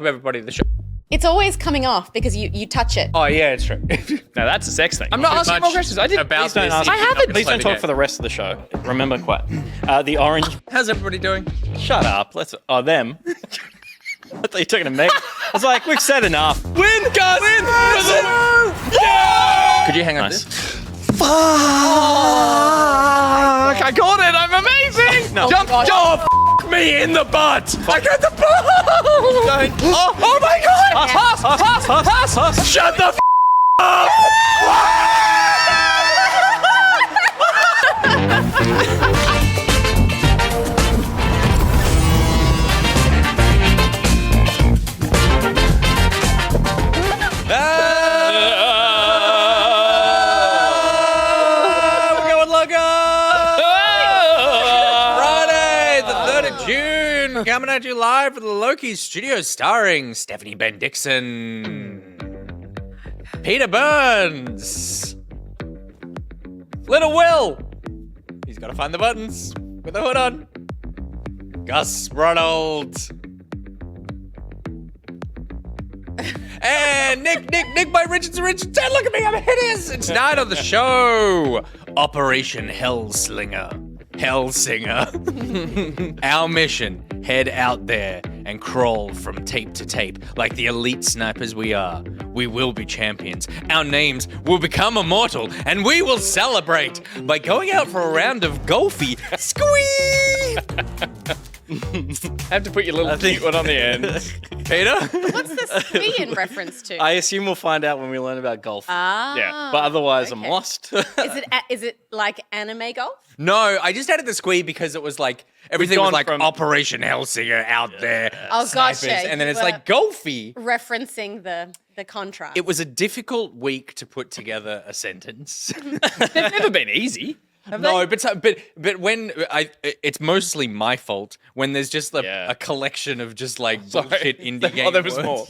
everybody to the show. It's always coming off because you touch it. Oh, yeah, it's true. No, that's a sex thing. I'm not asking more questions. I did. Please don't ask. I haven't. Please don't talk for the rest of the show. Remember, quite. The orange. How's everybody doing? Shut up. Let's. Oh, them. I thought you were talking to me. I was like, we've said enough. Win, guys! Win! Yeah! Could you hang on Nice. this? Fuck! I got it! I'm amazing! No. Jump! Oh, f me in the butt! I got the ball! Oh my god! Huss. Shut the f up! We're going logo! Friday, the 3rd of June, coming at you live from the Loki studio, starring Stephanie Ben Dixon, Peter Burns, Little Will. He's got to find the buttons with the hood on. Gus Ronald. And Nick by Richardson. Look at me, I'm hideous. It's tonight on the show. Operation Hellsinger. Our mission, head out there and crawl from tape to tape like the elite snipers we are. We will be champions. Our names will become immortal, and we will celebrate by going out for a round of golfy. Squee! Have to put your little cute one on the end. Peter? What's the squee in reference to? I assume we'll find out when we learn about golf. Ah. But otherwise, I'm okay. lost. Is it like anime golf? No, I just added the squee because it was like, everything was gone like from- Operation Hellsinger out there. Oh, snipers, gotcha. And then You it's were like golfy. Referencing the contrast. It was a difficult week to put together a sentence. They've never been easy. No, but when it's mostly my fault when there's just a collection of just like bullshit indie game. Oh, there was words. more.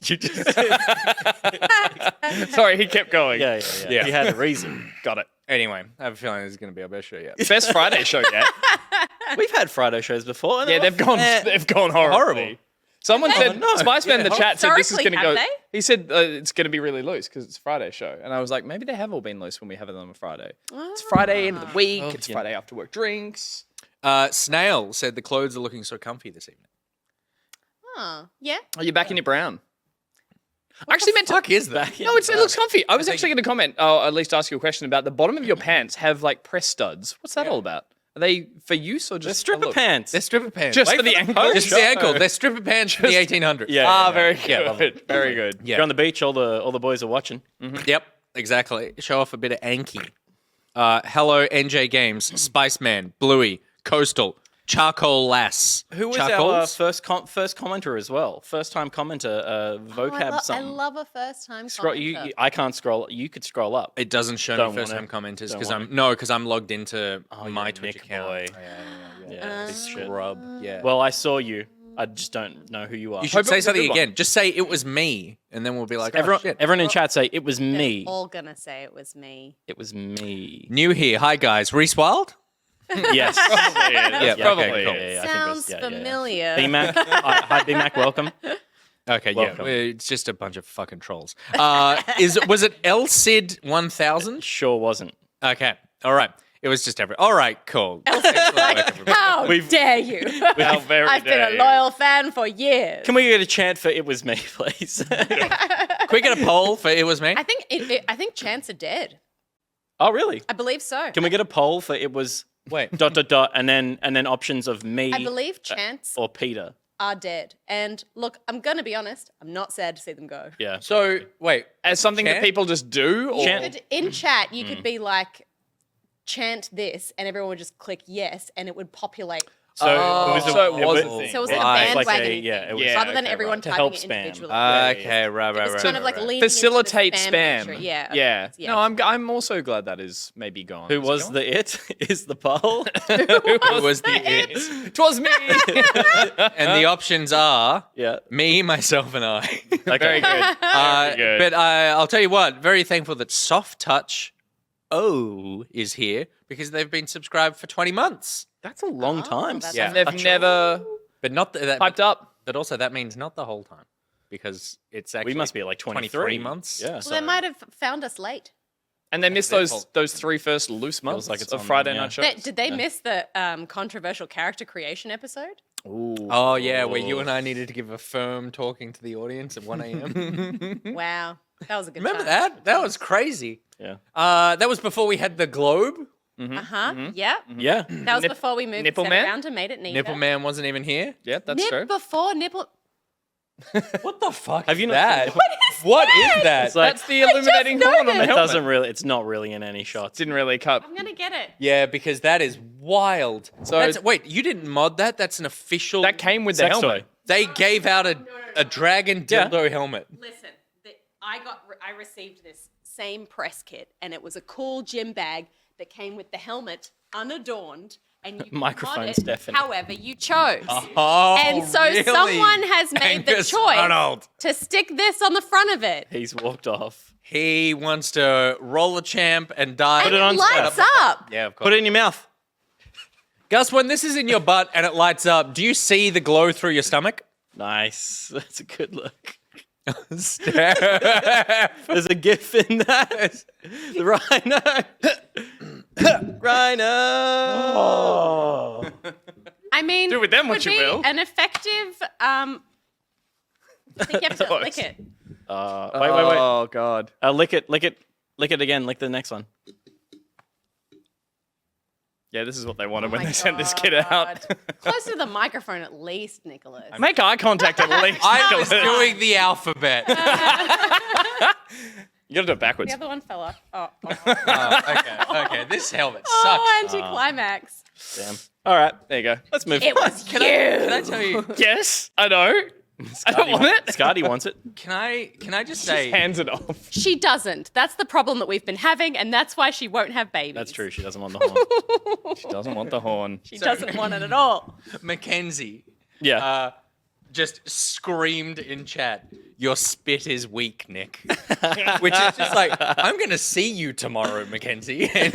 Sorry, he kept going. Yeah. He had a reason. Got it. Anyway, I have a feeling this is going to be our best show yet. Best Friday show yet. We've had Friday shows before. And Yeah, they've gone horrible. Horrible. Someone said, no. Spiceman in the chat said this is going to go. Historically, have He said it's going to be really loose because it's Friday show. And I was like, maybe they have all been loose when we have it on a Friday. It's Friday end of the week. It's Friday after work drinks. Snail said the clothes are looking so comfy this evening. Oh, yeah. Are you back in your brown? I actually meant to. Fuck is that? No, it looks comfy. I was actually going to comment, at least ask you a question about the bottom of your pants have like press studs. What's that all about? Are they for use or just They're stripper look? pants. They're stripper pants. Just Wait for the it. ankle? Just the ankle. They're stripper pants from the 1800s. Yeah. Very good. Yeah, lovely. Very good. Yeah. You're on the beach, all the boys are watching. Yep, exactly. Show off a bit of Anki. Hello, NJ Games, Spiceman, Bluey, Coastal, Charcoal Lass. Who was Charcoals? our first commenter as well? First time commenter, vocab I something. love a first time Scroll, I can't scroll. You could scroll up. It doesn't show Don't me first-time wanna. commenters Don't because I'm logged into my you're Twitch Nick account. boy. Yeah. Yeah, big shit. Scrub. Yeah. Well, I saw you. I just don't know who you are. you should Hope it say was a something good one. again. Just say it was me, and then we'll be like, everyone, oh, shit. everyone in chat say it was me. All gonna say it was me. It was me. New here. Hi guys. Reese Wild? Yes. Yeah, probably. okay, cool. I think it was- Sounds yeah. familiar. B-Mac. Hi, B-Mac. Welcome. Okay, Welcome. yeah. It's just a bunch of fucking trolls. Was it El Cid 1000? Sure wasn't. Okay. All right. It was just all right, cool. Excellent work, everybody. How dare you? How very I've been dare a you. loyal fan for years. Can we get a chant for "It was me," please? Can we get a poll for it was me? I think chants are dead. Oh, really? I believe so. Can we get a poll for "It was"? Wait. ... and then options of me. I believe chants or Peter. are dead. And look, I'm gonna be honest. I'm not sad to see them go. Yeah. So, wait. As something that Chant? people just do? Or... Chant. In chat, you could be like, chant this, and everyone would just click yes, and it would populate. So so it was a thing. So it was like Right. a Like bandwagon yeah, thing, it was Yeah, rather than okay, everyone right. To typing help it spam. individually. Okay, right. It was kind of like leading Facilitate into the spam. feature. Yeah. Yeah. Yeah. No, I'm also glad that is maybe gone. Who Is it was gone? the it? Is the poll? Who was the it? Twas me. And the options are Yeah. me, myself, and I. Okay. Very good. Very good. But I'll tell you what, very thankful that Soft Touch is here because they've been subscribed for 20 months. That's a long time. that's Yeah. They've never But not that. piped up. But also that means not the whole time. because it's actually We must be at like 23 months. Yeah. Well, they might have found us late. And they missed their fault. those 3 first loose months like it's of on Friday them, yeah. night shows. Did they miss the controversial character creation episode? Ooh. Oh yeah, where you and I needed to give a firm talking to the audience at 1 a.m. Wow, that was a good Remember time. that? That was crazy. Yeah. That was before we had the globe. Yeah. Yeah. That was before we moved Nipple the Man? set around and made it neater. Nipple Man wasn't even here. Yeah, that's true. Before nipple. What the fuck? Have is you not that? seen What is that? It's like, That's the illuminating horn on the noticed. it helmet. doesn't really. It's not really in any shots. Didn't really cut. I'm gonna get it. Yeah, because that is wild. So- Wait, you didn't mod that? That's an official. That came with the Sex helmet. toy. They gave out a dragon dildo helmet. Listen, I received this same press kit, and it was a cool gym bag that came with the helmet unadorned, and you could Microphone mod it Stephanie. however you chose. Oh, And so really? someone has made the Angus choice Arnold. to stick this on the front of it. He's walked off. He wants to roll a champ and die. Put it And on it lights Steph. up. Yeah, of course. Put it in your mouth. Gus, when this is in your butt and it lights up, do you see the glow through your stomach? Nice. That's a good look. Steph. There's a gif in that. The rhino. Rhino. Oh. I mean, Do with them what would you be will. An effective. I think you have to lick it. Wait. Oh god. Lick it again. Lick the next one. Yeah, this is what they wanted when My they sent this kid out. God. Closer to the microphone, at least, Nicholas. Make eye contact at least. I was Nicholas. doing the alphabet. You gotta do it backwards. The other one fell off. Oh, Okay. This helmet sucks. oh anticlimax. Damn. All right. There you go. Let's move. It was Can I tell you? Yes, I know. I don't want it. Scotty wants it. Can I just say? Hands it off. She doesn't. That's the problem that we've been having, and that's why she won't have babies. That's true. She doesn't want the horn. She doesn't want the horn. She doesn't want it at all. Mackenzie Yeah. just screamed in chat, "Your spit is weak, Nick." Which is just like, I'm going to see you tomorrow, Mackenzie. And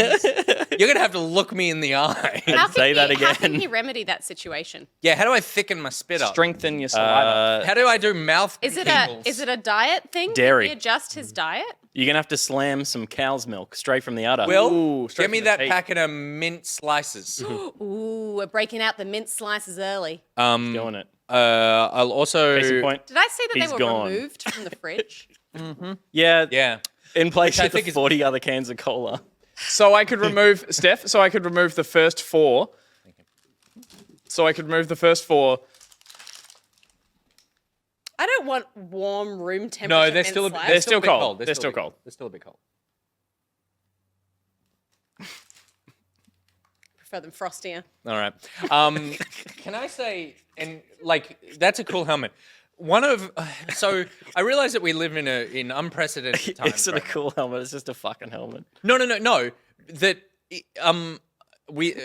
you're going to have to look me in the eye. Say that How can again. he remedy that situation? Yeah, how do I thicken my spit up? Strengthen your saliva. How do I do mouth Is it kegels? a diet thing? Dairy. Can we adjust his diet? You're gonna have to slam some cow's milk straight from the udder. Will, Ooh, straight give me from the that teeth. packet of mint slices. Ooh, we're breaking out the mint slices early. Doing it. I'll also... Case in point. Did I see that He's they were gone. removed from the fridge? Yeah. Yeah. In place I of the think is- 40 other cans of cola. So I could remove Steph. So I could remove the first 4. So I could remove the first 4. I don't want warm room temperature. No, they're mint still a slices. They're still bit cold. They're They're still a bit cold. They're still a bit cold. Prefer them frostier. All right. Can I say, and like, that's a cool helmet. One of, so I realize that we live in unprecedented times. It's not a right now. cool helmet. It's just a fucking helmet. No. That, we,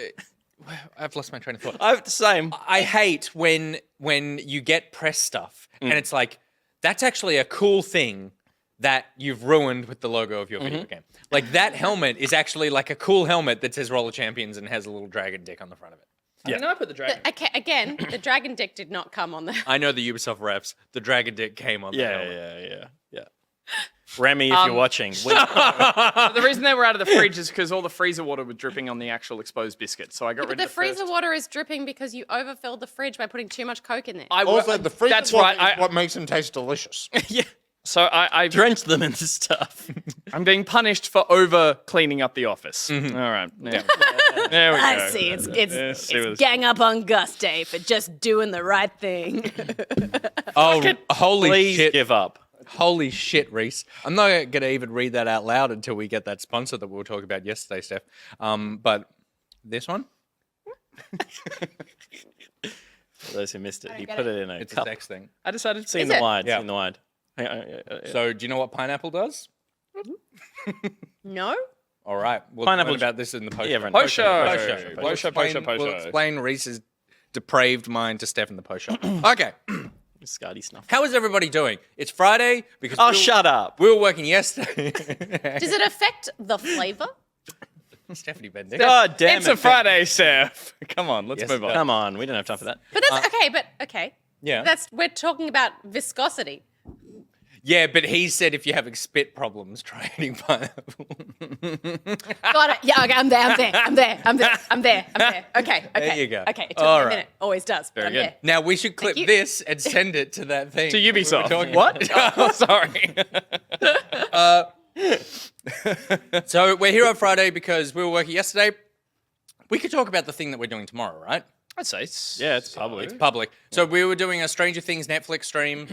I've lost my train of thought. I've the same. I hate when you get press stuff and it's like, that's actually a cool thing that you've ruined with the logo of your video game. Like that helmet is actually like a cool helmet that says Roller Champions and has a little dragon dick on the front of it. Yeah. I put the dragon. Okay, again, the dragon dick did not come on the. I know the Ubisoft refs. The dragon dick came on the helmet. Yeah. Remy, if you're watching, The reason they were out of the fridge is because all the freezer water was dripping on the actual exposed biscuit. So I got But rid the of the freezer first. water is dripping because you overfilled the fridge by putting too much Coke in there. Also, the freezer That's water right. is what makes them taste delicious. yeah, So I drench them in this stuff. I'm being punished for over cleaning up the office. All right. There we go. I see. It's gang up on Gus Day for just doing the right thing. Oh, holy Please shit. give up. Holy shit, Reese. I'm not going to even read that out loud until we get that sponsor that we were talking about yesterday, Steph. But this one? For those who missed it, he get put it. it in a It's a cup. sex thing. I decided to Seen Is the it? wide. Yeah. Seen the wide. Yeah. So, do you know what pineapple does? No? All right. We'll Pineapple- learn about this in the post. Yeah, everyone- Post show. Post show. Post We'll show, explain- post show, post We'll show. explain Reese's depraved mind to Steph in the post show. Okay. Scotty snuff. How is everybody doing? It's Friday because Oh, shut up. we were working yesterday. Does it affect the flavor? Stephanie Bendick. God damn It's it. a Friday, Seth. Come on, let's Yes, move on. Come on, we don't have time for that. But that's okay. Yeah. We're talking about viscosity. Yeah, but he said if you're having spit problems, try eating pineapple. Got it. Yeah, okay, I'm there. Okay. There you go. Okay, it took All me a right. minute. Always does. But I'm good. there. Now we should clip you. this and send it to that thing. To Ubisoft. talking What? Oh, sorry. So we're here on Friday because we were working yesterday. We could talk about the thing that we're doing tomorrow, right? I'd say it's... Yeah, it's public. It's public. So we were doing a Stranger Things Netflix stream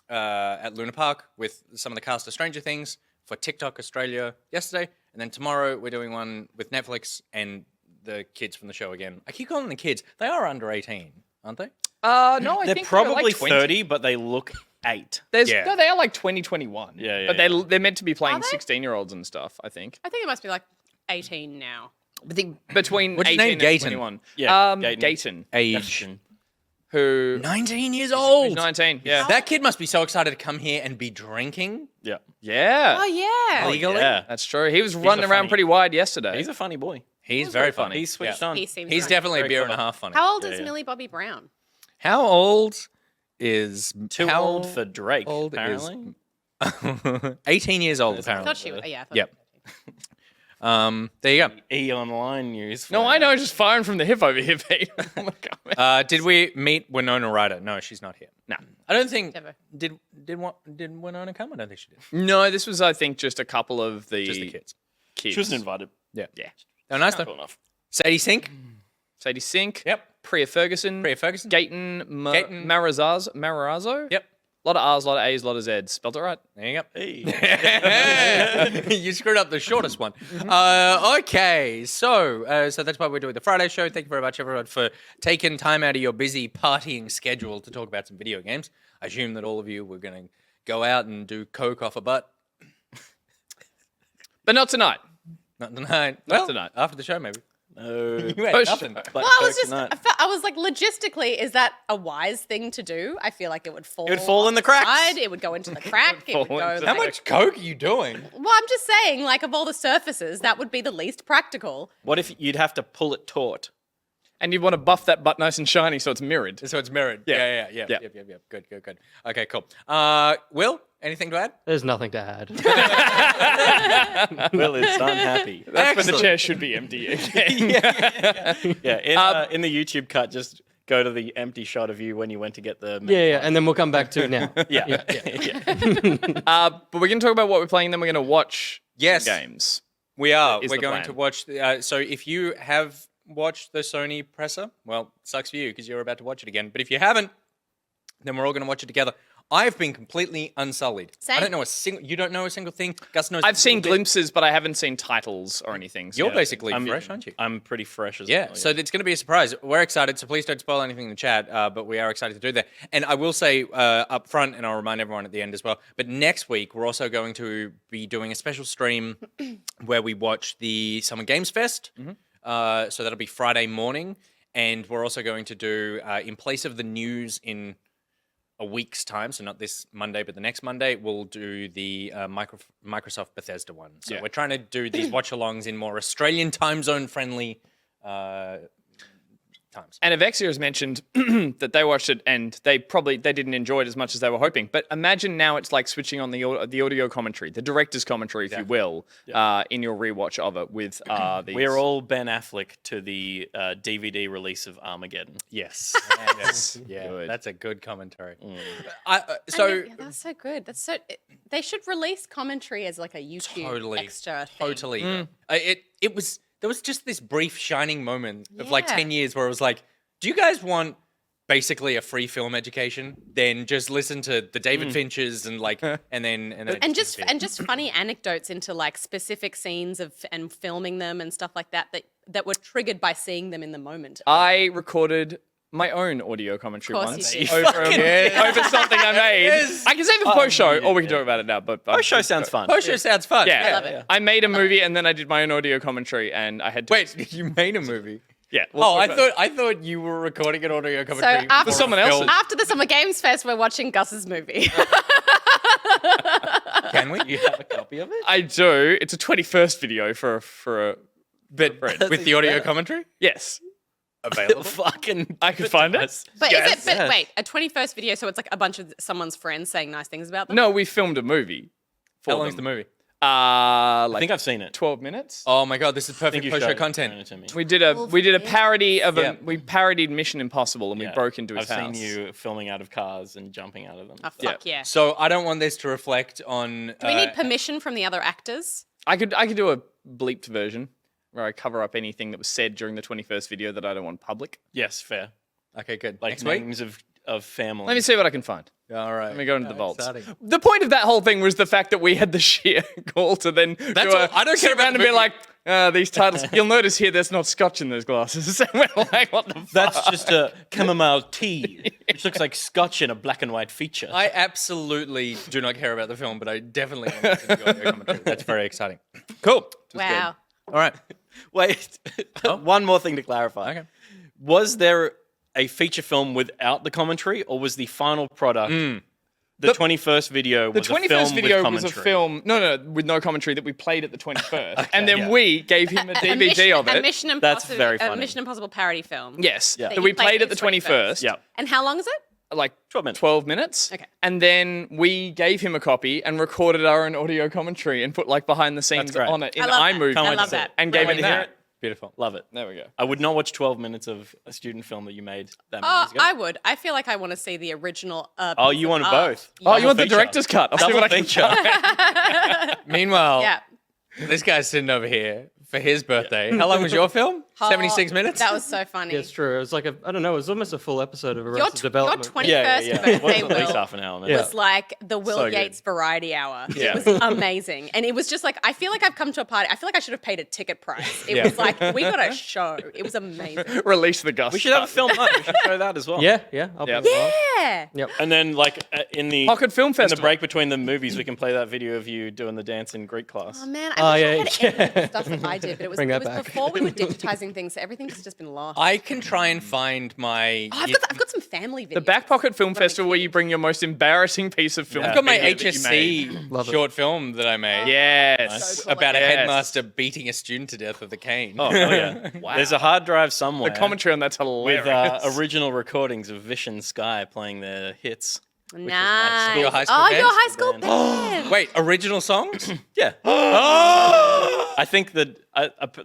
at Luna Park with some of the cast of Stranger Things for TikTok Australia yesterday. And then tomorrow we're doing one with Netflix and the kids from the show again. I keep calling them the kids. They are under 18, aren't they? No, I They're think probably like 20. 30, but they look 8. Yeah. No, they are like 2021. Yeah, But they're meant to be playing Are they? 16-year-olds and stuff, I think. I think it must be like 18 now. I think between What's his 18 name? and Gayton? 21. Yeah, Gayton. Age. Who... 19 years He's old. 19, yeah. That kid must be so excited to come here and be drinking Yeah. Yeah. Oh, yeah. legally. Yeah. That's true. He was running a around funny- pretty wide yesterday. He's a funny boy. He's very funny. He's switched on. He seems He's right. definitely a Very beer and a clever. half funny. How old is Yeah. Millie Bobby Brown? How old is Too how old for Drake, old is- apparently. 18 years old, I apparently. thought she was. Yeah. I thought Yep. There you go. E Online News. No, I know. Just firing from the hip over here, Pete. Oh my God. Did we meet Winona Ryder? No, she's not here. No. I don't think. Never. Did Winona come? I don't think she did. No, this was, I think, just a couple of the... Just the kids. kids. She wasn't invited. Yeah. Yeah. Oh, nice though. Cool enough. Sadie Sink. Sadie Sink. Yep. Priya Ferguson. Priya Ferguson. Gayton Gayton. Mararazzo. Yep. A lot of R's, a lot of A's, a lot of Z's. Spelled it right. There you go. Hey. You screwed up the shortest one. Okay, so that's why we're doing the Friday show. Thank you very much, everyone, for taking time out of your busy partying schedule to talk about some video games. I assume that all of you were going to go out and do coke off a butt. But not tonight. Not tonight. Not tonight. After the show, maybe. No. You ain't Push. nothing. Black Well, I was Coke just, tonight. I was like, logistically, is that a wise thing to do? I feel like it would fall. It would fall in the cracks. side, it would go into the crack. It would fall go. into How like- much coke are you doing? Well, I'm just saying, like, of all the surfaces, that would be the least practical. What if you'd have to pull it taut? And you want to buff that butt nice and shiny so it's mirrored. So it's mirrored. Yeah. Yeah. Yeah. Yep. Good. Okay, cool. Will, anything to add? There's nothing to add. Will is unhappy. That's where the Excellent. chair should be empty again. Yeah, in the YouTube cut, just go to the empty shot of you when you went to get the... Yeah, and then we'll come back to it now. Yeah. But we're going to talk about what we're playing, then we're going to watch Yes. games. We are. Is We're the going plan. to watch. So if you have watched the Sony presser, well, sucks for you because you're about to watch it again. But if you haven't, then we're all going to watch it together. I've been completely unsullied. Same. I don't know a single. You don't know a single thing. Gus knows. I've a seen little bit. glimpses, but I haven't seen titles or anything. So You're basically fresh, aren't you? I'm pretty fresh as Yeah, well. so it's going to be a surprise. We're excited, so please don't spoil anything in the chat, but we are excited to do that. And I will say up front, and I'll remind everyone at the end as well, but next week we're also going to be doing a special stream where we watch the Summer Games Fest. So that'll be Friday morning. And we're also going to do, in place of the news in a week's time, so not this Monday, but the next Monday, we'll do the Microsoft Bethesda one. So we're trying to do these watch-alongs in more Australian time zone friendly times. And Avexia has mentioned that they watched it and they didn't enjoy it as much as they were hoping. But imagine now it's like switching on the audio commentary, the director's commentary, if you will, in your rewatch of it with these. We're all Ben Affleck to the DVD release of Armageddon. Yes. Yeah, Good. that's a good commentary. And So yeah, that's so good. That's so. They should release commentary as like a YouTube totally, extra thing. totally. It was there was just this brief shining moment of like Yeah. 10 years where it was like, do you guys want basically a free film education? Then just listen to the David Finches and like, and then And just funny anecdotes into like specific scenes and filming them and stuff like that that were triggered by seeing them in the moment. I recorded my own audio commentary Of course once you did. over something I made. Yes. I can say the post show, or we can talk about it now. But Post show sounds fun. Post show sounds fun. Yeah, I love it. I made a movie and then I did my own audio commentary, and I had to Wait, you made a movie? Yeah. Oh, I thought you were recording an audio So commentary after for someone a else's. film. After the Summer Games Fest, we're watching Gus's movie. Can we? You have a copy of it? I do. It's a 21st video for a But friend. with the audio commentary? Yes. available? Fucking. I could find it. But Yes. is it? But Yes. wait, a 21st video, so it's like a bunch of someone's friends saying nice things about them. No, we filmed a movie. How long's the movie? I Like think I've seen it. 12 minutes. Oh my god, this is I think perfect you post-show showed content. it to me. We did a parody of Yeah. we parodied Mission Impossible and we Yeah. broke into his I've house. seen you filming out of cars and jumping out of them. Oh, fuck yeah. So I don't want this to reflect on. Do we need permission from the other actors? I could do a bleeped version where I cover up anything that was said during the 21st video that I don't want public. Yes, fair. Okay, good. Like Next week. names of family. Let me see what I can find. All right. Let me go into the vaults. Exciting. The point of that whole thing was the fact that we had the sheer gall to then That's do all. I don't care sit about around the and be movie. like, these titles. You'll notice here there's not scotch in those glasses. And we're like, what the fuck? That's just a chamomile tea, which looks like scotch in a black and white feature. I absolutely do not care about the film, but I definitely want to see the audio commentary. That's very exciting. Cool. Wow. All right. Wait, one more thing to clarify. Okay. Was there a feature film without the commentary, or was the final product the 21st video? The Was a 21st film video with was a commentary? film, no, with no commentary that we played at the 21st. And then we gave him a DVD of A it. Mission That's Impossible, very a funny. Mission Impossible parody film. Yes, Yeah. that That we you played played at at the the 21st. Yeah. And how long is it? Like 12 minutes. 12 minutes. Okay. And then we gave him a copy and recorded our own audio commentary and put like behind the scenes great. on it in I love that. iMovie. Can't I wait to love see that. it. And gave Really. him Hear that. it? Beautiful. Love it. There we go. I would not watch 12 minutes of a student film that you made that many Oh, years ago. I would. I feel like I want to see the original. Oh, you wanted both. Oh, you want the feature. director's cut? I'll see Double what I can feature. find. Meanwhile, Yeah. this guy's sitting over here for his birthday. How long was your film? 76 minutes? That was so funny. Yeah, it's true. It was like I don't know, it was almost a full episode of Your, Arrested your Development. 21st It was birthday, at least Will, half an hour. Yeah. was like the Will So good. Yates Variety Hour. Yeah. It was amazing. And it was just like, I feel like I've come to a party. I feel like I should have paid a ticket price. It Yeah. was like, we got a show. It was amazing. Release the Gus. We should have a film up. We should show that as well. Yeah, I'll Yeah. bring it along. Yeah. And then, like, in the Pocket Film in the Festival. break between the movies, we can play that video of you doing the dance in Greek class. Oh man, Oh, I wish yeah, I had any of the stuff that I did, but it was, Bring it that was back. before we were digitizing things, so everything's just been lost. I can try and find my. Oh, I've got some family videos. The Back Pocket Film Festival where you bring your most embarrassing piece of film. I've got my media that you made. HSC Love it. short film that I made Yes. cool. about a Yes. headmaster beating a student to death with a cane. Oh, yeah. There's a hard drive somewhere The commentary on that's with hilarious. original recordings of Vish and Sky playing their hits. Nice. Your high school oh, band? your high school Band. band. Wait, original songs? Yeah. I think that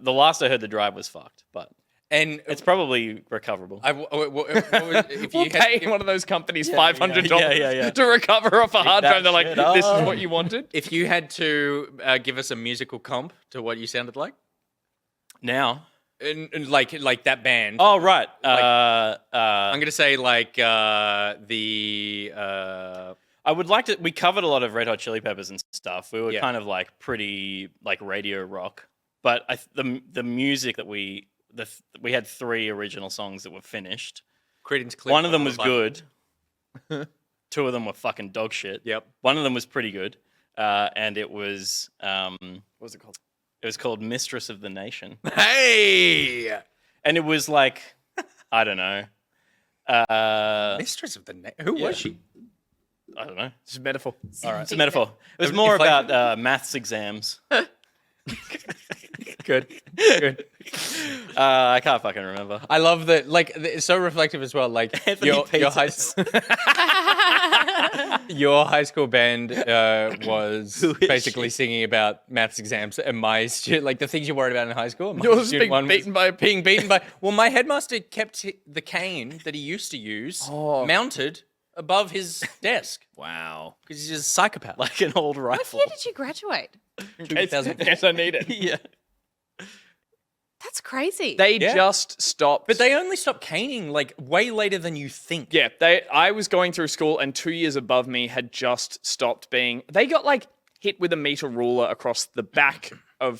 the last I heard, the drive was fucked, but And it's probably recoverable. if We'll you had pay to give- one of those companies $500 yeah. to recover off a hard that drive. They're like, shit this is up. what you wanted? if you had to give us a musical comp to what you sounded like, Now. and like that band, Oh, right. I'm gonna say like the I would like to. We covered a lot of Red Hot Chili Peppers and stuff. We were Yeah. kind of like pretty like radio rock, but the music that we had 3 original songs that were finished. Creedence. One of them was good. 2 of them were fucking dog shit. Yep. One of them was pretty good, and it was what was it called? It was called Mistress of the Nation, Hey, and it was like I don't know. Mistress of the Who was she? I don't know. This is metaphor. All right, it's a metaphor. It was more Inflation. about maths exams. Good. I can't fucking remember. I love that. Like, it's so reflective as well. Like Anthony your high Peters. your high school band was basically singing about maths exams, and my like the things you worried about in high school. My Yours student being one was beaten by a being beaten by. Well, my headmaster kept the cane that he used to use mounted above his desk Wow. because he's just a psychopath. Like an old What rifle. year did you graduate? Yes, I need it. Yeah. That's crazy. They Yeah. just stopped. But they only stopped caning like way later than you think. Yeah, I was going through school and 2 years above me had just stopped being. They got like hit with a meter ruler across the back or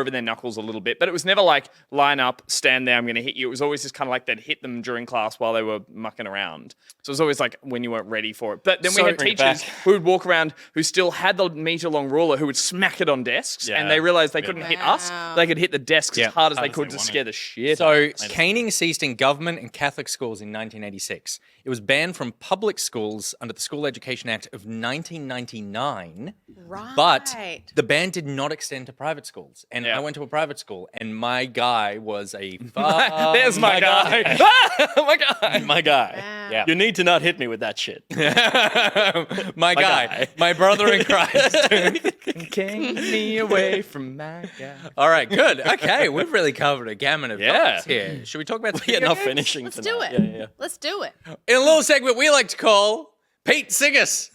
over their knuckles a little bit, but it was never like line up, stand there, I'm going to hit you. It was always just kind of like they'd hit them during class while they were mucking around. So it was always like when you weren't ready for it. But then we had bring it teachers back. who would walk around who still had the meter long ruler who would smack it on desks, and they realized they couldn't hit us. Wow. They could hit the desks as hard as they hard as could they to wanted. scare the shit. out of So, caning ceased in government and Catholic schools in 1986. It was banned from public schools under the School Education Act of 1999, But Right. the ban did not extend to private schools. And Yeah. I went to a private school, and my guy was a... There's my guy. My guy. My guy. Wow. Yeah. You need to not hit me with that shit. my guy. guy. My brother in Christ. Take me away from my guy. All right, good. Okay, we've really covered a gamut of Yeah. topics here. Should we talk about some We're video not games? finishing Let's tonight. do it. Yeah. Let's do it. In a little segment we like to call Pete Singus.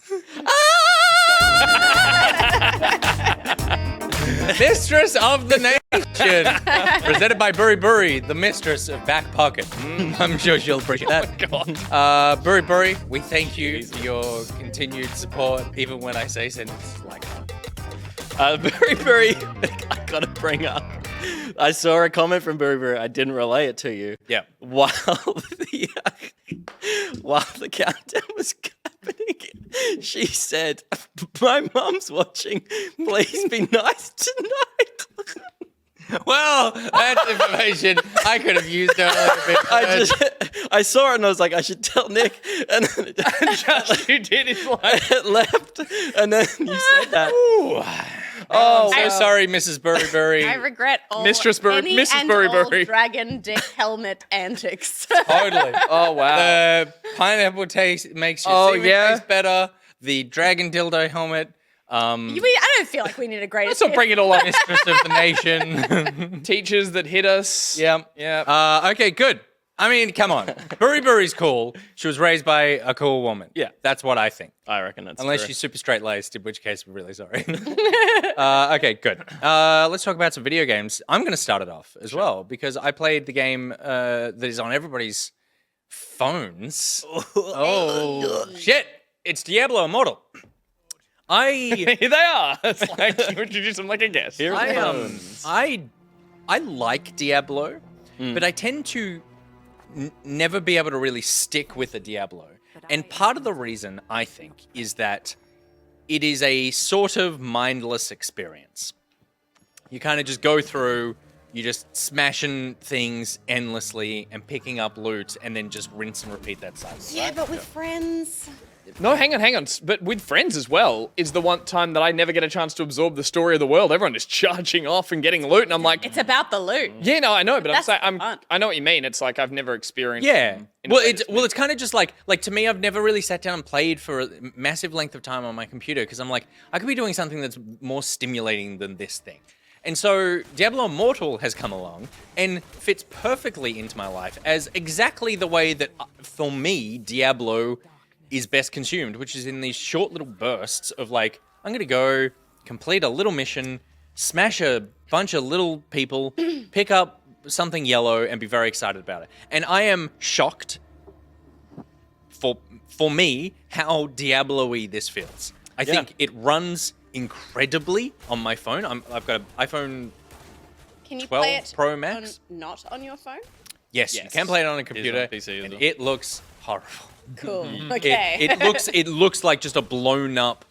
Mistress of the Nation. Presented by BuriBuri, the mistress of back pocket. I'm sure she'll appreciate that. BuriBuri, we thank you for your continued support, even when I say sentences like that. Very, I gotta bring up. I saw a comment from BuriBuri. I didn't relay it to you. Yeah. While the countdown was happening, she said, "My mum's watching. Please be nice tonight." Well, that's information I could have used earlier. I saw it and I was like, I should tell Nick. And then Just you did it like. it left. And then you said that. Oh, so sorry, Mrs. BuriBuri. I regret all Mrs. and BuriBuri. all dragon dick helmet antics. Totally. Oh wow. The pineapple taste makes your Oh, semen yeah? taste better. The dragon dildo helmet. I don't feel like we need a greatest Let's not hits. bring it all up. Mistress of the Nation. Teachers that hit us. Yeah. Yeah. Okay, good. I mean, come on. BuriBuri's cool. She was raised by a cool woman. Yeah. That's what I think. I reckon that's Unless true. she's super straight-laced, in which case we're really sorry. Okay, good. Let's talk about some video games. I'm going to start it off as well, because I played the game that is on everybody's phones. Oh, shit. It's Diablo Immortal. Here they are. It's like you introduce them like a guest. Here I it comes. I like Diablo, but I tend to never be able to really stick with a Diablo. And part of the reason, I think, is that it is a sort of mindless experience. You kind of just go through, you just smashing things endlessly and picking up loot and then just rinse and repeat that cycle. Yeah, but with friends. No, hang on. But with friends as well is the one time that I never get a chance to absorb the story of the world. Everyone is charging off and getting loot, and I'm like, It's about the loot. yeah, no, I know, but I'm That's saying, fun. I know what you mean. It's like I've never experienced. Yeah. them in a Well, way it's that's kind of just like to me, I've never really sat down and played for a massive length of time on my computer because I'm like, I could be doing something that's more stimulating than this thing. And so Diablo Immortal has come along and fits perfectly into my life as exactly the way that, for me, Diablo is best consumed, which is in these short little bursts of like, I'm going to go complete a little mission, smash a bunch of little people, pick up something yellow, and be very excited about it. And I am shocked, for me, how Diablo-y this feels. I think it runs incredibly on my phone. I've got an iPhone. Can you 12 play it Pro Max? not on your phone? Yes, you Yes. can play it on a on computer, PC as and well. it looks horrible. Cool. Okay. It looks like just a blown up,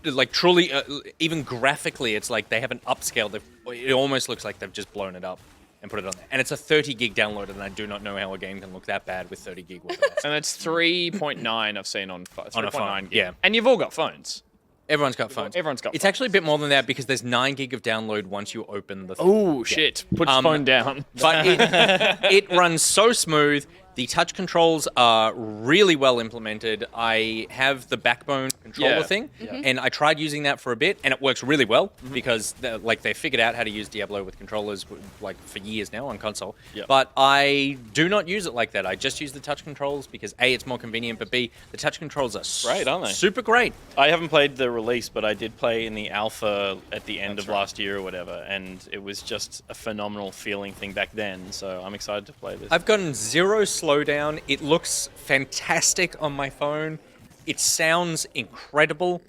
like truly, even graphically, it's like they haven't upscaled. It almost looks like they've just blown it up and put it on there. And it's a 30 gig download, and I do not know how a game can look that bad with 30 gig. And it's 3.9 I've seen on On a 3.9 phone, gig. yeah. And you've all got phones. Everyone's got phones. Everyone's got It's phones. actually a bit more than that because there's 9 gig of download once you open the. Oh shit! Put your phone down. But it runs so smooth. The touch controls are really well implemented. I have the backbone controller Yeah. thing, and I tried using that for a bit, and it works really well because they figured out how to use Diablo with controllers like for years now on console. Yep. But I do not use it like that. I just use the touch controls because A, it's more convenient, but B, the touch controls are Great, aren't they? super great. I haven't played the release, but I did play in the alpha at the end of last year or whatever, and it was just a phenomenal feeling thing back then. So I'm excited to play this. I've gotten zero slowdown. It looks fantastic on my phone. It sounds incredible.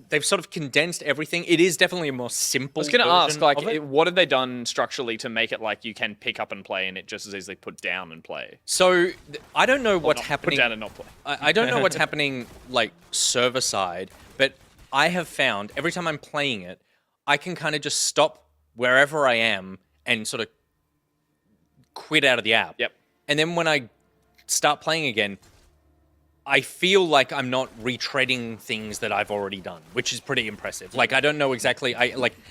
They've sort of condensed everything. It is definitely a more simple. I was going to ask, version like, of it. what have they done structurally to make it like you can pick up and play, and it just as easily put down and play? So I don't know what's Not happening. Put down and not play. I don't know what's happening like server side, but I have found every time I'm playing it, I can kind of just stop wherever I am and sort of quit out of the app. Yep. And then when I start playing again, I feel like I'm not retreading things that I've already done, which is pretty impressive. Like I don't know exactly.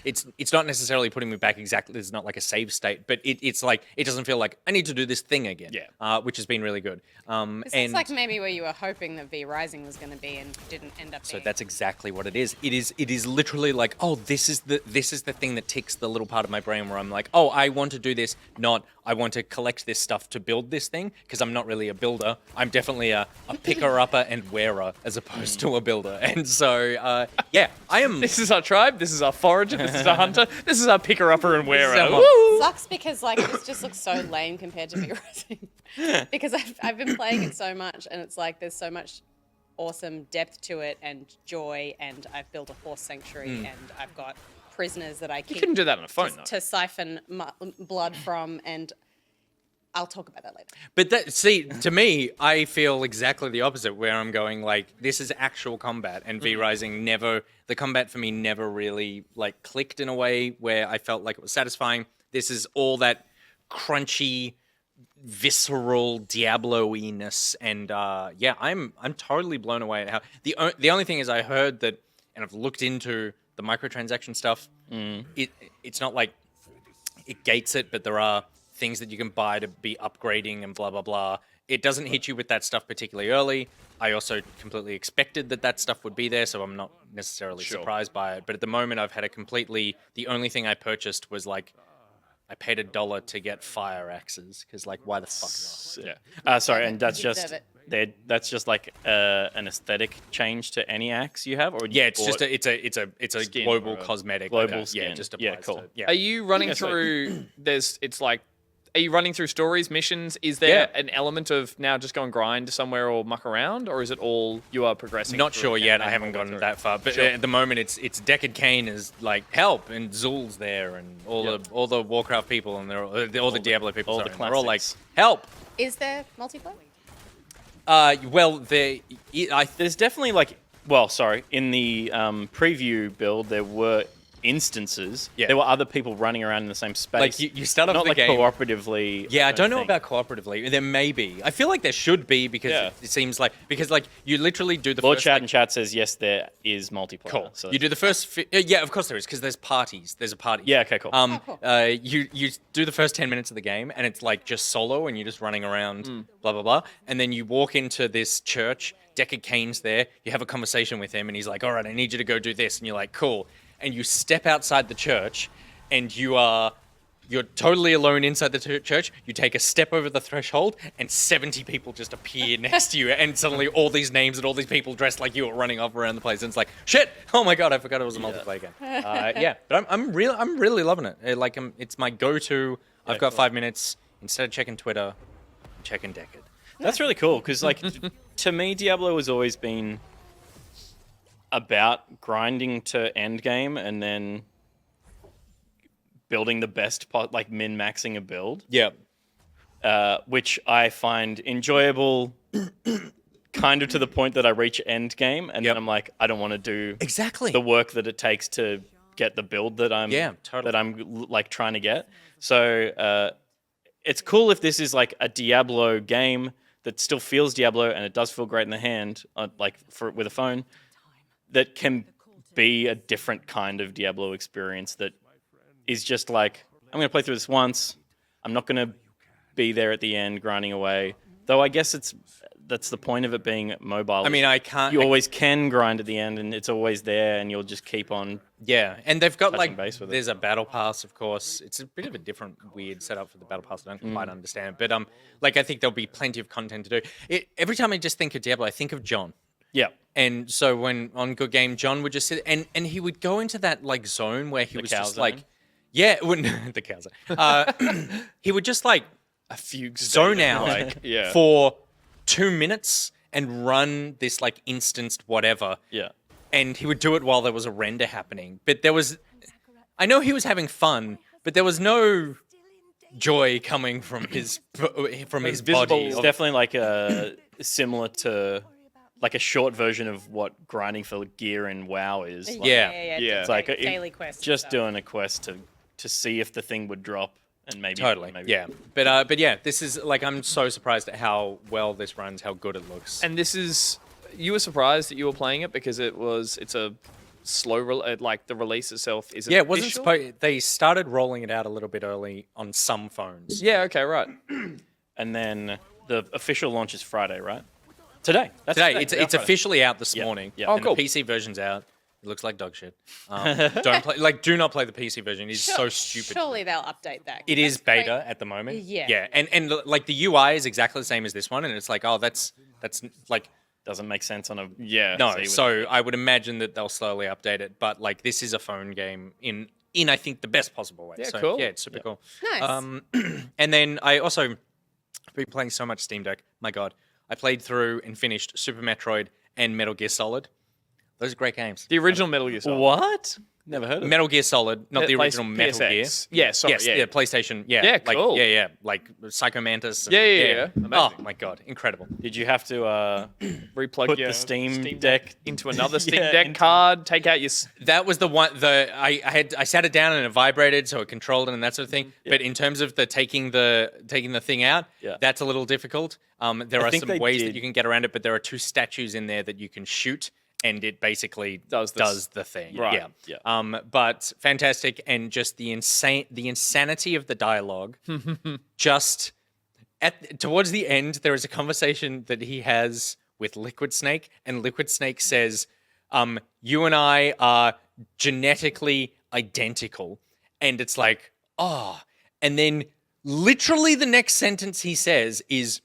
It's not necessarily putting me back exactly. It's not like a save state, but it's like it doesn't feel like I need to do this thing again. Yeah. Which has been really good. It's like maybe where you were hoping that V Rising was going to be and didn't end up. So being. that's exactly what it is. It is literally like, oh, this is the thing that ticks the little part of my brain where I'm like, oh, I want to do this, not I want to collect this stuff to build this thing, because I'm not really a builder. I'm definitely a picker-upper and wearer as opposed to a builder. And so, yeah, I am... This is our tribe, this is our forager, this is our hunter, this is our picker-upper and wearer. our- Woo! Sucks because like this just looks so lame compared to V Rising. Because I've been playing it so much and it's like there's so much awesome depth to it and joy, and I've built a horse sanctuary and I've got prisoners that I keep. You couldn't do that on a phone, though. To siphon blood from, and I'll talk about that later. But to me, I feel exactly the opposite, where I'm going like, this is actual combat, and V Rising the combat for me never really like clicked in a way where I felt like it was satisfying. This is all that crunchy, visceral Diablo-iness, and yeah, I'm totally blown away at how the only thing is I heard that, and I've looked into the microtransaction stuff. It's not like it gates it, but there are things that you can buy to be upgrading and blah blah blah. It doesn't hit you with that stuff particularly early. I also completely expected that stuff would be there, so I'm not necessarily surprised by it. But at the moment, I've had the only thing I purchased was like, I paid $1 to get fire axes, because like, why the fuck not? Yeah. Sorry, and that's You just deserve that's just like an aesthetic change to any axe you have, or Yeah, it's just it's a Skin global or a cosmetic. global Yeah, skin. just Yeah, applies cool. to- yeah. Are you running Yes, right. through? Are you running through stories, missions? Is there Yeah. an element of now just go and grind somewhere or muck around, or is it all you are progressing? Not through sure a yet. I campaign haven't all the way gotten through? that far. But Sure. at the moment, it's Deckard Cain is like help, and Zul's there, and all the Warcraft people, and all the Diablo people. all Sorry, the and they're all like classics. help. Is there multiplayer? Well, There's definitely like, well, sorry, in the preview build there were instances. Yeah. There were other people running around in the same space. like you start off not the like game. cooperatively. Yeah, I don't know think. about cooperatively. There may be. I feel like there should be, because Yeah. it seems like you literally do the Lord first. Chat in chat says yes, there is multiplayer. Cool. So You do the first. Yeah, of course there is, because there's parties. There's a party. Yeah, okay, cool. Cool. You do the first 10 minutes of the game, and it's like just solo, and you're just running around, blah blah blah, and then you walk into this church. Deckard Cain's there. You have a conversation with him, and he's like, "All right, I need you to go do this," and you're like, "Cool." And you step outside the church, and you're totally alone inside the church. You take a step over the threshold, and 70 people just appear next to you, and suddenly all these names and all these people dressed like you are running off around the place, and it's like, shit! Oh my god, I forgot it was a multiplayer game. Yeah, but I'm really loving it. It's my go-to. I've got 5 minutes. Instead of checking Twitter, I'm checking Deckard. That's really cool, because like to me, Diablo has always been about grinding to end game and then building the best like min-maxing a build, Yeah. which I find enjoyable, kind of to the point that I reach end game and Yep. then I'm like, I don't want to do Exactly. the work that it takes to get the build that I'm totally. that I'm like trying to get. So it's cool if this is like a Diablo game that still feels Diablo and it does feel great in the hand, like with a phone, that can be a different kind of Diablo experience that is just like, I'm going to play through this once. I'm not going to be there at the end grinding away. Though I guess that's the point of it being mobile. I mean, I can't. You always can grind at the end, and it's always there, and you'll just keep on. Yeah, and they've got touching like base with it. there's a battle pass, of course. It's a bit of a different, weird setup for the battle pass. I don't quite understand, but like I think there'll be plenty of content to do. Every time I just think of Diablo, I think of John. Yeah. And so when on Good Game, John would just sit and he would go into that like zone where he was cow just zone? like, yeah, the cow zone. He would just like A few zone out like yeah. for 2 minutes and run this like instanced whatever. Yeah. And he would do it while there was a render happening. But I know he was having fun, but there was no joy coming from his body. It's definitely like similar to like a short version of what grinding for gear in WoW is. Like, Yeah. It's like daily quest. just doing a quest to see if the thing would drop and maybe Yeah. But yeah, this is like I'm so surprised at how well this runs, how good it looks. And this is, you were surprised that you were playing it because it's a slow, like the release itself isn't. Yeah, it wasn't official? supposed. They started rolling it out a little bit early on some phones. Yeah. Okay. Right. And then the official launch is Friday, right? Today. That's Today, it's Friday. officially out this Yeah, morning. yeah. Oh, and cool. The PC version's out. It looks like dog shit. Do not play the PC version. It's so stupid. Surely they'll update that. It is That's great. beta at the moment. Yeah. Yeah, and like the UI is exactly the same as this one, and it's like, oh, that's like Doesn't make sense on a no. PC So with- I would imagine that they'll slowly update it, but like this is a phone game in I think the best possible way. Yeah, So, cool. Yeah, it's super cool. Nice. And then I also been playing so much Steam Deck. My God, I played through and finished Super Metroid and Metal Gear Solid. Those are great games. The original Metal Gear Solid. What? Never heard of it. Metal Gear Solid, not the original Metal Gear. PSX. Yeah. Sorry. Yes, yeah. PlayStation. Yeah, Yeah, like, cool. Yeah, like Psycho Mantis. Yeah. Oh Amazing. my God, incredible. Did you have to Replug put your the Steam Deck into another Steam Yeah, Deck into- card. Take out your. That was the one. I sat it down and it vibrated, so it controlled it and that sort of thing. But in terms of the taking the thing out, Yeah. that's a little difficult. There are think some they ways did- that you can get around it, but there are two statues in there that you can shoot, and it basically Does the thing. Right, Yeah. yeah. But fantastic, and just the insanity of the dialogue. Just towards the end, there is a conversation that he has with Liquid Snake, and Liquid Snake says, "You and I are genetically identical," and it's like, oh, and then literally the next sentence he says is,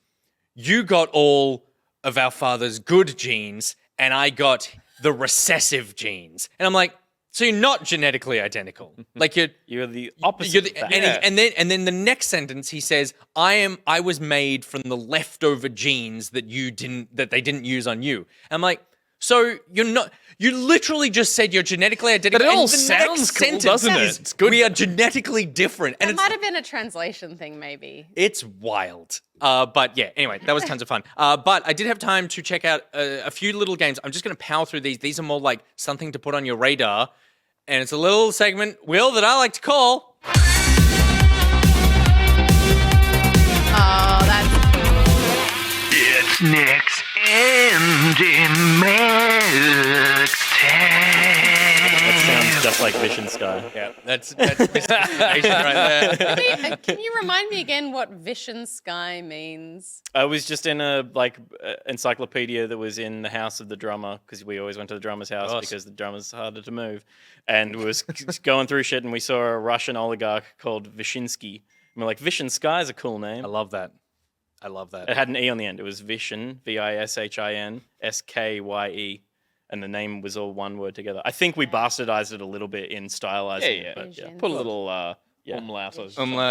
"You got all of our father's good genes, and I got the recessive genes," and I'm like, so you're not genetically identical, like You're the opposite. you're the, of that. and then the next sentence he says, I was made from the leftover genes that they didn't use on you. I'm like, so you literally just said you're genetically identical. But it all and the sounds next cool, sentence doesn't it? is, It's good. we are genetically different. And It it's might have been a translation thing, maybe. it's wild. But yeah, anyway, that was tons of fun. But I did have time to check out a few little games. I'm just going to power through these. These are more like something to put on your radar. And it's a little segment, Will, that I like to call. Oh, that's It's Nick's Indie That Mixtape. sounds just like Vision Sky. Yeah, that's misinformation right there. Can you remind me again what Vision Sky means? I was just in a encyclopedia that was in the house of the drummer, because we always went to the drummer's house course. because the drummer's harder to move, and was going through shit, and we saw a Russian oligarch called Vyshinsky. And we're like, Vision Sky is a cool name. I love that. It had an E on the end. It was Vishin, Vishin, Skye, and the name was all one word together. I think we bastardized it a little bit in stylizing Yeah. it, but yeah. Vision. Put a little Yeah. Umlaut,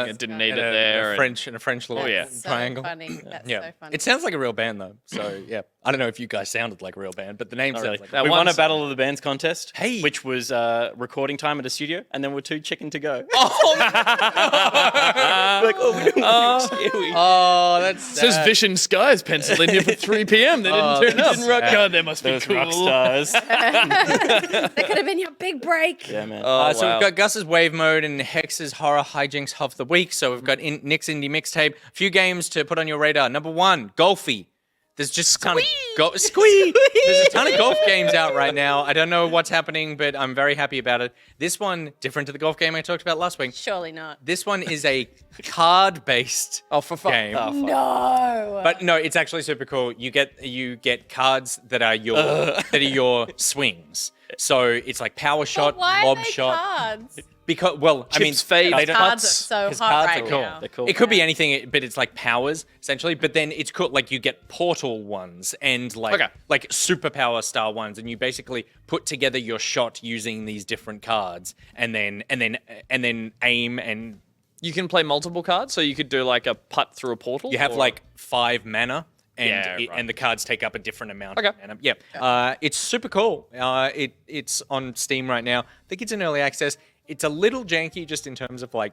It didn't need and it there. and a French little That's so triangle. funny. That's Yeah, so funny. it sounds like a real band though. So yeah, I don't know if you guys sounded like a real band, but the name Not sounds really. like. That We one won a song. Battle of the Bands contest, Hey. which was recording time at a studio, and then we're too chicken to go. Like, oh, we don't want to Oh, that's It says sad. Vision Skies penciled in here for 3 p.m. They didn't turn up. God, they must be Those cool. rock stars. That could have been your big break. Yeah, man. So wow. we've got Gus's Wave Mode and Hex's Horror Hijinks of the Week. So we've got Nick's Indie Mixtape. A few games to put on your radar. Number one, Golfy. There's just a ton of Squee. There's a ton of golf games out right now. I don't know what's happening, but I'm very happy about it. This one, different to the golf game I talked about last week. Surely not. This one is a card-based For fuck. game. No. But no, it's actually super cool. You get cards that are your swings. So it's like power shot, But why lob are they shot. cards? Because I mean, Chips fade. they don't- Cards Putts. are so His hot cards right are cool. now. They're cool. It could be anything, but it's like powers essentially. But then it's cool. Like you get portal ones and like superpower style ones, and you basically put together your shot using these different cards, and then aim, and You can play multiple cards, so you could do like a putt through a portal. you have or- like 5 mana. And, Yeah, right. and the cards take up a different amount Okay. of mana. Yeah. It's super cool. It's on Steam right now. I think it's in early access. It's a little janky just in terms of like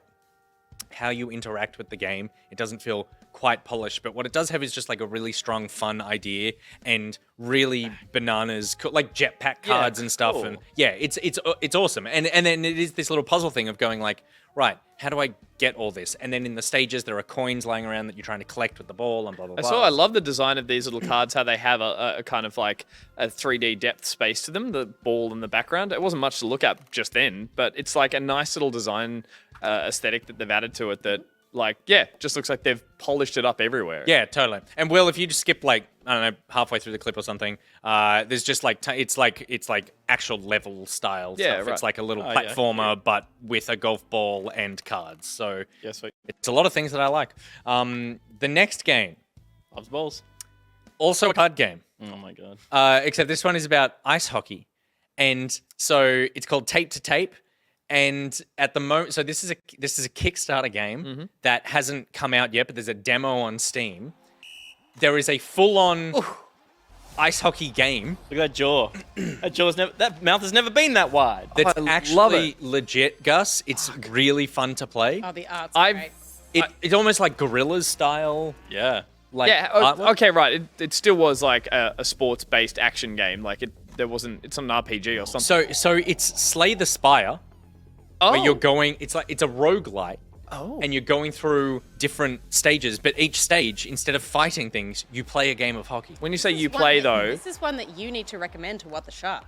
how you interact with the game. It doesn't feel quite polished, but what it does have is just like a really strong, fun idea and really bananas, like jetpack cards and stuff. cool. And yeah, it's awesome. And then it is this little puzzle thing of going like, right, how do I get all this? And then in the stages, there are coins lying around that you're trying to collect with the ball and blah, blah, blah. I love the design of these little cards, how they have a kind of like a 3D depth space to them, the ball in the background. It wasn't much to look at just then, but it's like a nice little design aesthetic that they've added to it that, like, yeah, just looks like they've polished it up everywhere. Yeah, totally. And Will, if you just skip like, I don't know, halfway through the clip or something, there's just like it's like actual level style stuff. right. It's like a little yeah, platformer, but with a golf ball and cards. So Yes, sweet. it's a lot of things that I like. The next game, Loves balls. also a card game, Oh my god. except this one is about ice hockey, and so it's called Tape to Tape. And at the moment, so this is a Kickstarter game that hasn't come out yet, but there's a demo on Steam. There is a full-on ice hockey game Look at that jaw. That mouth has never been that wide. that's I love actually legit, Gus. It's really fun to play. Oh, the art's I've- great. It's almost like Gorillas style. Yeah. Like Yeah, artwork. okay, right. It still was like a sports-based action game. Like it's not an RPG or something. So it's Slay the Spire, where you're going. It's a roguelite. Oh. And you're going through different stages, but each stage, instead of fighting things, you play a game of hockey. When you say This you is one play, that- though, This is one that you need to recommend to What the Shark.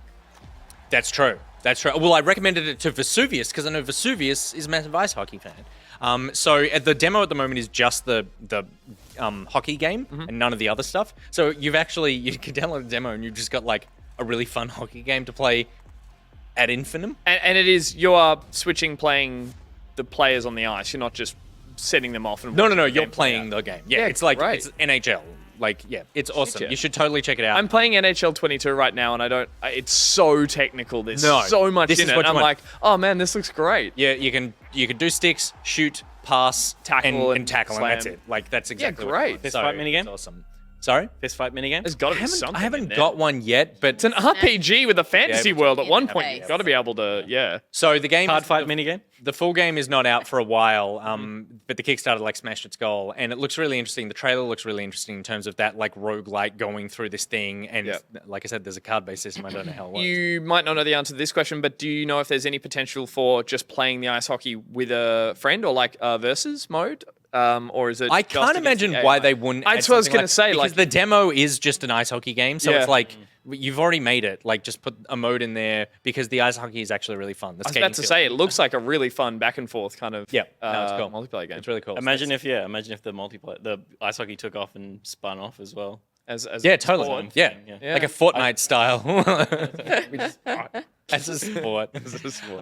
That's true. That's true. Well, I recommended it to Vesuvius because I know Vesuvius is a massive ice hockey fan. So the demo at the moment is just the hockey game and none of the other stuff. So you can download the demo and you've just got like a really fun hockey game to play ad infinitum. and it is you are playing the players on the ice. You're not just setting them off. And No, watching the you're game play playing out. the game. Yeah, Yeah, it's like great. it's NHL. Like, yeah, it's awesome. yeah. You should totally check it out. I'm playing NHL 22 right now, and it's so technical. There's No, so much this in is it. what And you I'm want. like, oh man, this looks great. Yeah, you can do sticks, shoot, pass, Tackle, and and tackle, and slam. that's it. Like that's exactly what you great. want. Fist So, fight minigame? it's awesome. Sorry, Fist fight minigame? There's got to be something. I haven't in there. got one yet, but It's an RPG with a fantasy Yeah, world. At in one the point, face. you've got to be able to, yeah. so the game Card is- fight the, minigame? the full game is not out for a while, but the Kickstarter like smashed its goal, and it looks really interesting. The trailer looks really interesting in terms of that like roguelike going through this thing, and Yep. like I said, there's a card-based system. I don't know how it works. You might not know the answer to this question, but do you know if there's any potential for just playing the ice hockey with a friend or like a versus mode? Or is it? I just can't against imagine the why AI? they wouldn't. That's add what I was something gonna say. because Like the demo is just an ice hockey game, so Yeah. it's like you've already made it. Like just put a mode in there because the ice hockey is actually really fun. The I was about to say, it looks like a really fun back and forth kind of Yeah, no, it's cool. multiplayer game. it's really cool. Imagine if the ice hockey took off and spun off as well. As Yeah, a totally. sport. Yeah. Yeah. Like a Fortnite style. As a sport.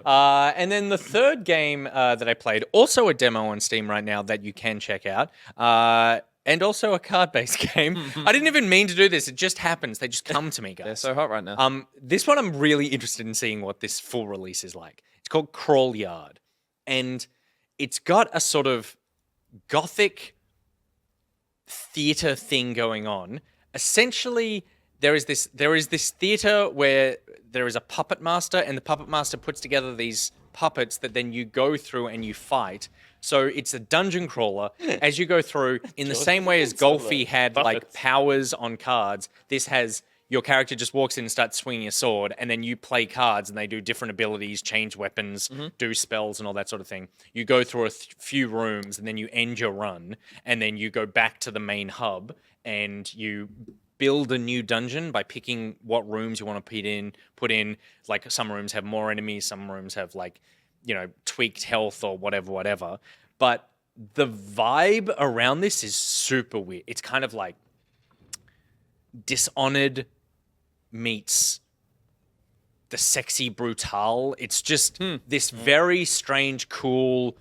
And then the third game that I played, also a demo on Steam right now that you can check out, and also a card-based game. I didn't even mean to do this. It just happens. They just come to me, guys. They're so hot right now. This one I'm really interested in seeing what this full release is like. It's called Crawl Yard, and it's got a sort of gothic theater thing going on. Essentially, there is this theater where there is a puppet master, and the puppet master puts together these puppets that then you go through and you fight. So it's a dungeon crawler as you go through. In the same way as Golfy had like Puppets. powers on cards, this has your character just walks in and starts swinging a sword, and then you play cards and they do different abilities, change weapons, do spells, and all that sort of thing. You go through a few rooms, and then you end your run, and then you go back to the main hub, and you build a new dungeon by picking what rooms you want to put in. Like some rooms have more enemies, some rooms have like, tweaked health or whatever. But the vibe around this is super weird. It's kind of like Dishonored meets the sexy brutal. It's just this very strange, cool.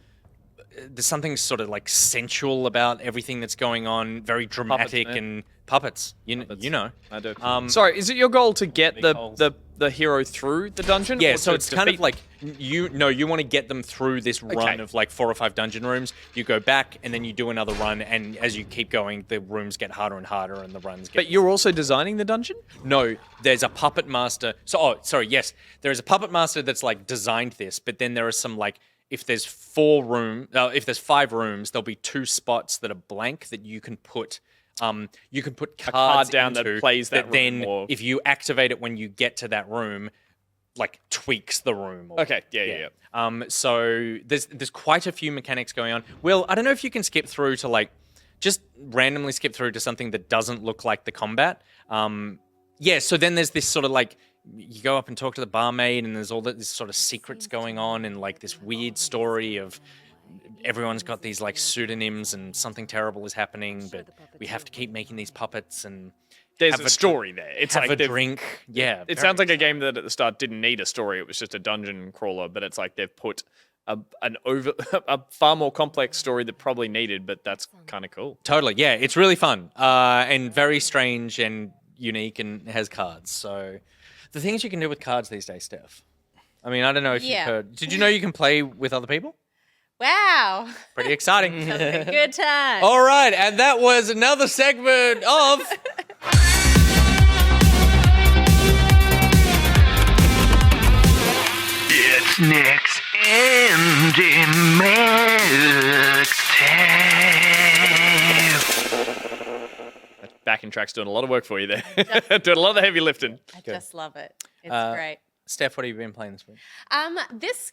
There's something sort of like sensual about everything that's going on. Very dramatic man. and puppets. You know. I do. Um, Sorry, is it your goal to get holes. the hero through the dungeon? Yeah, or so to it's kind of defeat- like you want to get them through this run of like 4 or 5 dungeon rooms. You go back and then you do another run, and as you keep going, the rooms get harder and harder, and the runs get. But you're also designing the dungeon? No, there's a puppet master. Yes, there is a puppet master that's like designed this, but then there are some like if there's 5 rooms, there'll be 2 spots that are blank that you can put. You can put cards down that into plays that room, then or- if you activate it when you get to that room, like tweaks the room. Or, Okay, yeah. So there's quite a few mechanics going on. Will, I don't know if you can skip through to like just randomly skip through to something that doesn't look like the combat. Yeah. So then there's this sort of like you go up and talk to the barmaid, and there's all this sort of secrets going on, and like this weird story of everyone's got these like pseudonyms, and something terrible is happening, but we have to keep making these puppets and. There's have a story there. It's have like a they've- drink. Yeah. It sounds like a game that at the start didn't need a story. It was just a dungeon crawler, but it's like they've put a far more complex story that probably needed, but that's kind of cool. Totally, yeah. It's really fun and very strange and unique, and has cards. So the things you can do with cards these days, Steph. I mean, I don't know if you've heard. Did you know you can play with other people? Wow. Pretty exciting. Sounds like a good time. All right, and that was another segment of. It's Nick's Indie Mixtape. That backing track's doing a lot of work for you there. Doing a lot of the heavy lifting. I just love it. It's great. Steph, what have you been playing this week? This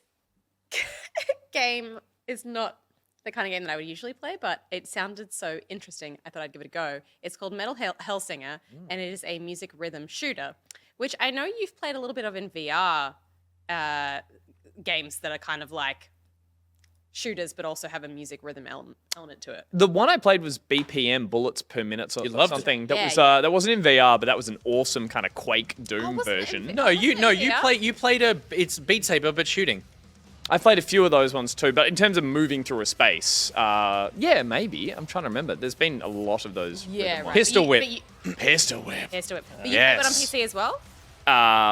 game is not the kind of game that I would usually play, but it sounded so interesting. I thought I'd give it a go. It's called Metal Hellsinger, and it is a music rhythm shooter, which I know you've played a little bit of in VR games that are kind of like shooters, but also have a music rhythm element to it. The one I played was BPM, bullets per minute, or loved it. something. That Yeah, was yeah. that wasn't in VR, but that was an awesome kind of Quake Doom wasn't it in version. VR? No, you played it's Beat Saber but shooting. I played a few of those ones too, but in terms of moving through a space, yeah, maybe. I'm trying to remember. There's been a lot of those. Yeah, rhythm right. ones. Pistol But whip. Pistol whip. Pistol whip. But you Yes. played it on PC as well?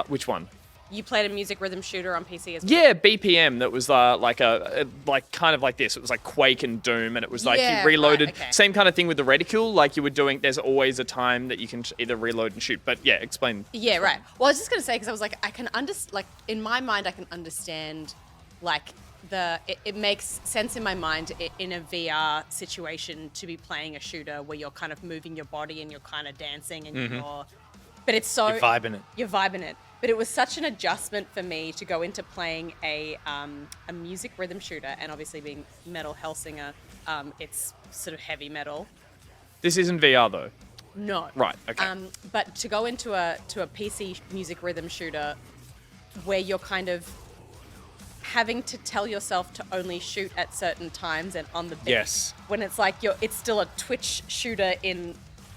Which one? You played a music rhythm shooter on PC as well? Yeah, BPM. That was like kind of like this. It was like Quake and Doom, and it was like Yeah, you reloaded. right, okay. Same kind of thing with the reticule. Like you were doing. There's always a time that you can either reload and shoot. But yeah, explain. Yeah, right. Well, I was just gonna say because I was like, I can understand. Like in my mind, I can understand. Like it makes sense in my mind in a VR situation to be playing a shooter where you're kind of moving your body and you're kind of dancing and you're. But it's so You're vibing it. You're vibing it. But it was such an adjustment for me to go into playing a music rhythm shooter, and obviously being Metal Hellsinger, it's sort of heavy metal. This isn't VR though. No. Right. Okay. But to go into a PC music rhythm shooter where you're kind of having to tell yourself to only shoot at certain times and on the beat. Yes. When it's like it's still a Twitch shooter in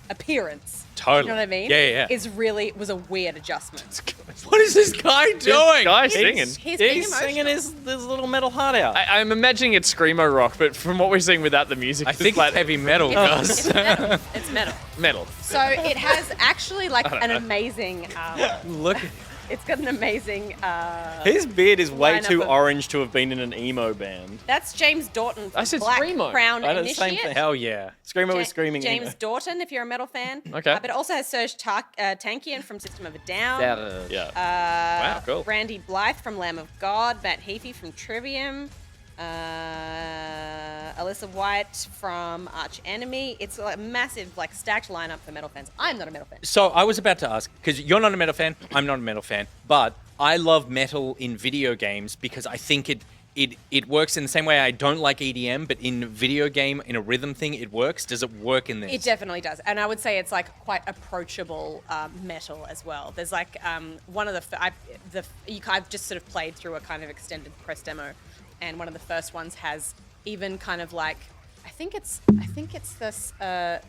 appearance. Totally. You know what I mean? Yeah. Was a weird adjustment. What is this guy doing? This guy singing. He's being He's singing emotional. his little metal heart out. I'm imagining it's screamo rock, but from what we're seeing without the music, I it's think like it's heavy metal, It's guys. metal. It's metal. metal. So it has actually like an amazing. Look, It's got an amazing. his beard is way lineup too of- orange to have been in an emo band. That's James Dorton from I said Black Screamo. Crown I know the same Initiate. thing. Hell yeah. Screamo Ja- is screaming James emo. Dorton, if you're a metal fan. Okay. But it also has Serge Tankian from System of a Down. Yeah. Wow, cool. Randy Blythe from Lamb of God. Matt Heafy from Trivium. Alyssa White from Arch Enemy. It's a massive, like, stacked lineup for metal fans. I'm not a metal fan. So I was about to ask, because you're not a metal fan, I'm not a metal fan, but I love metal in video games because I think it works in the same way I don't like EDM, but in video game, in a rhythm thing, it works. Does it work in this? It definitely does, and I would say it's like quite approachable metal as well. There's like one of I've just sort of played through a kind of extended press demo, and one of the first ones has even kind of like I think it's this the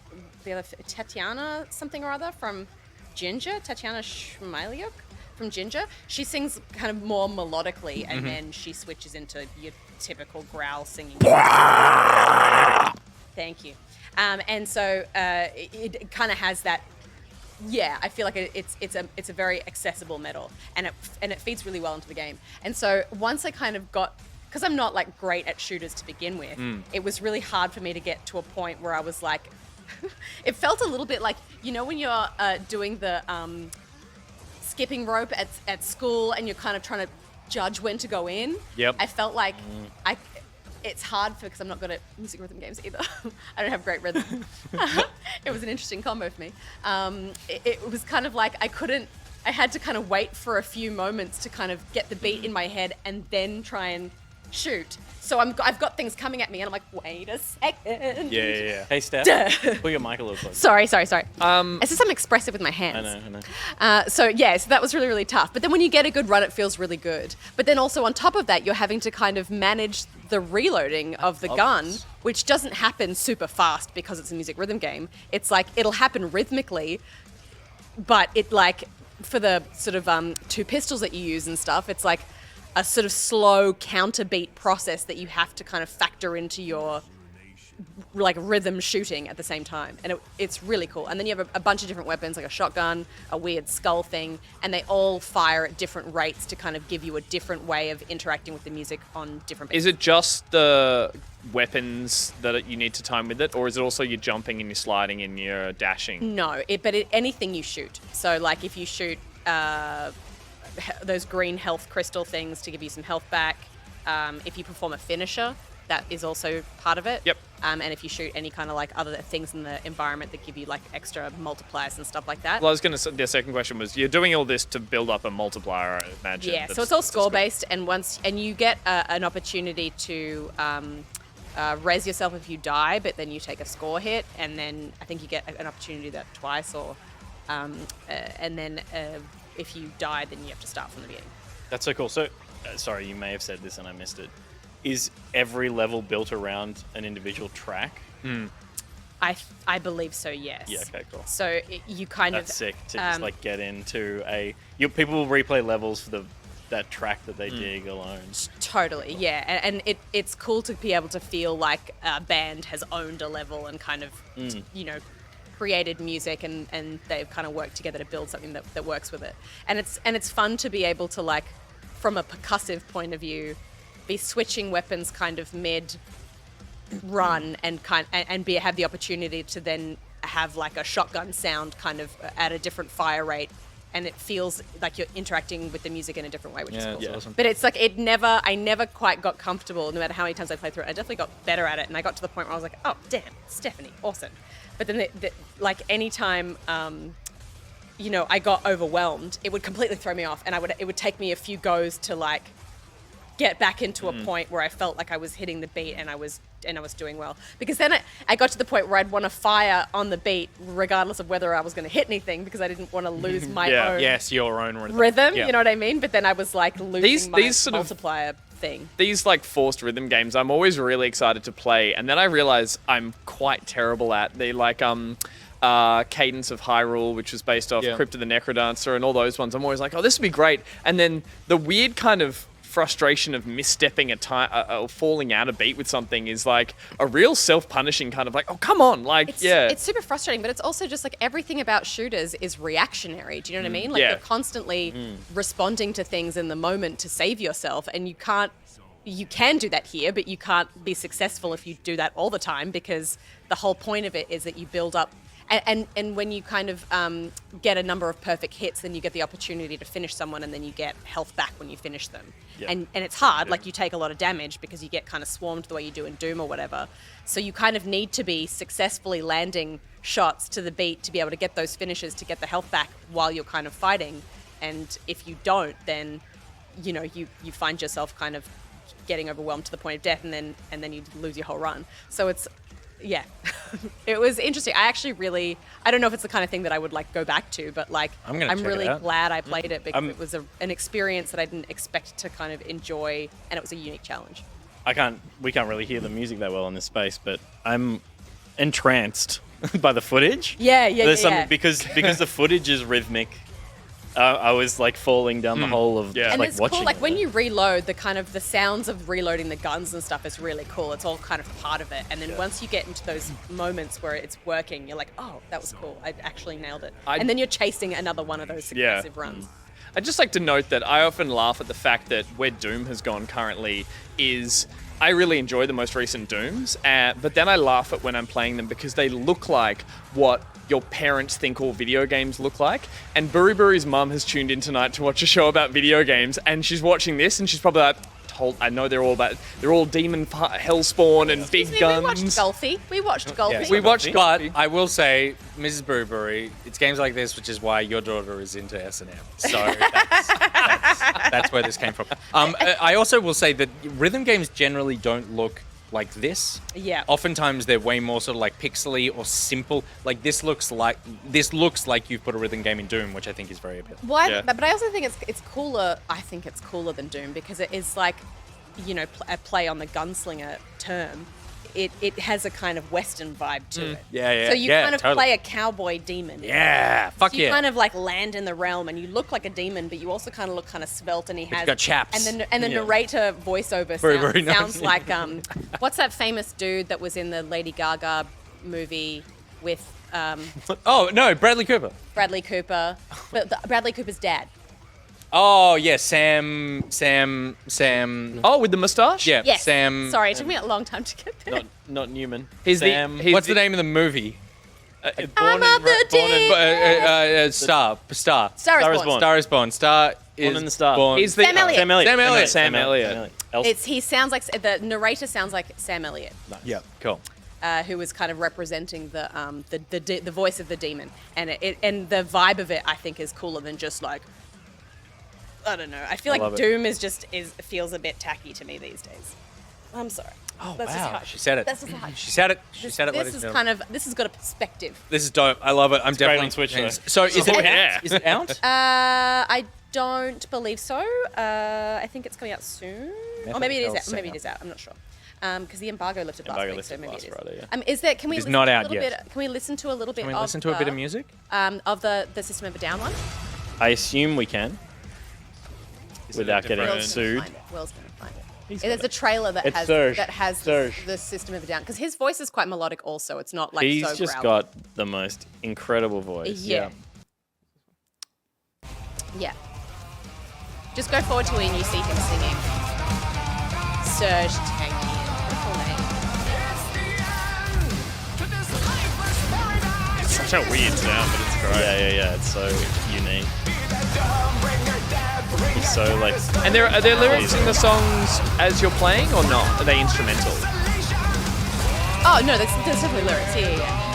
other Tatiana something or other from Ginger, Tatiana Shmylyuk from Ginger. She sings kind of more melodically, and then she switches into your typical growl singing. Thank you. And so it kind of has that. Yeah, I feel like it's a very accessible metal, and it feeds really well into the game. And so once I kind of got, because I'm not like great at shooters to begin with, it was really hard for me to get to a point where I was like, it felt a little bit like, you know, when you're doing the skipping rope at school and you're kind of trying to judge when to go in. Yep. I felt like it's hard because I'm not good at music rhythm games either. I don't have great rhythm. It was an interesting combo for me. It was kind of like I had to kind of wait for a few moments to kind of get the beat in my head and then try and shoot. So I've got things coming at me and I'm like, wait a second. Yeah. Hey, Steph, pull your mic a little closer. Sorry. It's just I'm expressive with my hands. I know. So that was really, really tough. But then when you get a good run, it feels really good. But then also on top of that, you're having to kind of manage the reloading of the gun, which doesn't happen super fast because it's a music rhythm game. It's like, it'll happen rhythmically, but it like, for the sort of 2 pistols that you use and stuff, it's like a sort of slow counter beat process that you have to kind of factor into your like rhythm shooting at the same time, and it's really cool. And then you have a bunch of different weapons, like a shotgun, a weird skull thing, and they all fire at different rates to kind of give you a different way of interacting with the music on different beats. Is it just the weapons that you need to time with it, or is it also your jumping and your sliding and your dashing? No, anything you shoot. So like if you shoot those green health crystal things to give you some health back, if you perform a finisher, that is also part of it. Yep. And if you shoot any kind of like other things in the environment that give you like extra multipliers and stuff like that. Well, I was going to say, the second question was, you're doing all this to build up a multiplier, I imagine. Yeah, so it's all score based, and you get an opportunity to res yourself if you die, but then you take a score hit, and then I think you get an opportunity to do that twice, or and then if you die, then you have to start from the beginning. That's so cool. So, sorry, you may have said this and I missed it. Is every level built around an individual track? I believe so, yes. Yeah, okay, cool. So you kind That's of... sick to just like get into people will replay levels for that track that they dig alone. Totally, yeah. And it's cool to be able to feel like a band has owned a level and kind of, created music and they've kind of worked together to build something that works with it. And it's fun to be able to, like, from a percussive point of view, be switching weapons kind of mid run and have the opportunity to then have like a shotgun sound kind of at a different fire rate, and it feels like you're interacting with the music in a different way, which is cool. Yeah, awesome. But it's like I never quite got comfortable, no matter how many times I played through it. I definitely got better at it, and I got to the point where I was like, oh damn, Stephanie, awesome. But then like anytime I got overwhelmed, it would completely throw me off, and it would take me a few goes to like get back into a point where I felt like I was hitting the beat and I was doing well. Because then I got to the point where I'd want to fire on the beat regardless of whether I was going to hit anything, because I didn't want to lose my own your own rhythm, Yeah. you know what I mean? But then I was like losing my these sort of multiplier thing. These like forced rhythm games, I'm always really excited to play, and then I realize I'm quite terrible at. They like Cadence of Hyrule, which was based off Crypt of the Necrodancer, and all those ones. I'm always like, oh, this would be great. And then the weird kind of frustration of misstepping a time or falling out of beat with something is like a real self-punishing kind of like, oh, come on, like, it's super frustrating, but it's also just like everything about shooters is reactionary. Do you know what I mean? Like you're constantly responding to things in the moment to save yourself, and you can do that here, but you can't be successful if you do that all the time, because the whole point of it is that you build up. And when you kind of get a number of perfect hits, then you get the opportunity to finish someone, and then you get health back when you finish them. Yeah. And it's hard, like you take a lot of damage because you get kind of swarmed the way you do in Doom or whatever. So you kind of need to be successfully landing shots to the beat to be able to get those finishes, to get the health back while you're kind of fighting. And if you don't, then you find yourself kind of getting overwhelmed to the point of death, and then you lose your whole run. So it's it was interesting. I actually I don't know if it's the kind of thing that I would like go back to, but like I'm really glad I played it, because it was an experience that I didn't expect to kind of enjoy, and it was a unique challenge. We can't really hear the music that well in this space, but I'm entranced by the footage. Yeah. Because the footage is rhythmic. I was like falling down the hole of And like it's watching. cool, like when you reload, the sounds of reloading the guns and stuff is really cool. It's all kind of part of it. And then once you get into those moments where it's working, you're like, oh, that was cool. I actually nailed it. And then you're chasing another one of those successive runs. I'd just like to note that I often laugh at the fact that where Doom has gone currently is, I really enjoy the most recent Dooms, but then I laugh at when I'm playing them because they look like what your parents think all video games look like. And BuriBuri's mum has tuned in tonight to watch a show about video games, and she's watching this, and she's probably like, I know they're all demon hellspawn and big guns. We watched Golfy. We watched Golfy. We watched But Golfy. I will say, Mrs. BuriBuri, it's games like this, which is why your daughter is into S&M. So that's where this came from. I also will say that rhythm games generally don't look like this. Yeah. Oftentimes they're way more sort of like pixely or simple. Like this looks like you've put a rhythm game in Doom, which I think is very appealing. Well, but I also think it's cooler. I think it's cooler than Doom because it is like, a play on the gunslinger term. It has a kind of Western vibe to it. Yeah. So you yeah, kind of totally. play a cowboy demon. Yeah, fuck So you yeah. kind of like land in the realm, and you look like a demon, but you also kind of look kind of svelte, and he has got chaps. And the narrator voiceover Very nice. sounds like what's that famous dude that was in the Lady Gaga movie with Oh no, Bradley Cooper. Bradley Cooper, but Bradley Cooper's dad. Oh yeah, Sam. Oh, with the moustache? Yeah, Yes. Sam. Sorry, it took me a long time to get there. Not Newman. He's the- Sam. he's- What's the name of the movie? I'm of the demon. Star Star is Star is Born. Born. is Born. Star is Born in the Star. Born. He's the Sam Elliott. Sam Elliott. Sam Elliott. Sam Elliott. He sounds like the narrator sounds like Sam Elliott, Yeah, cool. who was kind of representing the voice of the demon, and and the vibe of it I think is cooler than just like, I don't know. I feel love like it. Doom feels a bit tacky to me these days. I'm sorry. Oh That's just wow, how- she said it. That's just how- She said it. She said it. This ladies is and kind gentlemen. of this has got a perspective. This is dope. I love it. I'm great definitely on Switch, though. So is it Oh, out? yeah. Is it out? I don't believe so. I think it's coming out soon, or maybe it is. Method Maybe it is out. I'm not sure. Because the embargo lifted last Embargo week, so lifted maybe last it is. Friday, yeah. Is there? Can we It is listen not to a out little yet. bit? Can we listen to a little bit? Can we of listen to a bit of music? of the System of a Down one? I assume we can. Without getting different- sued. Will's gonna find it. There's a trailer that It's has Serge. the System of a Down, because his voice is quite melodic. Also, it's not like He's so just growly. got the most incredible voice. Yeah. Just go forward to it and you see him singing. Serge Tankian. Beautiful name. It's such a weird sound, but it's great. Yeah. It's so unique. He's so like. And are there lyrics in the songs as you're playing or not? Are they instrumental? Oh no, there's definitely lyrics. Yeah.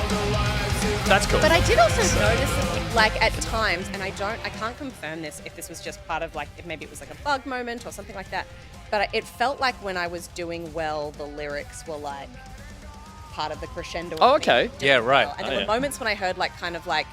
That's cool. But I did also notice that, like, at times, and I can't confirm this if this was just part of, like, if maybe it was like a bug moment or something like that, but it felt like when I was doing well, the lyrics were like part of the crescendo. of Oh, me okay. doing Yeah, right. well. And there Oh, were yeah. moments when I heard like kind of like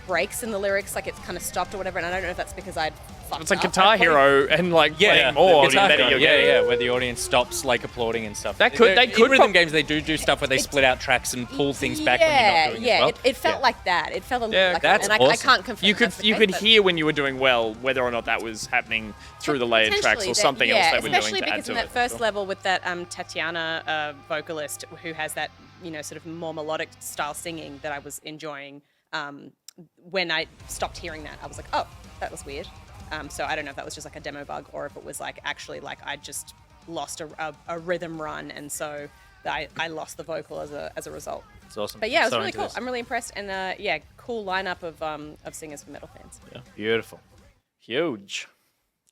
breaks in the lyrics, like it kind of stopped or whatever, and I don't know if that's because I'd fucked It's like up. Guitar I probably- Hero and like playing more. Guitar the better Hero, you're getting. yeah, where the audience stops like applauding and stuff. They could in rhythm prob- games they do stuff where they split out tracks and pull things back when you're not doing yeah, as well. it felt like that. It felt a little Yeah, like that's that, and I awesome. can't confirm. You could that's the you case, could but- hear when you were doing well whether or not that was happening through the layered tracks Potentially or that- something else they were doing especially to add because to in it. that first level with that Tatiana vocalist who has that sort of more melodic style singing that I was enjoying. When I stopped hearing that, I was like, oh, that was weird. So I don't know if that was just like a demo bug or if it was like actually like I just lost a rhythm run, and so I lost the vocal as a result. It's awesome. But yeah, it was So really into cool. this. I'm really impressed, and cool lineup of singers for metal fans. Beautiful. Huge.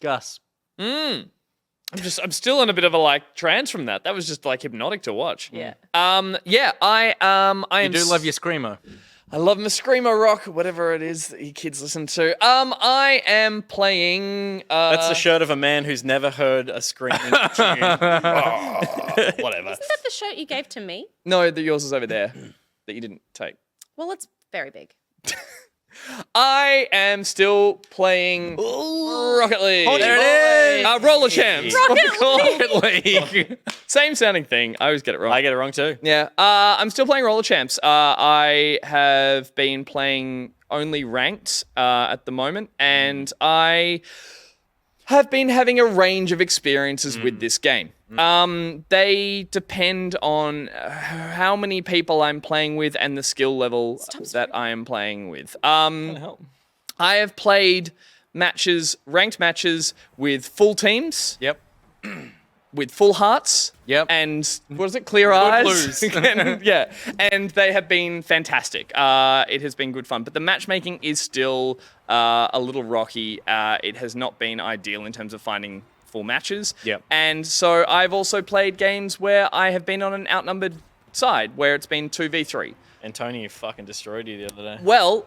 Gus. I'm still in a bit of a like trance from that. That was just like hypnotic to watch. Yeah. I You am do love your screamo. I love my screamo rock, whatever it is that you kids listen to. I am playing. That's the shirt of a man who's never heard a screaming tune. Whatever. Isn't that the shirt you gave to me? No, yours is over there that you didn't take. Well, it's very big. I am still playing Rocket League. There it is. Roller Champs. Rocket League. Same sounding thing. I always get it wrong. I get it wrong too. Yeah. I'm still playing Roller Champs. I have been playing only ranked at the moment, and I have been having a range of experiences with this game. They depend on how many people I'm playing with and the skill level that I am playing with. I have played ranked matches with full teams. Yep. with full hearts. Yep. And what was it? Clear eyes. blues. And, yeah. And they have been fantastic. It has been good fun. But the matchmaking is still a little rocky. It has not been ideal in terms of finding full matches. Yep. And so I've also played games where I have been on an outnumbered side, where it's been 2v3. Antonio fucking destroyed you the other day. Well,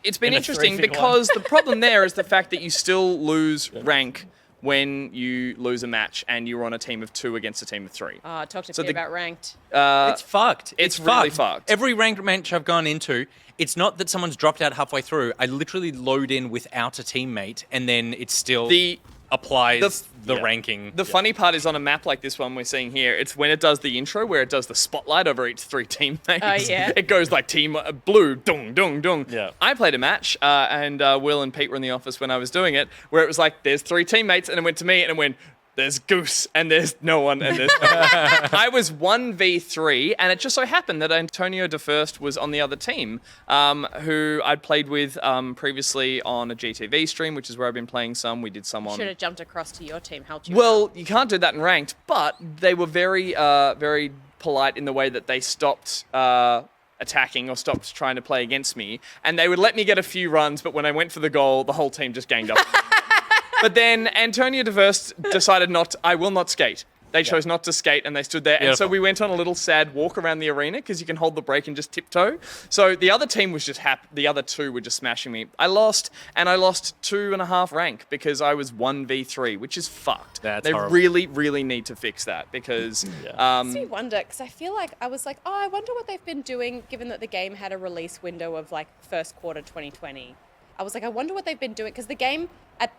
it's been In a interesting 3v1. because the problem there is the fact that you still lose rank when you lose a match and you're on a team of 2 against a team of 3. Talk to So Peter the- about ranked. It's fucked. it's really fucked. Every ranked match I've gone into, it's not that someone's dropped out halfway through. I literally load in without a teammate, and then it still applies the ranking. The funny part is on a map like this one we're seeing here, it's when it does the intro where it does the spotlight over each 3 teammates. Oh, yeah. It goes like team blue, dung, dung, dung. Yeah. I played a match, and Will and Pete were in the office when I was doing it, where it was like, there's 3 teammates, and it went to me, and it went, there's Goose, and there's no one, and there's no one. I was 1v3, and it just so happened that Antonio de First was on the other team, who I'd played with previously on a GTV stream, which is where I've been playing some. We did some on... Should have jumped across to your team, helped you. Well, you can't do that in ranked, but they were very, very polite in the way that they stopped attacking or stopped trying to play against me, and they would let me get a few runs, but when I went for the goal, the whole team just ganged up. But then Antonio de First decided I will not skate. They chose not to skate, and they stood there. And so we went on a little sad walk around the arena because you can hold the brake and just tiptoe. So the other team was just happy. The other 2 were just smashing me. I lost 2.5 rank because I was 1v3, which is fucked. That's they horrible. really, really need to fix that because Makes me wonder, because I feel like I was like, I wonder what they've been doing, given that the game had a release window of like first quarter 2020. I was like, I wonder what they've been doing, because the game,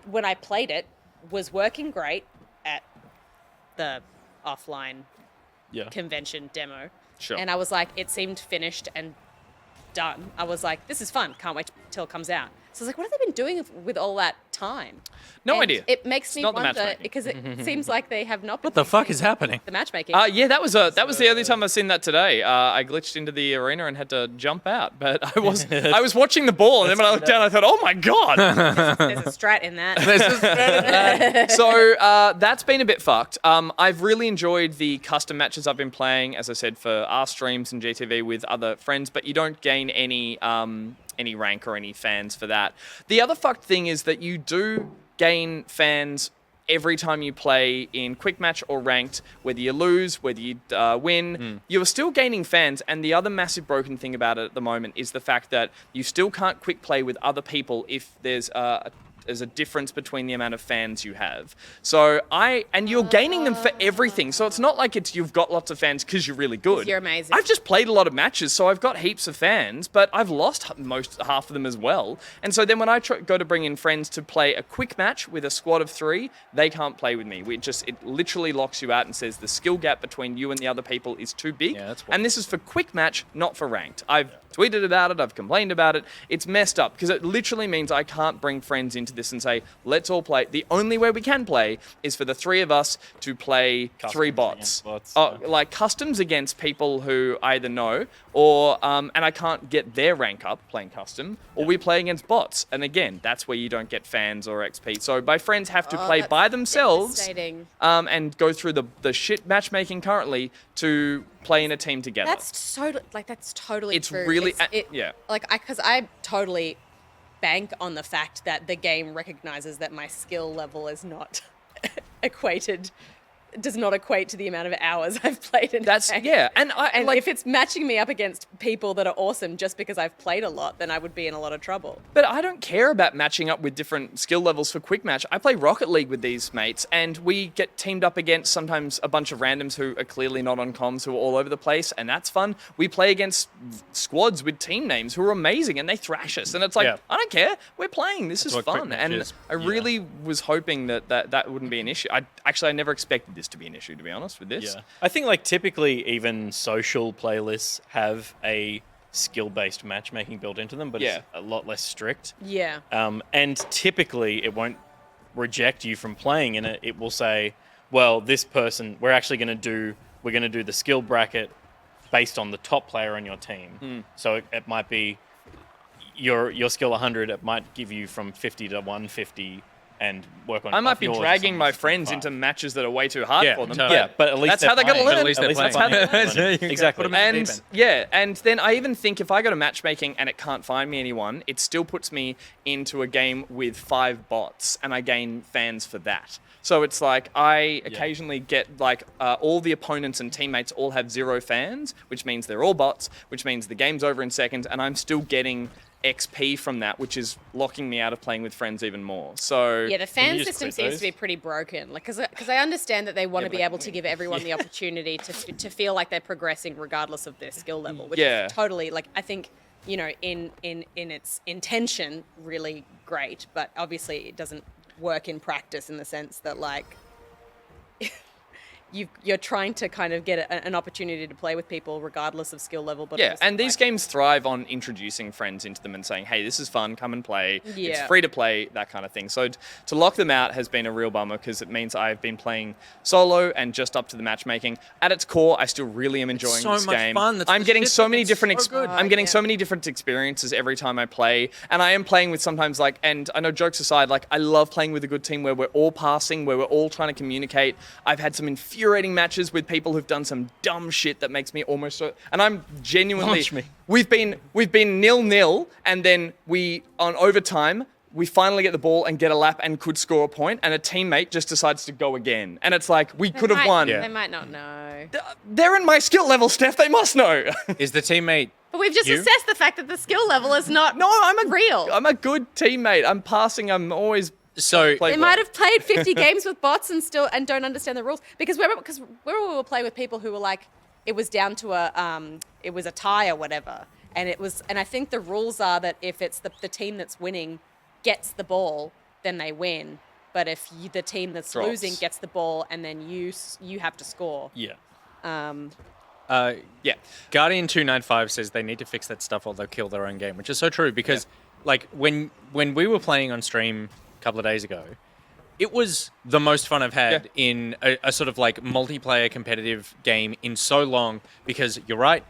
when I played it, was working great at the offline convention demo. Sure. And I was like, it seemed finished and done. I was like, this is fun. Can't wait till it comes out. So I was like, what have they been doing with all that time? No And idea. It makes me not the wonder, matchmaking. because it seems like they have not been What the fuck is happening? the matchmaking. yeah, that was the only time I've seen that today. I glitched into the arena and had to jump out, but I was watching the ball, and then when I looked down, I thought, oh my god. There's a strat in that. So that's been a bit fucked. I've really enjoyed the custom matches I've been playing, as I said, for our streams and GTV with other friends, but you don't gain any rank or any fans for that. The other fucked thing is that you do gain fans every time you play in quick match or ranked, whether you lose, whether you win, you're still gaining fans. And the other massive broken thing about it at the moment is the fact that you still can't quick play with other people if there's a difference between the amount of fans you have. So and you're gaining them for everything. So it's not like you've got lots of fans because you're really good. You're amazing. I've just played a lot of matches, so I've got heaps of fans, but I've lost half of them as well. And so then when I go to bring in friends to play a quick match with a squad of 3, they can't play with me. It literally locks you out and says the skill gap between you and the other people is too big. Yeah, that's and this is for quick match, not for ranked. I've tweeted about it, I've complained about it. It's messed up because it literally means I can't bring friends into this and say, let's all play. The only way we can play is for the 3 of us to play 3 bots. against bots, Like customs against people who I either know or, and I can't get their rank up playing custom, or we play against bots. And again, that's where you don't get fans or XP. So my friends have to play that's by themselves devastating. and go through the shit matchmaking currently to play in a team together. That's totally It's true. really- yeah. Like, because I totally bank on the fact that the game recognizes that my skill level is not does not equate to the amount of hours I've played in. That's a game. yeah, and if it's matching me up against people that are awesome just because I've played a lot, then I would be in a lot of trouble. But I don't care about matching up with different skill levels for quick match. I play Rocket League with these mates, and we get teamed up against sometimes a bunch of randoms who are clearly not on comms, who are all over the place, and that's fun. We play against squads with team names who are amazing, and they thrash us, and it's like, Yeah. I don't care. We're playing. This is what quick fun, match and is. I really was hoping that wouldn't be an issue. I never expected this to be an issue, to be honest with this. Yeah. I think like typically even social playlists have a skill-based matchmaking built into them, but Yeah. it's a lot less strict. Yeah. And typically it won't reject you from playing in it. It will say, well, this person, we're going to do the skill bracket based on the top player on your team. So it might be your skill 100, it might give you from 50 to 150 and work on. I might buff be yours or dragging something, my it's friends fun. into matches that are way too hard Yeah, for them. totally. Yeah, but at least That's how they're gonna playing. learn. At least they're playing. playing. Exactly. Put 'em in the deep end. Yeah, and then I even think if I go to matchmaking and it can't find me anyone, it still puts me into a game with 5 bots, and I gain fans for that. So it's like I occasionally get like all the opponents and teammates all have 0 fans, which means they're all bots, which means the game's over in seconds, and I'm still getting XP from that, which is locking me out of playing with friends even more. So Yeah, the fan you just system quit seems those? to be pretty broken. Like, because I understand that they want to be able to give everyone the opportunity to feel like they're progressing regardless of their skill level, which Yeah. is totally like I think in its intention really great, but obviously it doesn't work in practice in the sense that like. You're trying to kind of get an opportunity to play with people regardless of skill level. But yeah, also, and these like, games thrive on introducing friends into them and saying, hey, this is fun, come and play. It's Yeah. free to play, that kind of thing. So to lock them out has been a real bummer because it means I've been playing solo and just up to the matchmaking. At its core, I still really am enjoying so this much game. fun. That's I'm the getting shit so that many it's different so good. I'm getting Yeah. so many different experiences every time I play. And I am playing with sometimes like, and I know jokes aside, like I love playing with a good team where we're all passing, where we're all trying to communicate. I've had some infuriating matches with people who've done some dumb shit that makes me almost so, and I'm genuinely, Launch me. we've been 0-0 and then we, on overtime, we finally get the ball and get a lap and could score a point, and a teammate just decides to go again. And it's like, we could have won. They might not know. They're in my skill level, Steph, they must know. Is the teammate? But we've just You? assessed the fact that the skill level is not No, real. I'm a good teammate. I'm passing, I'm always So play They well. might have played 50 games with bots and don't understand the rules because we were playing with people who were like it was down to a tie or whatever, and I think the rules are that if it's the team that's winning gets the ball, then they win. But if the team that's Drops. losing gets the ball and then you have to score. Yeah. Yeah. Guardian 295 says they need to fix that stuff or they'll kill their own game, which is so true because like when we were playing on stream a couple of days ago, it was the most fun I've had in a sort of like multiplayer competitive game in so long because you're right,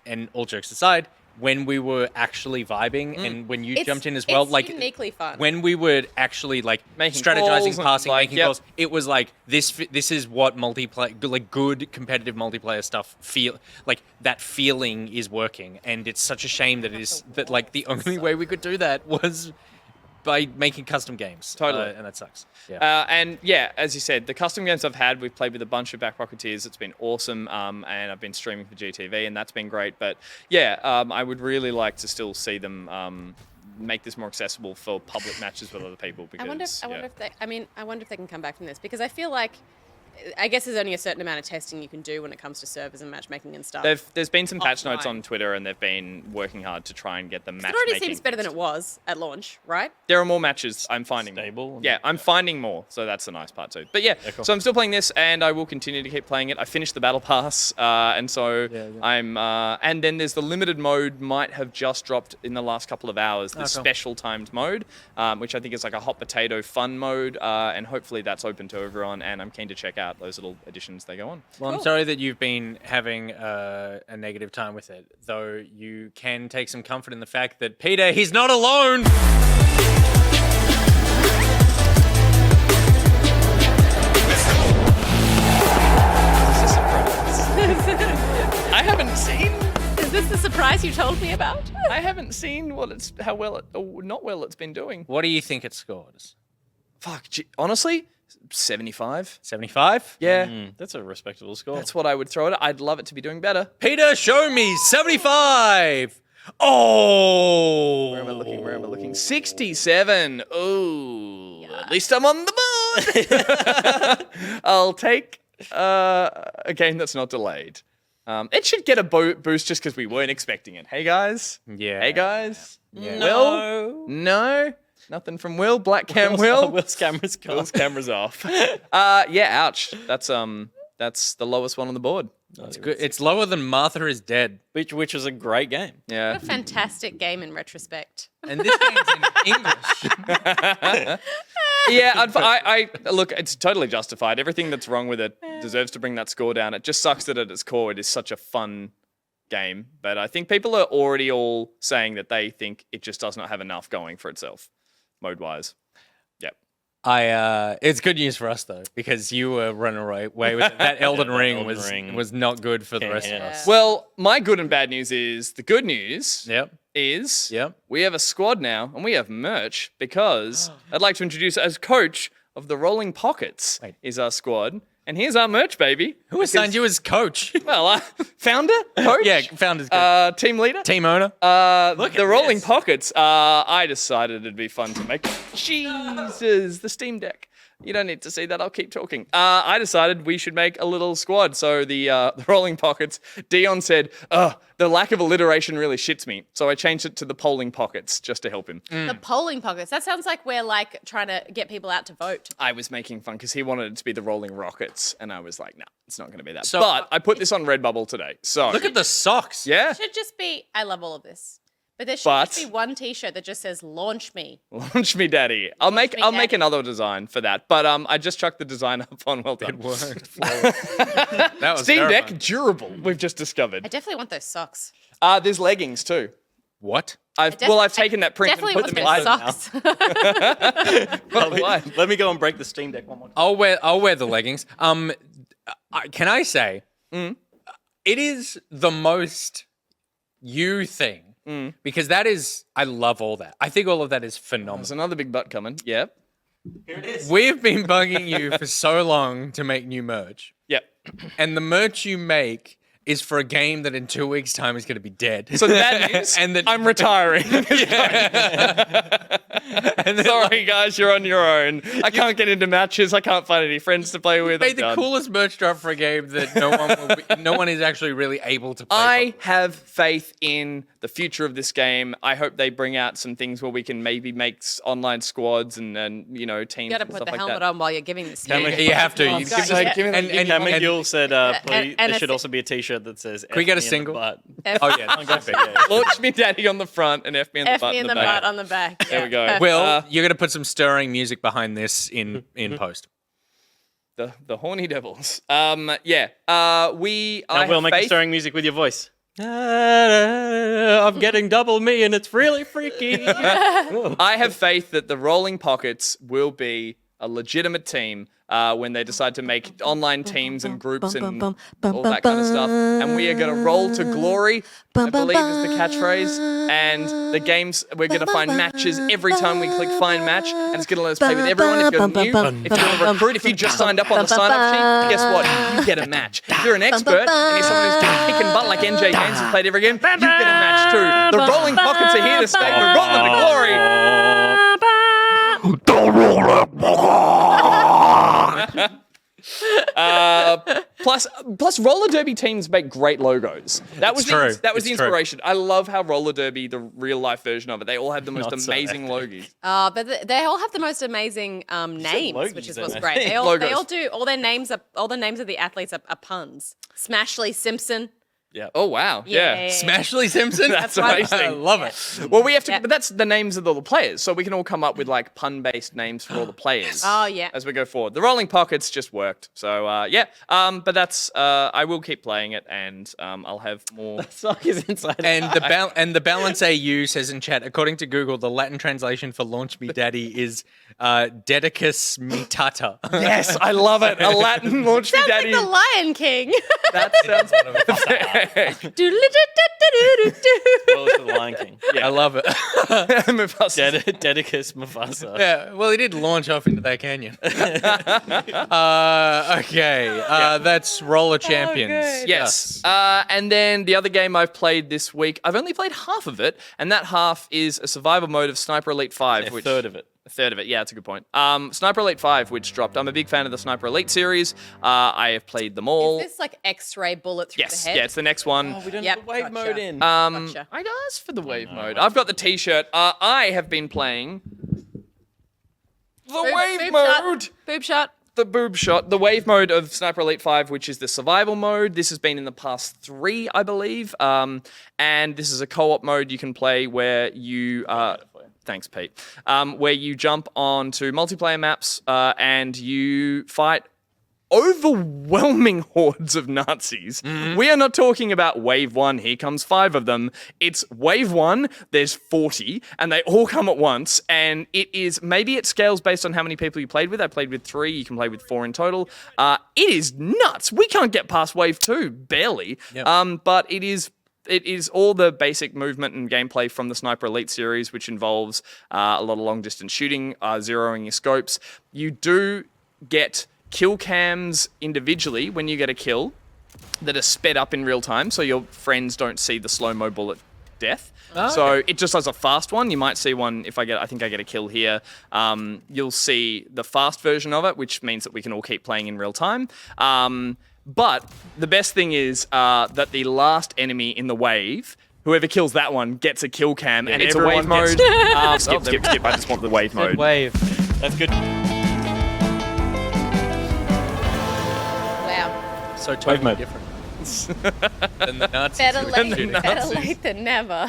and all jokes aside, when we were actually vibing and when you jumped in as well, It's like uniquely fun. when we were actually like Making strategizing, calls and, passing, like, making yep. calls, it was like this is what multiplayer, like good competitive multiplayer stuff feel like. That feeling is working, and it's such a shame that it is that like the only way we could do that was by making custom games. Totally. And that sucks. Yeah. And yeah, as you said, the custom games I've had, we've played with a bunch of back rocketeers. It's been awesome. And I've been streaming for GTV, and that's been great. But yeah, I would really like to still see them make this more accessible for public matches with other people. Because I wonder if they can come back from this because I feel like I guess there's only a certain amount of testing you can do when it comes to servers and matchmaking and stuff. There's been some patch notes Offline. on Twitter, and they've been working hard to try and get the It matchmaking. already seems better than it was at launch, right? There are more matches. I'm finding Stable more. and- Yeah, I'm finding more. So that's the nice part too. But yeah, cool. so I'm still playing this, and I will continue to keep playing it. I finished the battle pass, and so I'm. And then there's the limited mode. Might have just dropped in the last couple of hours. The cool. special timed mode, which I think is like a hot potato fun mode, and hopefully that's open to everyone. And I'm keen to check out those little additions they go on. Well, I'm sorry that you've been having a negative time with it, though you can take some comfort in the fact that Peter, he's not alone. I haven't seen. Is this the surprise you told me about? I haven't seen how well it, or not well it's been doing. What do you think it scores? Fuck, honestly, 75. 75? Yeah, That's a respectable score. that's what I would throw it at. I'd love it to be doing better. Peter, show me 75. Oh. Where am I looking? Where am I looking? 67. Ooh. At least I'm on the board. I'll take a game that's not delayed. It should get a boost just because we weren't expecting it. Hey, guys. Yeah. Hey, guys. Yeah. Will? No. Nothing from Will. Black Cam Will. Will's camera's gone. Will's camera's off. Yeah, ouch. That's the lowest one on the board. It's good. It's lower than Martha is Dead. Which was a great game. Yeah. What a fantastic game in retrospect. And this game's in English. Yeah, I look, it's totally justified. Everything that's wrong with it deserves to bring that score down. It just sucks that at its core it is such a fun game. But I think people are already all saying that they think it just does not have enough going for itself, mode-wise. Yep. It's good news for us though, because you were running away with it. That Elden Ring was not good for the rest of us. Well, my good and bad news is the good news is we have a squad now and we have merch because I'd like to introduce as coach of the Rolling Pockets is our squad. And here's our merch, baby. Who assigned you as coach? Well, founder, coach, Yeah, founder's coach. team leader, Team owner. the Rolling Pockets. I decided it'd be fun to make. Jesus, the Steam Deck. You don't need to see that. I'll keep talking. I decided we should make a little squad. So the Rolling Pockets. Dion said, the lack of alliteration really shits me. So I changed it to the Polling Pockets just to help him. The polling pockets. That sounds like we're like trying to get people out to vote. I was making fun because he wanted it to be the Rolling Rockets, and I was like, no, it's not going to be that. So- but I put this on Redbubble today. So Look at the socks. yeah, It should just be. I love all of this, but there should But- just be one T-shirt that just says "Launch Me." launch me, daddy. I'll make Daddy. another design for that. But I just chucked the design up on Well Done. That was Steam terrifying. Deck durable. We've just I discovered. definitely want those socks. There's leggings too. What? I've taken that print and Definitely put want them those in. socks. Why? Let me go and break the Steam Deck one more time. I'll wear the leggings. Can I say it is the most you thing because that is I love all that. I think all of that is There's phenomenal. another big butt coming. Yep. We've been bugging you for so long to make new merch, Yep. and the merch you make is for a game that in 2 weeks' time is going to be dead. So the bad news, And that- I'm retiring. And then, Sorry, guys, you're on your own. I can't get into matches. I can't find any friends to play with. I'm made the done. coolest merch drop for a game that no one is actually really able to play. I have faith in the future of this game. I hope they bring out some things where we can maybe make online squads and teams. You got to and put stuff the like helmet that. on while you're giving this. You have to. Oh, You God, give yeah. us- and Cameron Gill said, please, and there a should si- also be a T-shirt that says. we get a F me in the single? butt. Oh yeah. Launch me daddy on the front and F me in the F butt me in in the the back. butt on the back. There we go. Perfect. Will, you're going to put some stirring music behind this in post. The horny devils. Yeah. I Now, Will, have make faith. the stirring music with your voice. I'm getting double me and it's really freaky. I have faith that the Rolling Pockets will be a legitimate team when they decide to make online teams and groups and all that kind of stuff. And we are going to roll to glory, I believe is the catchphrase. And the games, we're going to find matches every time we click find match. And it's going to let us play with everyone. If you're new, if you're a recruit, if you just signed up on the sign-up sheet, guess what? You get a match. If you're an expert and you're someone who's kicking butt like NJ Games who's played every game, you get a match too. The Rolling Pockets are here to stay. We're rolling to glory. Plus, roller derby teams make great logos. That was true. the It's true. inspiration. I love how roller derby, the real life version of it, they all have the most Not so amazing logos. But they all have the most amazing names, Logos, which is don't what's they? great. They Logos. all do all their names of the athletes are puns. Smashley Simpson. Oh wow, yeah. Smashley Simpson? That's right. amazing. I love it. Well, we have to, Yeah. but that's the names of all the players, so we can all come up with like pun-based names for all the players. Oh, yeah. As we go forward, the Rolling Pockets just worked, so yeah. But that's I will keep playing it, and I'll have more. Sock is inside. And the Balance AU says in chat, according to Google, the Latin translation for Launch Me Daddy is Dedicus Mitata. Yes, I love it. A Latin launch me Sounds daddy. like the Lion King. That sounds Well, it's the Lion King. I love it. Mufasa. Dedicus Mufasa. Yeah, well, he did launch off into that canyon. Okay, that's Roller Champions. Yes. And then the other game I've played this week, I've only played half of it, and that half is a survival mode of Sniper Elite 5. A third of it. A third of it, yeah, that's a good point. Sniper Elite 5, which dropped. I'm a big fan of the Sniper Elite series. I have played them all. Is this like X-ray bullet through Yes, the head? yeah, it's the next one. We don't Yep, have the wave gotcha. mode in. Gotcha. I asked for the wave mode. I've got the T-shirt. I have been playing the wave mode. Shot. Boob shot. The boob shot, the wave mode of Sniper Elite 5, which is the survival mode. This has been in the past 3, I believe. And this is a co-op mode you can play where you... thanks, Pete. Where you jump onto multiplayer maps and you fight overwhelming hordes of Nazis. We are not talking about wave 1, here comes 5 of them. It's wave 1, there's 40, and they all come at once, and maybe it scales based on how many people you played with. I played with 3, you can play with 4 in total. It is nuts. We can't get past wave 2, barely. Yep. But it is all the basic movement and gameplay from the Sniper Elite series, which involves a lot of long-distance shooting, zeroing your scopes. You do get kill cams individually when you get a kill that are sped up in real time, so your friends don't see the slow-mo bullet death. So it just does a fast one. You might see one if I think I get a kill here. You'll see the fast version of it, which means that we can all keep playing in real time. But the best thing is that the last enemy in the wave, whoever kills that one, gets a kill cam, and it's a wave mode. Skip. I just want the wave mode. Wave. That's good. Wow. So totally mode. different than the Nazis. Better who were late, shooting. better late than never.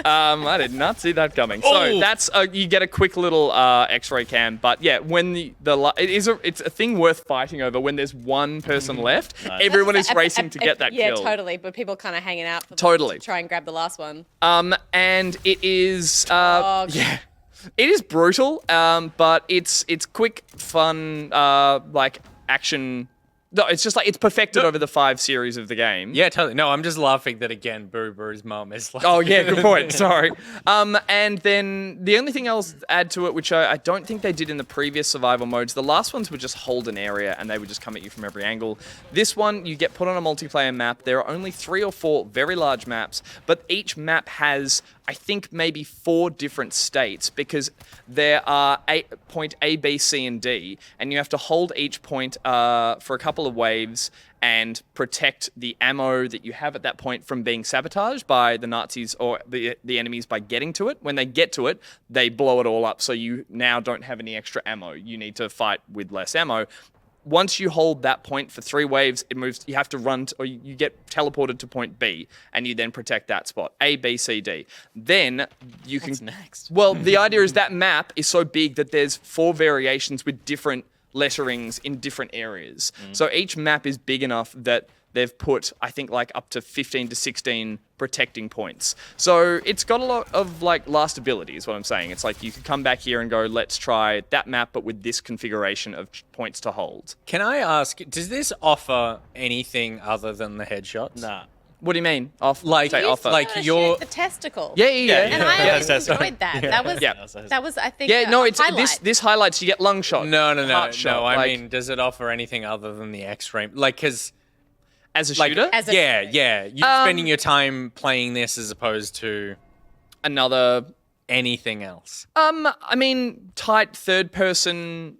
I did not see that coming. So that's you get a quick little X-ray cam, but yeah, when it's a thing worth fighting over. When there's one person left, everyone is racing to get that yeah, kill. totally. But people kind of hanging out for Totally. to try and grab the last one. And it is Dog. yeah. It is brutal, but it's quick, fun, like action. No, it's just like it's perfected over the 5 series of the game. Yeah, totally. No, I'm just laughing that again. BuriBuri's mum is like. Oh yeah, good point. Sorry. And then the only thing else to add to it, which I don't think they did in the previous survival modes, the last ones would just hold an area and they would just come at you from every angle. This one, you get put on a multiplayer map. There are only 3 or 4 very large maps, but each map has, I think, maybe 4 different states because there are point A, B, C, and D, and you have to hold each point for a couple of waves and protect the ammo that you have at that point from being sabotaged by the Nazis or the enemies by getting to it. When they get to it, they blow it all up, so you now don't have any extra ammo. You need to fight with less ammo. Once you hold that point for 3 waves, it moves. You have to run, or you get teleported to point B, and you then protect that spot. A, B, C, D. Then you can. What's next? Well, the idea is that map is so big that there's 4 variations with different letterings in different areas. So each map is big enough that they've put, I think, like up to 15 to 16 protecting points. So it's got a lot of like lastability is what I'm saying. It's like you could come back here and go, let's try that map, but with this configuration of points to hold. Can I ask, does this offer anything other than the headshots? Nah. What do you mean? Off, Like- say offer. like Gotta your- shoot the testicle. yeah. And I Yeah, always that's enjoyed that. That was Yeah. that was I think Yeah, no, it's highlight. this highlights you get lung shot. No. heart shot, No, I like, mean, does it offer anything other than the X-ray? Like, because as a like, shooter, As a- yeah, you're spending your time playing this as opposed to another. anything else. I mean, tight third-person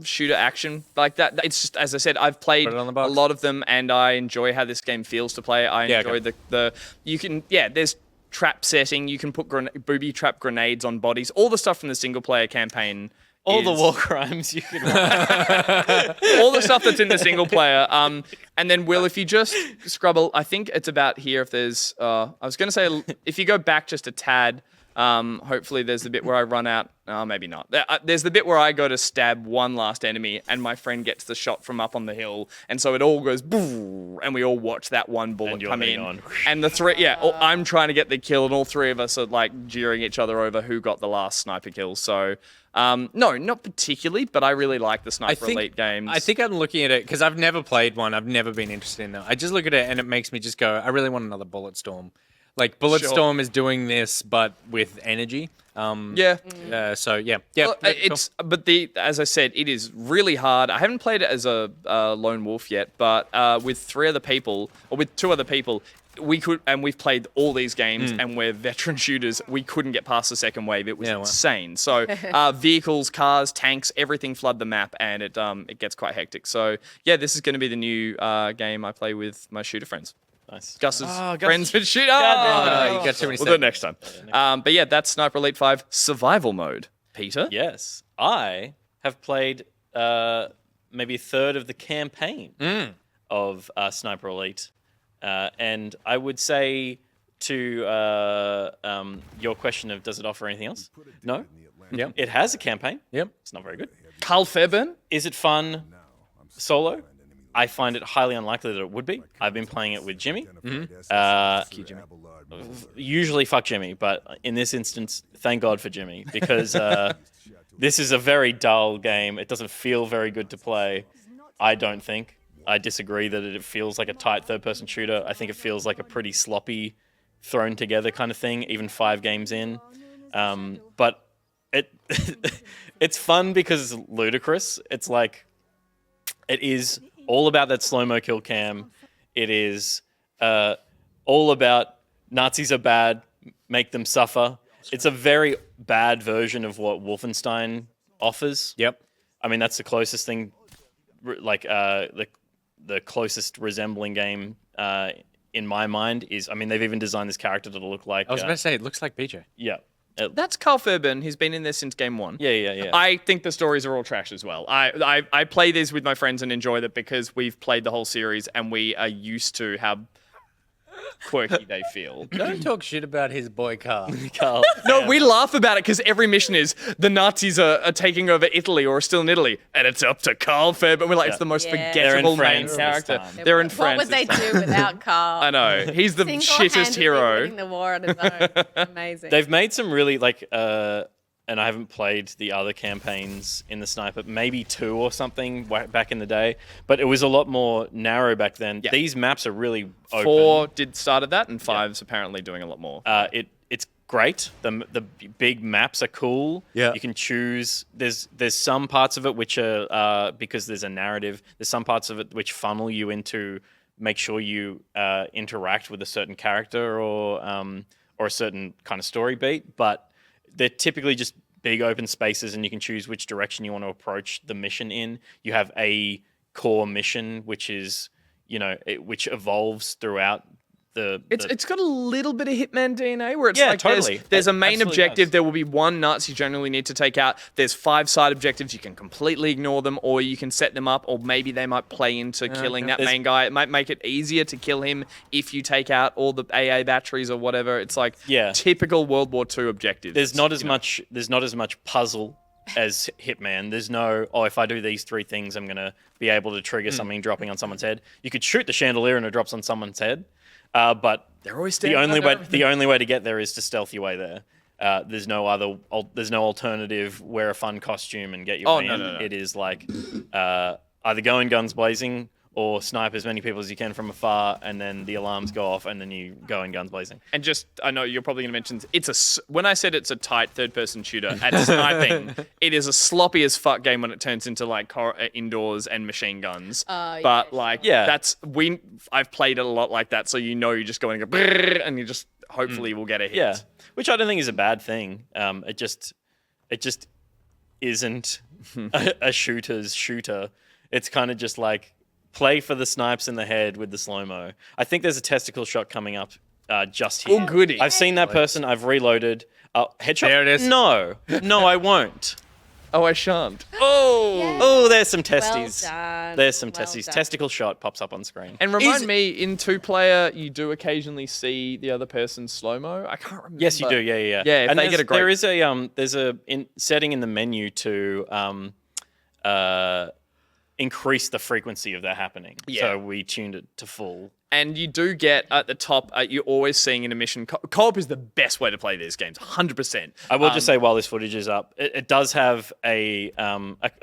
shooter action like that. It's just, as I said, I've played Put it on the a box. lot of them, and I enjoy how this game feels to play. I Yeah, enjoy okay. the you can there's trap setting. You can put booby trap grenades on bodies. All the stuff from the single-player campaign. All the is- war crimes you could want. all the stuff that's in the single player. And then, Will, if you just scrubble, I think it's about here. If there's, I was going to say, if you go back just a tad, hopefully there's the bit where I run out. Maybe not. There's the bit where I go to stab one last enemy, and my friend gets the shot from up on the hill, and so it all goes boom, and we all watch that one bullet And you're come in. leaning on. And the 3, I'm trying to get the kill, and all 3 of us are like jeering each other over who got the last sniper kill. So. No, not particularly, but I really like the Sniper Elite games. I think I'm looking at it because I've never played one. I've never been interested in it. I just look at it and it makes me just go, I really want another Bulletstorm. Like Bulletstorm is doing this, but with energy. Yeah. So yeah. Well, cool. but as I said, it is really hard. I haven't played it as a lone wolf yet, but with 3 other people or with 2 other people, we could, and we've played all these games, and we're veteran shooters. We couldn't get past the second wave. It was insane. So vehicles, cars, tanks, everything flood the map, and it gets quite hectic. So yeah, this is going to be the new game I play with my shooter friends. Nice. Gus's Gus. friends with shooter. you got too many We'll do it next time. But yeah, that's Sniper Elite 5 survival mode. Peter? Yes. I have played maybe a third of the campaign of Sniper Elite. And I would say to your question of does it offer anything else? No. Yep. It has a campaign. Yep. It's not very good. Carl Fairburn? Is it fun? solo, I find it highly unlikely that it would be. I've been playing it with Jimmy. Usually fuck Jimmy, but in this instance, thank God for Jimmy, because this is a very dull game. It doesn't feel very good to play, I don't think. I disagree that it feels like a tight third-person shooter. I think it feels like a pretty sloppy, thrown together kind of thing, even 5 games in. But it it's fun because it's ludicrous. It's like, it is all about that slow-mo kill cam. It is all about Nazis are bad, make them suffer. It's a very bad version of what Wolfenstein offers. Yep. I mean, that's the closest thing, like the closest resembling game in my mind is, I mean, they've even designed this character to look like... I was about to say, it looks like BJ. Yeah. That's Carl Fairbairn. He's been in there since game 1. Yeah. I think the stories are all trash as well. I play these with my friends and enjoy them because we've played the whole series and we are used to how quirky they feel. Don't talk shit about his boy Carl. Carl. No, we laugh about it because every mission is the Nazis are taking over Italy or are still in Italy, and it's up to Carl Fairbairn. We're like, it's the most Yeah. forgettable They're in main France character. this time. They're in What France. would they this time. do without Carl? I know. He's the shittest Single-handedly hero. winning the war on his own. Amazing. They've made some really, like, and I haven't played the other campaigns in the Sniper, maybe 2 or something back in the day, but it was a lot more narrow back then. Yeah. These maps are really open. 4 started that, and 5's apparently doing a lot more. It's great. The big maps are cool. Yeah. You can choose. There's some parts of it which are because there's a narrative. There's some parts of it which funnel you into make sure you interact with a certain character or a certain kind of story beat, but they're typically just big open spaces, and you can choose which direction you want to approach the mission in. You have a core mission, which is, which evolves throughout the... It's got a little bit of Hitman DNA where it's Yeah, like totally. there's a It main absolutely objective. does. There will be one Nazi you generally need to take out. There's 5 side objectives. You can completely ignore them, or you can set them up, or maybe they might play into killing that There's- main guy. It might make it easier to kill him if you take out all the AA batteries or whatever. It's like typical World War II objectives. There's not as much puzzle as Hitman. There's no, if I do these 3 things, I'm going to be able to trigger something dropping on someone's head. You could shoot the chandelier and it drops on someone's head, but They're always the only way to get there is to stealth your way there. There's no alternative. Wear a fun costume and get your way in. No. It is like either go in guns blazing or snipe as many people as you can from afar, and then the alarms go off, and then you go in guns blazing. And just, I know you're probably going to mention, when I said it's a tight third-person shooter, at sniping, it is a sloppy as fuck game when it turns into like indoors and machine guns. But I've played it a lot like that, so you're just going to go brrr, and you just hopefully will get a hit. Yeah, which I don't think is a bad thing. It just isn't a shooter's shooter. It's kind of just like, play for the snipes in the head with the slow-mo. I think there's a testicle shot coming up just here. Oh, goody. I've seen that person. I've reloaded. Headshot? There it is. No, I won't. Oh, I shan't. Oh, there's some testes. done. There's some Well testes. done. Testicle shot pops up on screen. And remind me, in 2-player, you do occasionally see the other person's slow-mo? I can't remember. Yes, you do. Yeah. Yeah, if and they get a great... there is a setting in the menu to increase the frequency of that happening. Yeah. So we tuned it to full. And you do get at the top, you're always seeing in a mission, co-op is the best way to play these games, 100%. I will just say while this footage is up, it does have a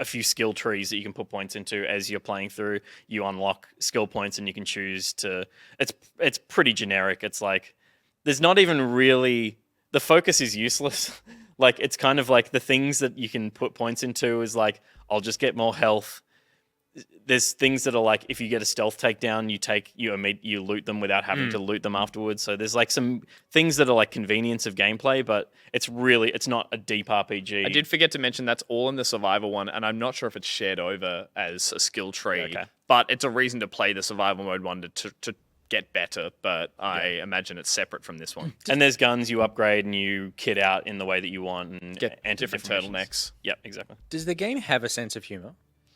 few skill trees that you can put points into as you're playing through. You unlock skill points and you can choose to... It's pretty generic. It's like, there's not even really... The focus is useless. Like, it's kind of like the things that you can put points into is like, I'll just get more health. There's things that are like, if you get a stealth takedown, you loot them without having to loot them afterwards. So there's like some things that are like convenience of gameplay, but it's not a deep RPG. I did forget to mention that's all in the survival one, and I'm not sure if it's shared over as a skill tree, Okay. but it's a reason to play the survival mode one to get better, but I imagine it's separate from this one. And there's guns you upgrade and you kit out in the way that you want and Get enter different missions. turtlenecks. Yep, exactly. Does the game have a sense of humor?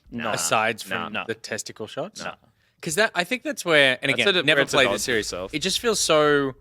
No. Aside from No. the testicle shots? No. Because I think that's where, and again, where never it's played at the odds with series. itself. It just feels so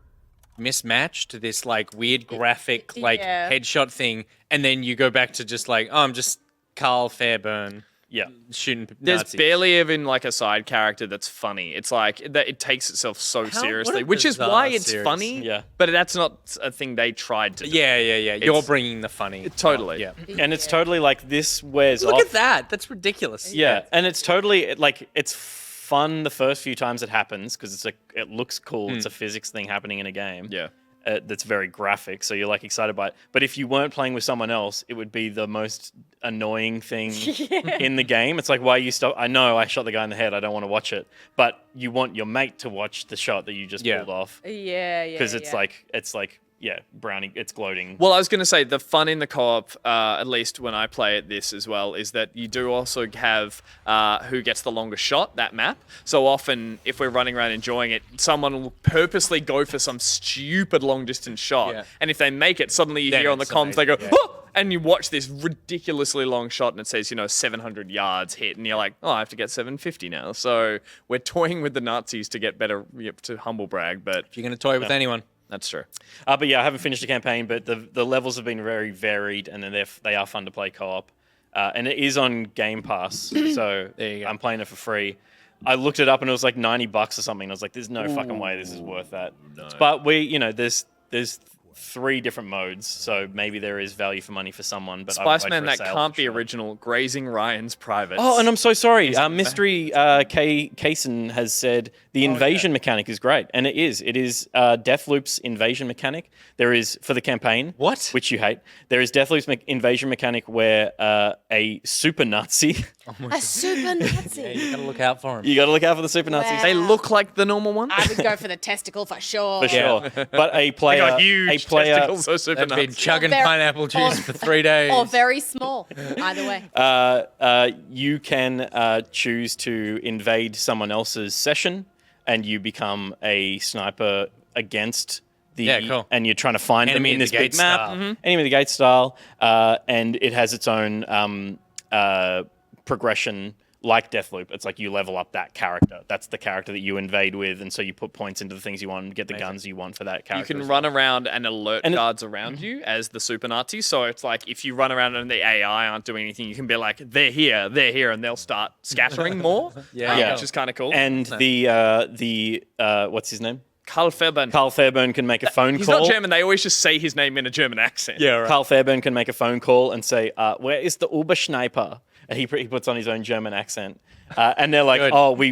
mismatched, this like weird graphic like Yeah. headshot thing, and then you go back to just like, I'm just Carl Fairbairn. Yeah. shooting There's Nazis. barely even like a side character that's funny. It's like that it takes itself so what seriously, a which is bizarre why it's series. funny. Yeah. But that's not a thing they tried to do. Yeah. You're It's- bringing the funny. Totally. Yeah. And it's totally like this wears Look off. at that. That's ridiculous. Yeah, and it's totally like it's fun the first few times it happens because it looks cool. It's a physics thing happening in a game. Yeah. That's very graphic, so you're like excited by it. But if you weren't playing with someone else, it would be the most annoying thing in the game. It's like, why you stop? I know I shot the guy in the head. I don't want to watch it, but you want your mate to watch the shot that you just pulled off Yeah. because it's like brownie. It's gloating. Well, I was going to say the fun in the co-op, at least when I play at this as well, is that you do also have who gets the longest shot, that map. So often, if we're running around enjoying it, someone will purposely go for some stupid long distance shot. Yeah. And if they make it, suddenly you Then hear on the it's comms, they go, amazing, yeah. "Oh!" And you watch this ridiculously long shot and it says, 700 yards hit. And you're like, oh, I have to get 750 now. So we're toying with the Nazis to get better, to humble brag, but If you're going to toy with anyone. that's true. But yeah, I haven't finished the campaign, but the levels have been very varied, and then they are fun to play co-op. And it is on Game Pass, so There you go. I'm playing it for free. I looked it up, and it was like $90 or something. I was like, "There's no fucking way this is worth that." But there's 3 different modes, so maybe there is value for money for someone. But I would wait Spiceman, for a that sale can't for be sure. original. Grazing Ryan's Privates. Oh, and I'm so sorry. Mystery Kaysen has said the invasion mechanic is great, and it is. It is Deathloop's invasion mechanic. There is for the campaign, What? which you hate. There is Deathloop's invasion mechanic where a super Nazi. A super Nazi. You got to look out for him. You got to look out for the super Nazis. They look like the normal one. I would go for the testicle for sure. For sure, but a player, They got huge a player, testicles, so super They've been nuts. chugging Or very- pineapple juice for 3 days. Or very small. Either way. you can choose to invade someone else's session, and you become a sniper against the. Yeah, cool. And you're trying to find Enemy them in at this the big gate map. style. Enemy of the Gate style, and it has its own progression. Like Deathloop, it's like you level up that character. That's the character that you invade with, and so you put points into the things you want, get the guns you want for that You character. can as run around and alert And it- guards around you as the super Nazi. So it's like if you run around and the AI aren't doing anything, you can be like, they're here, and they'll start scattering more. Yeah. Which is kind of cool. And the what's his name? Carl Fairbairn. Carl Fairbairn can make a phone He's call. not German. They always just say his name in a German accent. Yeah, right. Carl Fairbairn can make a phone call and say, "Where is the Oberschneiper?" And he puts on his own German accent, and they're like, Good. "Oh, we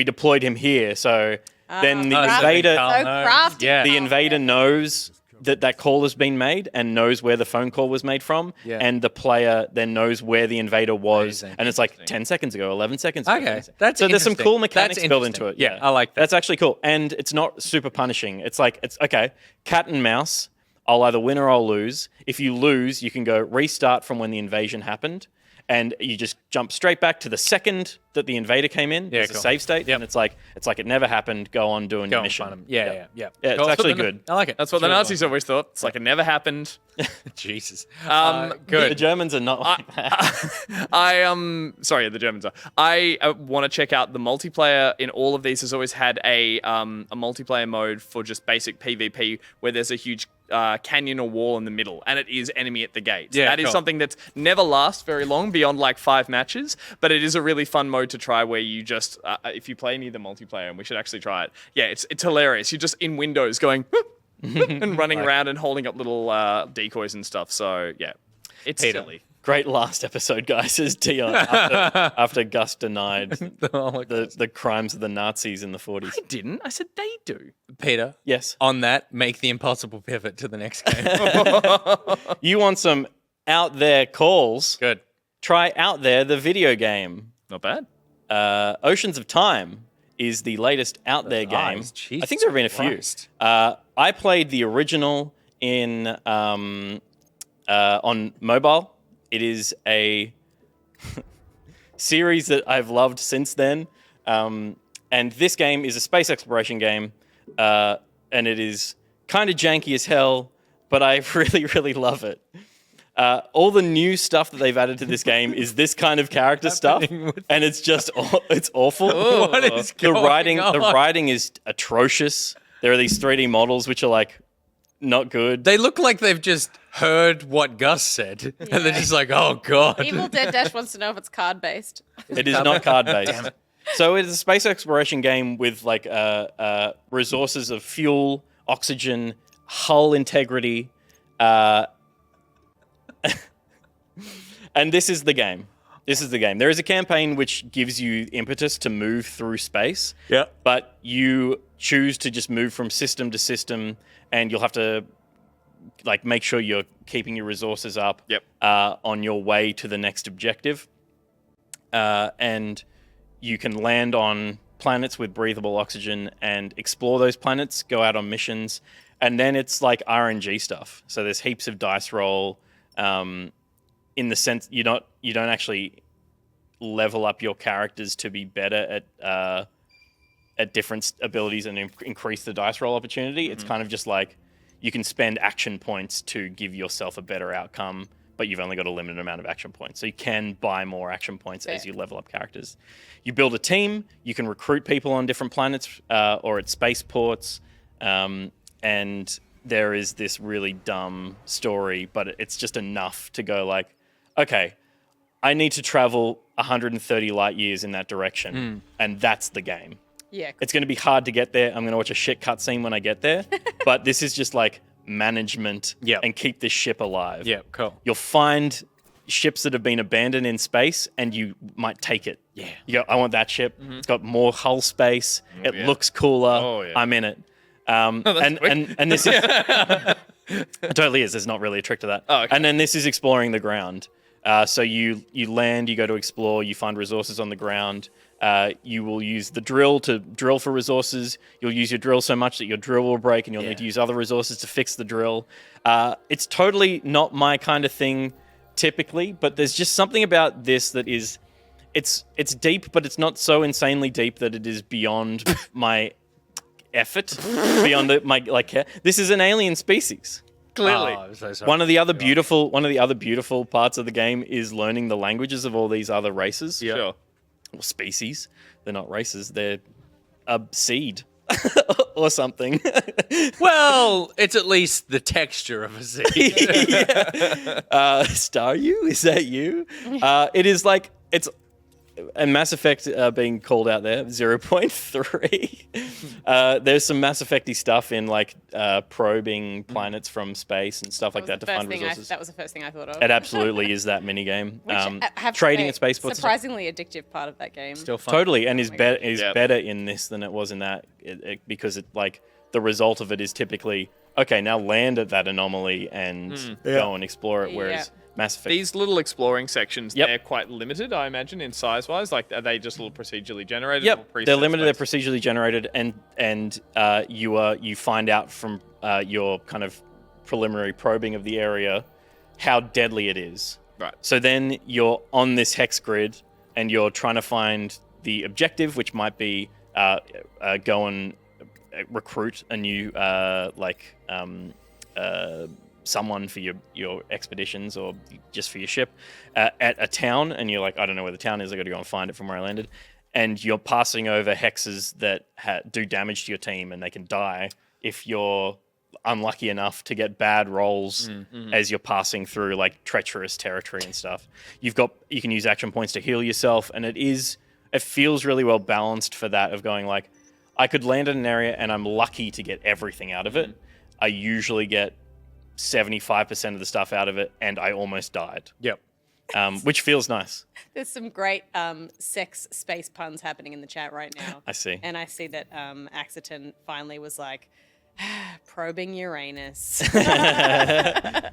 deployed him here." So then the Oh, invader, Carl So knows. crafty. Yeah. the invader knows that call has been made and knows where the phone call was made from, Yeah. and the player then knows where the invader was, Amazing. and it's like 10 seconds ago, 11 seconds ago. Okay, that's so there's some interesting. cool mechanics That's built into it. interesting. Yeah, I like that. That's actually cool, and it's not super punishing. It's like it's okay, cat and mouse. I'll either win or I'll lose. If you lose, you can go restart from when the invasion happened, and you just jump straight back to the second that the invader came in. There's a cool. save state, Yep. and it's like it never happened. Go on doing Go your and mission. find him. Yeah. Yeah, Cool. it's actually That's what good. I like it. That's what the Nazis always thought. It's like it never happened. Jesus. The Good. Germans are not like that. Sorry, the Germans are. I want to check out the multiplayer in all of these. Has always had a multiplayer mode for just basic PvP where there's a huge canyon or wall in the middle, and it is enemy at the gates. Yeah, That is cool. something that's never lasts very long beyond like 5 matches, but it is a really fun mode to try where you just if you play any of the multiplayer, and we should actually try it. Yeah, it's hilarious. You're just in windows going and running around and holding up little decoys and stuff. So yeah, it's Peter. silly. Great last episode, guys, says Dion after Gus denied the crimes of the Nazis in the 40s. I didn't. I said they do. Peter, Yes. on that, make the impossible pivot to the next game. You want some out there calls? Good. Try Out There, the video game. Not bad. Oceans of Time is the latest Out There game. Eyes, Jesus I think there have been a few. Christ. I played the original on mobile. It is a series that I've loved since then. And this game is a space exploration game. And it is kind of janky as hell, but I really, really love it. All the new stuff that they've added to this game is this kind of character stuff, and it's just it's awful. What is the going writing? on? The writing is atrocious. There are these 3D models which are like not good. They look like they've just heard what Gus said, and they're just like, "Oh God." Evil Dead Dash wants to know if it's card based. It is not card based. So it's a space exploration game with like resources of fuel, oxygen, hull integrity, and this is the game. There is a campaign which gives you impetus to move through space. Yeah. But you choose to just move from system to system, and you'll have to like make sure you're keeping your resources up. Yep. On your way to the next objective. And you can land on planets with breathable oxygen and explore those planets, go out on missions, and then it's like RNG stuff. So there's heaps of dice roll. In the sense you don't actually level up your characters to be better at different abilities and increase the dice roll opportunity. It's kind of just like you can spend action points to give yourself a better outcome, but you've only got a limited amount of action points. So you can buy more action points as you level up characters. You build a team. You can recruit people on different planets or at spaceports, and there is this really dumb story, but it's just enough to go like, okay, I need to travel 130 light years in that direction, and that's the game. Yeah. It's going to be hard to get there. I'm going to watch a shit cutscene when I get there, but this is just like management and keep this ship alive. Yeah, cool. You'll find ships that have been abandoned in space, and you might take it. Yeah. You go, I want that ship. It's got more hull space. It looks cooler. Oh, yeah. I'm in it. And this is it totally is. There's not really a trick to that. Oh, okay. And then this is exploring the ground. So you land, you go to explore, you find resources on the ground. You will use the drill to drill for resources. You'll use your drill so much that your drill will break, and you'll need to use other resources to fix the drill. It's totally not my kind of thing typically, but there's just something about this that is, it's deep, but it's not so insanely deep that it is beyond my effort, beyond my like. This is an alien species. Clearly. Oh, I'm so sorry. One of the other beautiful parts of the game is learning the languages of all these other races. Sure. Or species. They're not races. They're a seed or something. Well, it's at least the texture of a seed. Star you? Is that you? It is like it's. And Mass Effect being called out there, 0.3. There's some Mass Effect-y stuff in like probing planets from space and stuff like that to find resources. That was the first thing I thought of. It absolutely is that minigame. Which, I have to Trading say, at spaceports. surprisingly addictive part of that game. Still fun. Totally, and is better Yep. better in this than it was in that because it like the result of it is typically okay. Now land at that anomaly and go and explore it. Whereas Mass Effect, These little exploring sections, Yep. they're quite limited, I imagine, in size-wise. Like, are they just a little procedurally generated? yep, or they're preset limited. space? They're procedurally generated, and you find out from your kind of preliminary probing of the area how deadly it is. Right. So then you're on this hex grid, and you're trying to find the objective, which might be go and recruit a new someone for your expeditions or just for your ship at a town, and you're like, I don't know where the town is. I got to go and find it from where I landed. And you're passing over hexes that do damage to your team, and they can die if you're unlucky enough to get bad rolls as you're passing through like treacherous territory and stuff. You can use action points to heal yourself, and it feels really well balanced for that of going like, I could land in an area and I'm lucky to get everything out of it. I usually get 75% of the stuff out of it, and I almost died. Yep. Which feels nice. There's some great sex space puns happening in the chat right now. I see. And I see that Axiton finally was like, probing Uranus.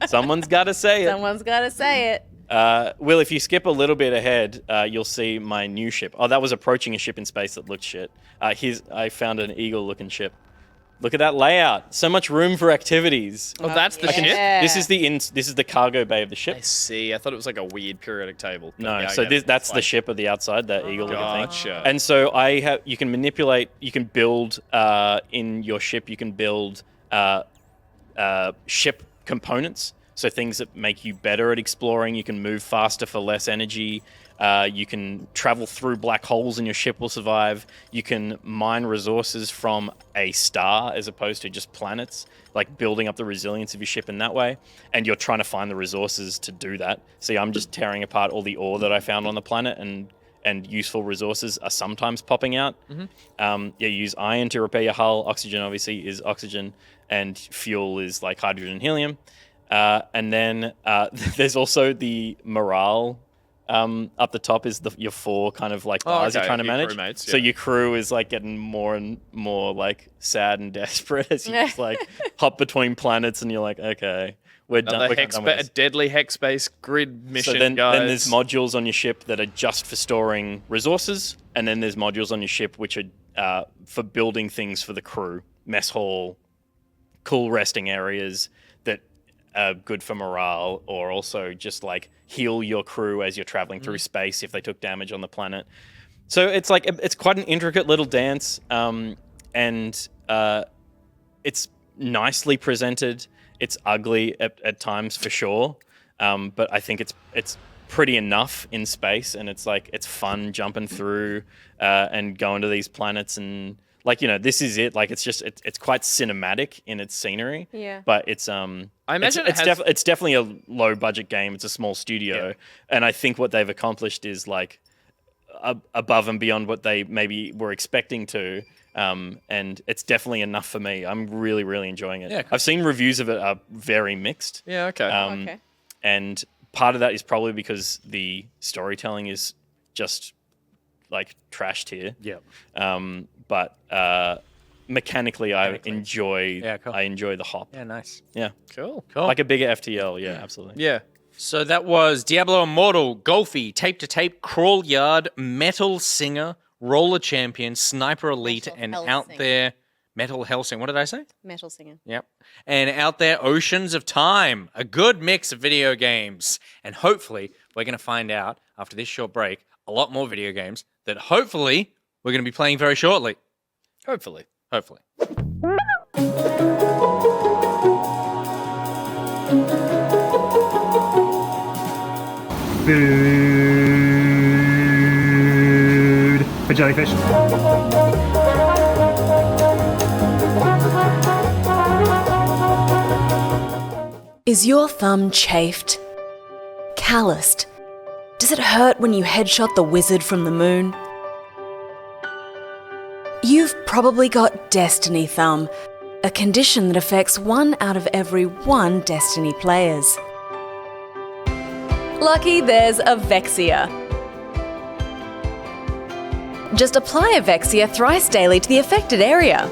Someone's got to say it. Someone's got to say it. Will, if you skip a little bit ahead, you'll see my new ship. Oh, that was approaching a ship in space that looked shit. I found an eagle-looking ship. Look at that layout. So much room for activities. Oh, that's the yeah. ship? This is the cargo bay of the I ship. see. I thought it was like a weird periodic table. But No, yeah, I so get it. that's It's the ship of the outside, that eagle-looking thing. Gotcha. And so you can manipulate, you can build in your ship, you can build ship components. So things that make you better at exploring. You can move faster for less energy. You can travel through black holes and your ship will survive. You can mine resources from a star as opposed to just planets, like building up the resilience of your ship in that way. And you're trying to find the resources to do that. See, I'm just tearing apart all the ore that I found on the planet, and useful resources are sometimes popping out. You use iron to repair your hull. Oxygen, obviously, is oxygen, and fuel is like hydrogen and helium. And then there's also the morale. Up the top is your 4 kind of like bars you're trying to manage. Crewmates, So your crew is like getting more and more like sad and desperate as you just like hop between planets, and you're like, okay, we're done. We're done with A this. deadly hex-based grid mission, So then guys. there's modules on your ship that are just for storing resources, and then there's modules on your ship which are for building things for the crew, mess hall, cool resting areas that are good for morale, or also just like heal your crew as you're traveling through space if they took damage on the planet. So it's like it's quite an intricate little dance, and it's nicely presented. It's ugly at times for sure, but I think it's pretty enough in space, and it's like it's fun jumping through and going to these planets, and like, you know, this is it. Like, it's just it's quite cinematic in its scenery. Yeah. But it's I imagine it's definitely a low budget game. It's a small studio, and I think what they've accomplished is like above and beyond what they maybe were expecting to. And it's definitely enough for me. I'm really, really enjoying it. Yeah, cool. I've seen reviews of it are very mixed. Yeah, okay. Okay. And part of that is probably because the storytelling is just like trash tier. Yeah. But mechanically, I enjoy. Yeah, cool. I enjoy the hop. Yeah, nice. Yeah, Cool. like a bigger FTL. Yeah, absolutely. Yeah. So that was Diablo Immortal, Golfy, Tape to Tape, Crawl Yard, Metal Singer, Roller Champion, Sniper Elite, Metal and Hellsinger. Out There, Metal Hellsing. What did I say? Metal singer. Yep. And Out There, Oceans of Time. A good mix of video games. And hopefully, we're going to find out after this short break a lot more video games that hopefully we're going to be playing very shortly. Hopefully. Hopefully. Food for jellyfish. Is your thumb chafed? Calloused? Does it hurt when you headshot the wizard from the moon? You've probably got Destiny Thumb, a condition that affects 1 out of every 1 Destiny players. Lucky there's Avexia. Just apply Avexia thrice daily to the affected area.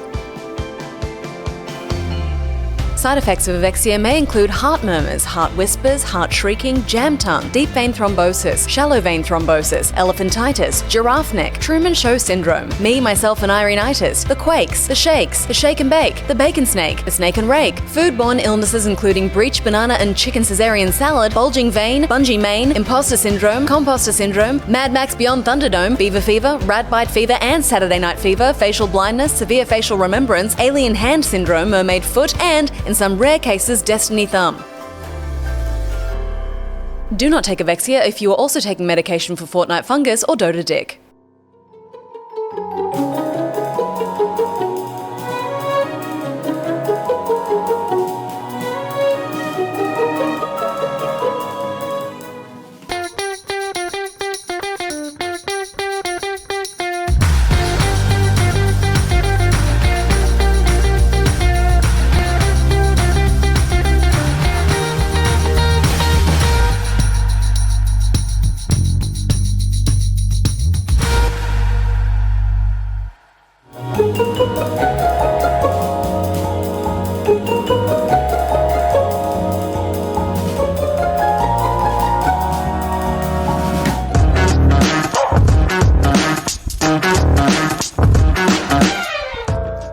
Side effects of Avexia may include heart murmurs, heart whispers, heart shrieking, jam tongue, deep vein thrombosis, shallow vein thrombosis, elephantitis, giraffe neck, Truman Show syndrome, me, myself and Irene-itis, the quakes, the shake and bake, the bacon snake, the snake and rake, foodborne illnesses including breech banana and chicken Caesarean salad, bulging vein, bungee mane, imposter syndrome, composter syndrome, Mad Max Beyond Thunderdome, beaver fever, rat bite fever and Saturday night fever, facial blindness, severe facial remembrance, alien hand syndrome, mermaid foot, and in some rare cases, Destiny Thumb. Do not take Avexia if you are also taking medication for Fortnite fungus or Dota Dick.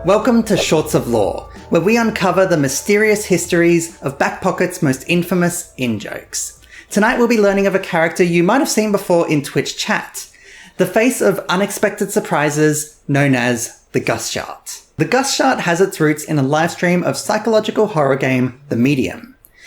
Welcome to Shorts of Lore, where we uncover the mysterious histories of Backpocket's most infamous in-jokes. Tonight we'll be learning of a character you might have seen before in Twitch chat, the face of unexpected surprises known as the Gus Chart. The Gus Chart has its roots in a livestream of psychological horror game The Medium.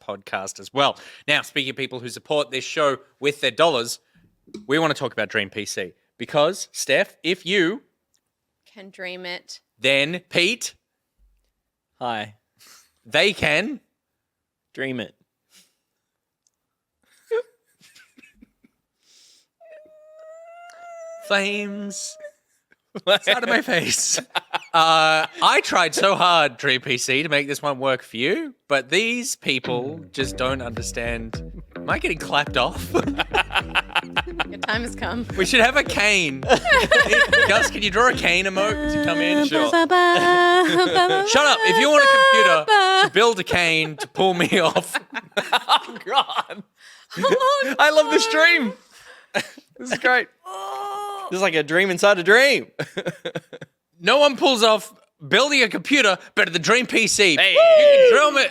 podcast as well. Now, speaking of people who support this show with their dollars, we want to talk about Dream PC because, Steph, if you, Can dream it. then Pete, Hi. they can. Dream it. Flames out of my face. I tried so hard, Dream PC, to make this one work for you, but these people just don't understand. Am I getting clapped off? Your time has come. We should have a cane. Gus, can you draw a cane emote to come in? Sure. Shut up. If you want a computer to build a cane to pull me off. Oh, God. I love this dream. This is great. This is like a dream inside a dream. No one pulls off building a computer better than Dream PC. Hey. You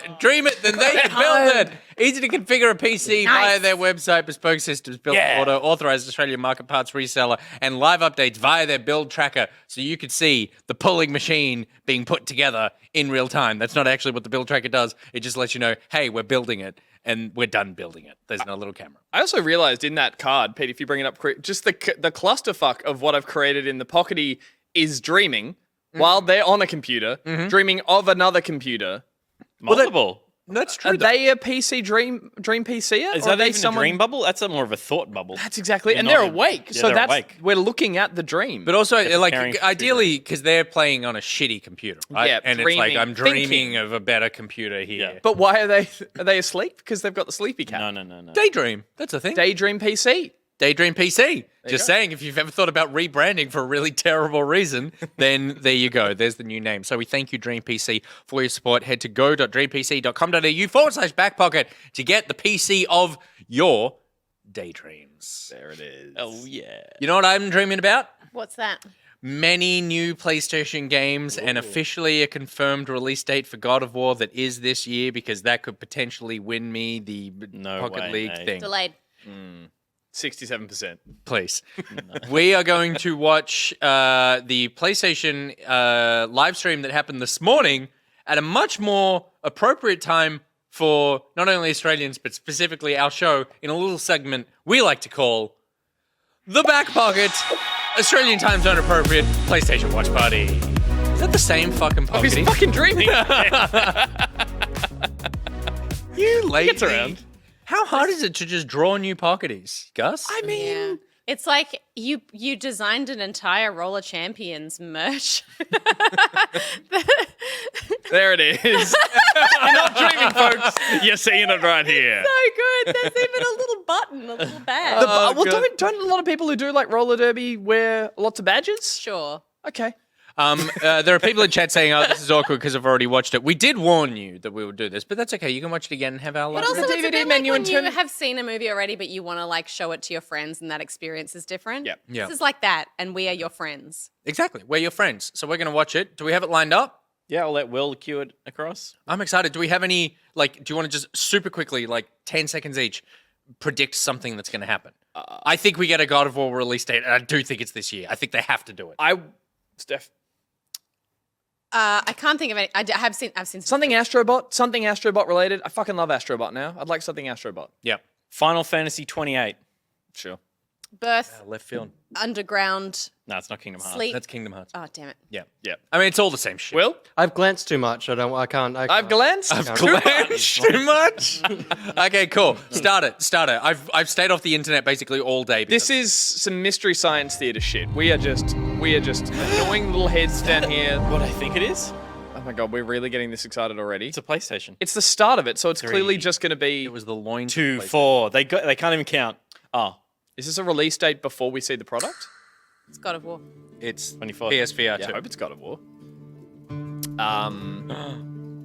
can dream it, then they can build it. Easy to configure a PC via their website, bespoke systems, built to order, authorized Australian market parts reseller, and live updates via their build tracker, so you could see the pulling machine being put together in real time. That's not actually what the build tracker does. It just lets you know, hey, we're building it, and we're done building it. There's no little camera. I also realized in that card, Pete, if you bring it up quick, just the clusterfuck of what I've created in the Pockety is dreaming while they're on a computer, dreaming of another computer. Multiple. That's true. Are they a PC dream PC? Is that even a dream bubble? That's more of a thought bubble. That's exactly, and Not they're a- awake. yeah, So they're that's awake. we're looking at the dream. But also, like, preparing for ideally, because they're playing on a shitty computer, right? Yeah, and it's like, dreaming, I'm dreaming thinking. of a better computer here. Yeah. But why are they asleep? Because they've got the sleepy cat. No. Daydream. That's a thing. Daydream PC. Daydream PC. Just go. saying, if you've ever thought about rebranding for a really terrible reason, then there you go. There's the new name. So we thank you, Dream PC, for your support. Head to go.dreampc.com.au/backpocket to get the PC of your daydreams. There it is. Oh, yeah. You know what I'm dreaming about? What's that? Many new PlayStation games and officially a confirmed release date for God of War that is this year, because that could potentially win me the No Pocket way, League mate. thing. Delayed. 67%. Please. We are going to watch the PlayStation live stream that happened this morning at a much more appropriate time for not only Australians, but specifically our show in a little segment we like to call The Back Pocket, Australian time zone appropriate PlayStation Watch Party. Is that the same fucking He's pocket? fucking dreaming. You lazy. Gets around. How hard is it to just draw new pocketies, Gus? I mean, Yeah. It's like you designed an entire Roller Champions merch. there it is. You're not dreaming, folks. You're seeing it right here. So good. There's even a little button, a little badge. Well, don't a lot of people who do like roller derby wear lots of badges? Sure. Okay. There are people in chat saying, "Oh, this is awkward because I've already watched it." We did warn you that we would do this, but that's okay. You can watch it again and have our. But also, The it's a DVD bit menu like and when you turn- have seen a movie already, but you want to like show it to your friends, and that experience is different. Yep. Yeah. This is like that, and we are your friends. Exactly. We're your friends, so we're going to watch it. Do we have it lined up? Yeah, I'll let Will cue it across. I'm excited. Do we have any do you want to just super quickly, 10 seconds each, predict something that's going to happen? I think we get a God of War release date, and I do think it's this year. I think they have to do it. Steph. I can't think of any. I've seen Something Astrobot related. I fucking love Astrobot now. I'd like something Astrobot. Yeah. Final Fantasy 28. Sure. Birth, Left field. Underground, No, it's not Kingdom Hearts. Sleep. That's Kingdom Hearts. Oh, damn it. Yeah. Yeah. I mean, it's all the same shit. Will? I've glanced too much. I can't. I've glanced. Glanced too much. Okay, cool. Start it. I've stayed off the internet basically all day. This is some mystery science theater shit. We are just annoying little heads down here. What I think it is? Oh my god, we're really getting this excited already. It's a PlayStation. It's the start of it, so it's clearly 3. just going to be. It was the loin. 2, 4. They can't even count. Oh, Is this a release date before we see the product? It's God of War. It's 24. PSVR Yeah, 2. I hope it's God of War.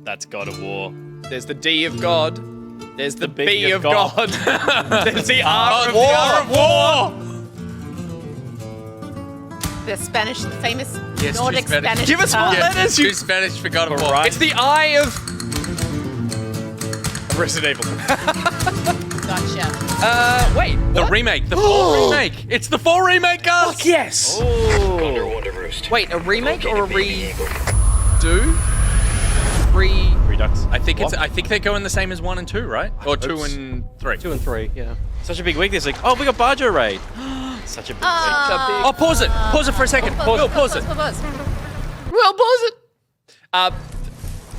that's God of War. There's the D of God. There's the B, B of of God. There's the R of War. The Spanish, the famous Yes, Nordic two Spanish. Spanish. Give us more card. letters, you. Two Spanish for God of War. Right. It's the I of. Resident Evil. Gotcha. Wait. The what? remake. The 4 remake. It's the 4 remake, guys. Fuck yes. Wait, a remake or a redo? Redux. I think they're going the same as 1 and 2, right? Or 2 and 3. 2 and 3. Yeah. Such a big week. There's we got Barjo Raid. Such a big week. Oh, pause it. Pause it for a second. Will, pause it. Pause. Well, pause it.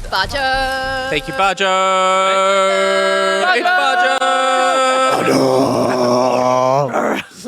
Bajo. Thank you, Bajo. It's Bajo.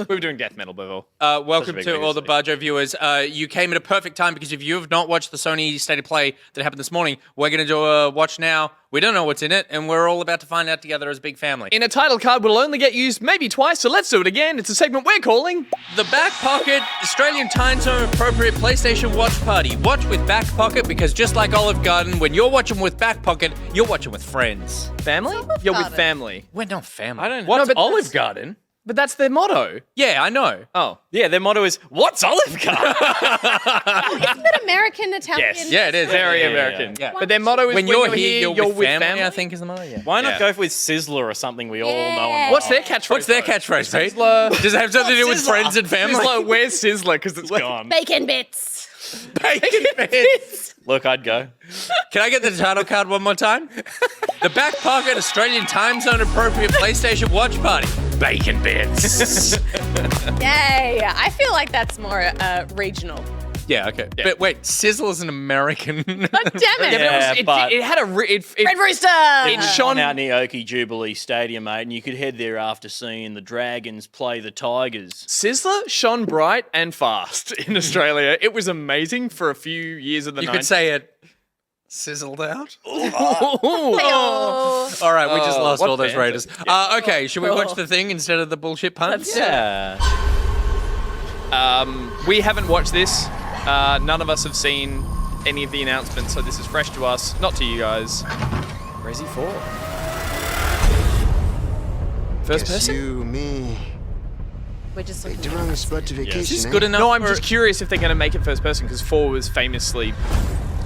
We were doing death metal before. Welcome big to week all the this week. Bajo viewers. You came at a perfect time because if you have not watched the Sony State of Play that happened this morning, we're going to do a watch now. We don't know what's in it, and we're all about to find out together as a big family. In a title card will only get used maybe twice, so let's do it again. It's a segment we're calling The Back Pocket Australian Time Zone Appropriate PlayStation Watch Party. Watch with Back Pocket because just like Olive Garden, when you're watching with Back Pocket, you're watching with friends. Family. You're with family. We're not family. I don't know. What's No, but Olive that's- Garden? But that's their motto. Yeah, I know. Oh. Yeah, their motto is, what's Olive Garden? Isn't that American, Italian? Yes. Yeah, it is. Very Yeah, American. yeah. But their motto is When you're here, you're with family, I think is the motto. Yeah. Why not Yeah. go with Sizzler or something we all know? Yeah. And What's their catchphrase? What's their though? catchphrase, Pete? Sizzler. Does it have something to do with friends and family? Sizzler, where's Sizzler? Because it's gone. Bacon bits. Bacon bits. Look, I'd go. Can I get the title card one more time? The Back Pocket Australian Time Zone Appropriate PlayStation Watch Party. Bacon bits. Yay. I feel like that's more regional. Yeah, okay. But wait, Sizzle is an American. God damn it. Yeah, but- it had a it Red Rooster. it Shone shone out near Oakey Jubilee Stadium, mate, and you could head there after seeing the Dragons play the Tigers. Sizzler shone bright and fast in Australia. It was amazing for a few years of the You 90s. could say it sizzled out. Heyo. All right, we just lost what all those banter. Raiders. Okay, should we watch the thing instead of the bullshit puns? Yeah. We haven't watched this. None of us have seen any of the announcements, so this is fresh to us, not to you guys. Resi 4. First person? You, me. We're just looking You're on the spot to vacation. Is this eh? good enough? No, I'm for- just curious if they're going to make it first person, because 4 was famously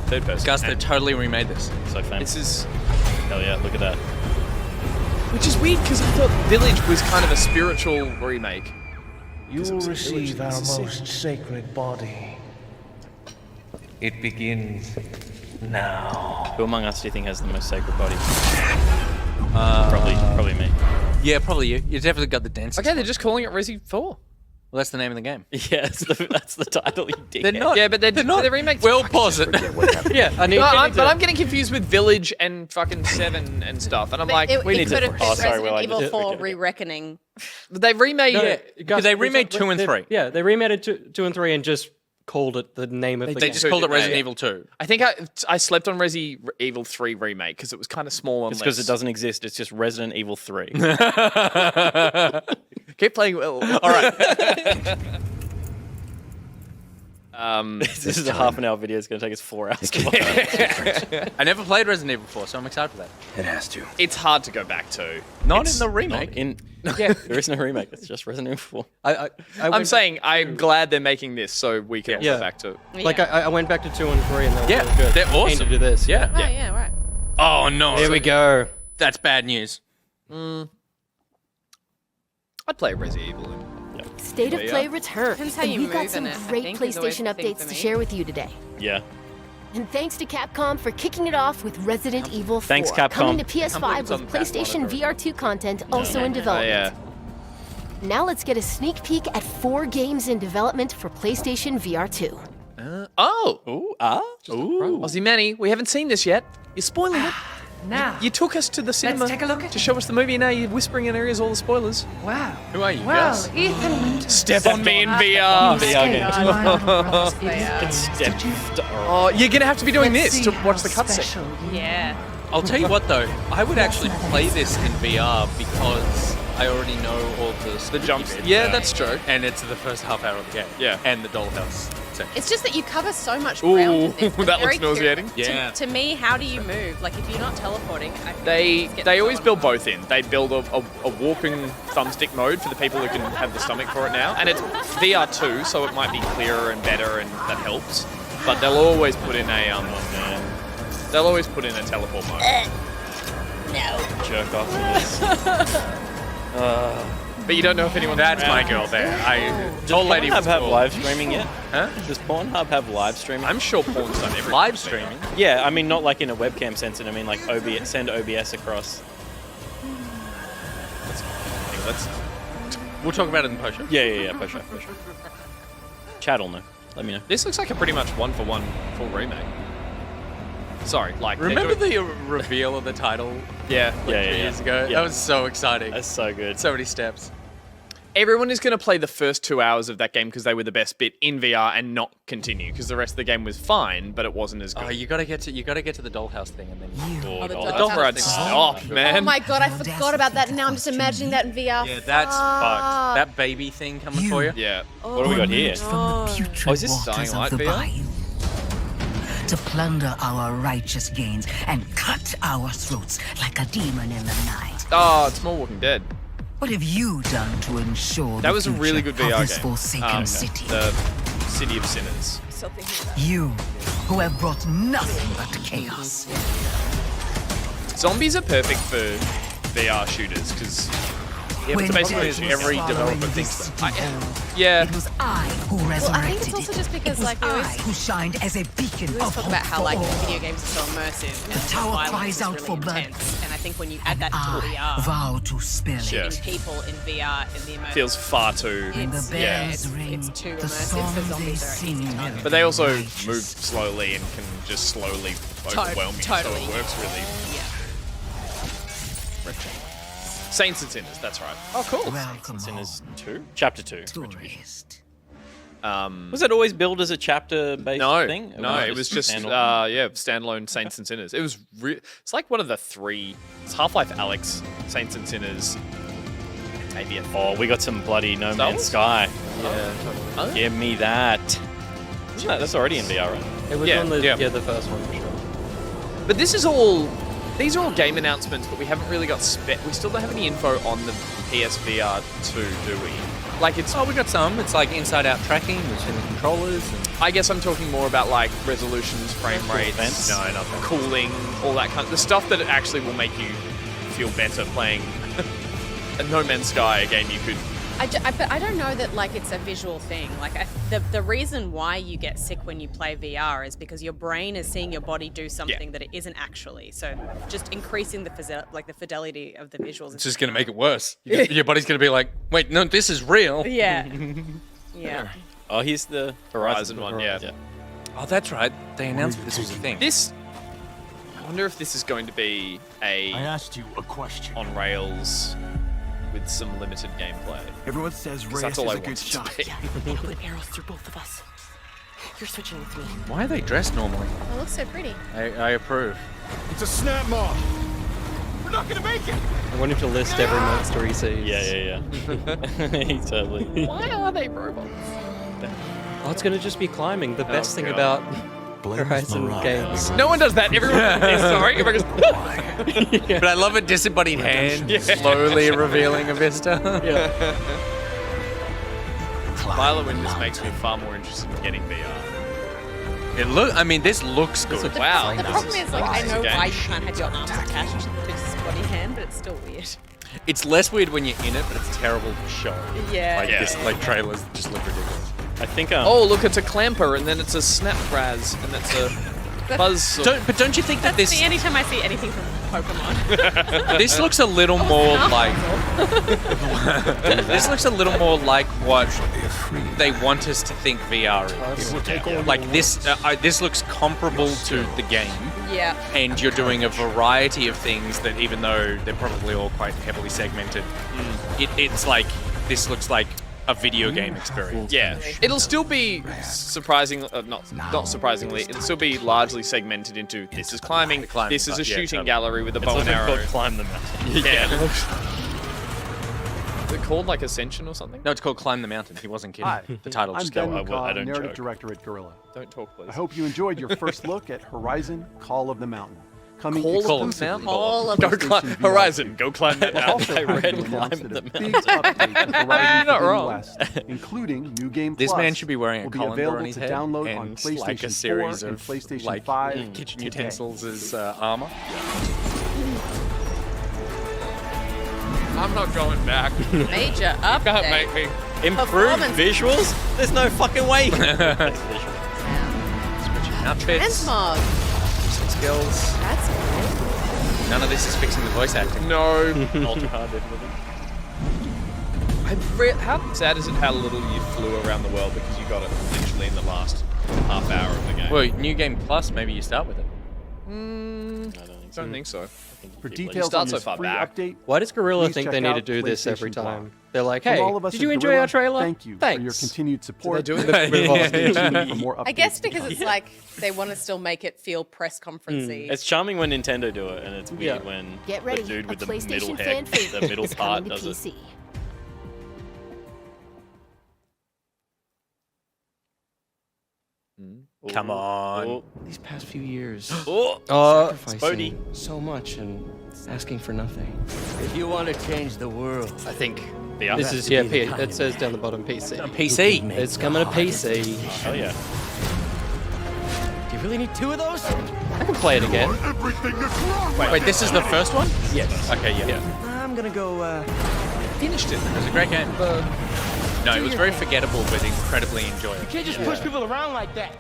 third person. Gus, they totally remade this. So famous. This is... Hell yeah, look at that. Which is weird, because I thought Village was kind of a spiritual remake. You will receive our most sacred body. It begins now. Who among us do you think has the most sacred body? Probably me. Yeah, probably you. You definitely got the dance. Okay, they're just calling it Resi 4. Well, that's the name of the game. Yeah, that's the title you did. They're not. Yeah, but they're not. the remake. We'll pause it. Yeah, I need. But I'm getting confused with Village and fucking 7 and stuff, and I'm like, it, we it need could to. have been sorry, Will, I Resident Evil just- 4 Re-Reckoning. They remade No, it. Gus, they remade 2 and 3. Yeah, they remade 2 and 3 and just called it the name of the They game. just called it didn't they? Resident Evil 2. I think I slept on Resi Evil 3 remake because it was kind of small and It's because it doesn't exist. It's just Resident Evil 3. Keep playing Will. All right. This is a half-an-hour video. It's going to take us 4 hours to watch. I never played Resident Evil 4, so I'm excited for that. It has to. It's hard to go back to. Not in the remake. Yeah, there is no remake. It's just Resident Evil 4. I'm saying I'm glad they're making this so we can Yeah. go back to. Like I went back to 2 and 3 and they were Yeah, really good. they're Keen awesome. to do this. Yeah. Right, yeah, right. Oh no. Here we go. That's bad news. I'd play Resident Evil. State of Yeah. Play returns. Depends how and you we've got move some in it, I great think, is always PlayStation the thing updates for to me. share with you today. Yeah. And thanks to Capcom for kicking it off with Resident Evil 4. Thanks, Capcom. Coming to Can't believe PS5 it's on with the PlayStation PS5 VR2 content also in Oh, development. yeah. Now let's get a sneak peek at 4 games in development for PlayStation VR2. Oh, Ooh, Aussie Manny, we haven't seen this yet. You're spoiling it. Now, You took us to the cinema take a look at to it. show us the movie, and now you're whispering in our ears all the spoilers. wow. Who are you, Well, Gus? Ethan Winters. Step on me in VR. Oh, you're gonna have to be doing this to watch the cutscene. Yeah. I'll tell you what though, I would actually play this in VR because I already know all the jumps. bits. Yeah, that's true. And it's the first half hour of the game. Yeah. And the dollhouse. So, It's just that you cover so much Ooh, ground in this. I'm that very looks nauseating. curious. Yeah. To me, how do you move? Like, if you're not teleporting, I feel They like it's they getting always so build both in. They build a walking thumbstick mode for the people who can have the stomach for it now, and it's VR2, so it might be clearer and better, and that helps. But they'll always put in a teleport mode. jerk off to this. But you don't know if anyone. that's my girl there. Old lady Does was Pornhub have cool. live streaming yet? Huh? Does Pornhub have live streaming? I'm sure porn's done everything. Live streaming. Yeah, I mean not like in a webcam sense, and I mean like OBS, send OBS across. We'll talk about it in post show. Yeah, for sure. Chat will know. Let me know. This looks like a pretty much one-for-one full remake. Sorry, like they're Remember doing- the reveal of the title Yeah. 3 years ago? Yeah. That was so exciting. That's so good. So many steps. Everyone is going to play the first 2 hours of that game because they were the best bit in VR and not continue because the rest of the game was fine, but it wasn't as good. Oh, you gotta get to the dollhouse thing and then Oh, the the dollhouse Dollhouse thing. stop, man. Oh my god, I forgot about that. Now I'm just imagining that in VR. yeah, that's fucked. That baby thing coming for you. Yeah. What do we got here? Oh, is this Dying Light VR? To plunder our righteous gains and cut our throats like a demon in the night. Oh, it's more Walking Dead. What have you done to ensure That the was a really future good VR of this game. forsaken city? The City of Sinners. You, who have brought nothing but chaos. Zombies are perfect for VR shooters because When basically death was every following developer this thinks that. city home, Yeah. It was I who Well, I think resurrected it's also it. just because, it was like, we I always- who shined as a beacon We of always talk hope about how for like all. video games are so immersive and the tower violence cries is out really for blood. intense. And I think when you add that to I VR, vow to spill it. Yeah. shooting people in VR in the immersive, Feels far too. When the it's, bells yeah, it's, ring, it's too the immersive. song So they zombies are easy sing target. But they also righteous. move slowly and can just slowly overwhelm you, totally. so it works really. Yeah. Saints and Sinners, that's right. Oh, cool. Welcome Sinners home, 2? Chapter 2. tourist. Was it always billed as a chapter-based No, thing? no, it was just standalone? standalone Saints and Sinners. It was it's like one of the 3. It's Half-Life Alyx, Saints and Sinners, and maybe a Oh, we got some bloody No Star Man's Wars? Sky. Oh. Give me that. Isn't that's already in VR, right? It was Yeah, on the yeah. the first one for sure. But these are all game announcements, but we haven't really got we still don't have any info on the PSVR 2, do we? Like it's Oh, we got some. It's like inside-out tracking, which in the controllers. And I guess I'm talking more about like resolutions, frame rates, events? No, not that. cooling, all that kind of the stuff that actually will make you feel better playing a No Man's Sky, a game you could. But I don't know that like it's a visual thing. Like the reason why you get sick when you play VR is because your brain is seeing your body do something that it isn't actually. So just increasing the fidelity of the visuals. It's just gonna make it worse. Your body's gonna be like, wait, no, this is real. Yeah. Yeah. Oh, here's the Horizon one, yeah. Oh, that's right. They announced this was a thing. I wonder if this is going to be I asked you a question. on rails with some limited gameplay. Everyone says 'Cause Reyes that's is all I a want good it to shot. be. They put arrows through both of us. You're switching with me. Why are they dressed normally? It looks so pretty. I approve. It's a snap mob. We're not gonna make it. I want him to list every monster he sees. Yeah. He totally. Why are they robots? Oh, it's going to just be climbing. The best thing about Horizon games. No one does that. Everyone is sorry. Everyone goes, But I love a disembodied hand slowly revealing a vista. Milo Wind just makes me far more interested in getting VR. This looks good. Wow. The problem is, like, I know Okay. why you can't have your arms attached to this body hand, but it's still weird. It's less weird when you're in it, but it's terrible to show. Yeah. Trailers just look ridiculous. I think. Oh, look, it's a clamper, and then it's a snap raz, and that's a buzz. But don't you think that That's this me anytime I see anything from Pokemon. this looks a little more like this looks a little more like what they want us to think VR is. Like this looks comparable to the game. Yeah. And you're doing a variety of things that, even though they're probably all quite heavily segmented, it's like this looks like a video game experience. Yeah, it'll still be surprising, not surprisingly, it'll still be largely segmented into this is climbing, this is a shooting gallery with a bow and arrow. Climb the mountain. Yeah. Is it called like Ascension or something? No, it's called Climb the Mountain. He wasn't kidding. Hi, The title I'm just Ben go. McCaw, I don't narrative joke. director at Gorilla. Don't talk, please. I hope you enjoyed your first look at Horizon Call of the Mountain. Coming Call of the exclusively Mountain? to Call of Go PlayStation climb VR Horizon. 2. Go climb that We're mountain. also I happy read to climb announce the that a mountain. big update to Horizon Not Forbidden wrong. West, including New Game This Plus, man should be wearing a will be colander available on his to head download on and PlayStation like a series 4 and of PlayStation like 5 kitchen today. utensils as armor. I'm not going back. Major update. Can't make me. Improved Performance. visuals? There's no fucking way. Outfits, Transmog. skills. That's great. None of this is fixing the voice acting. No. Ultra hard difficulty. How sad is it how little you flew around the world because you got it literally in the last half hour of the game? Well, New Game Plus, maybe you start with it. I don't think so. For You details start on so this far free back. update, Why does Gorilla please think check they need out to do this every PlayStation time? Blog. They're like, From hey, all of us did at you enjoy Gorilla, our trailer? Thank you Thanks. for your continued support. Do they do Stay it? tuned for more updates I guess to because come. it's like they want to still make it feel press conferencey. It's charming when Nintendo do it, and it's weird when Get ready, the dude with a the middle PlayStation head, fan favorite the middle is part coming to does it. PC. Come on. Oh, These past few years, oh, sacrificing so much and asking for nothing. If you want to change the world, I think VR. This is, yeah, it says down the bottom PC. PC. It's coming to PC. Oh yeah. do you really need two of those? I can play it again. Everything that's wrong. Wait, this is the first one? Yes. Okay, yeah. I'm gonna go, Finished it. It was a great game. No, it was very forgettable, but incredibly enjoyable. can't just push people around like that.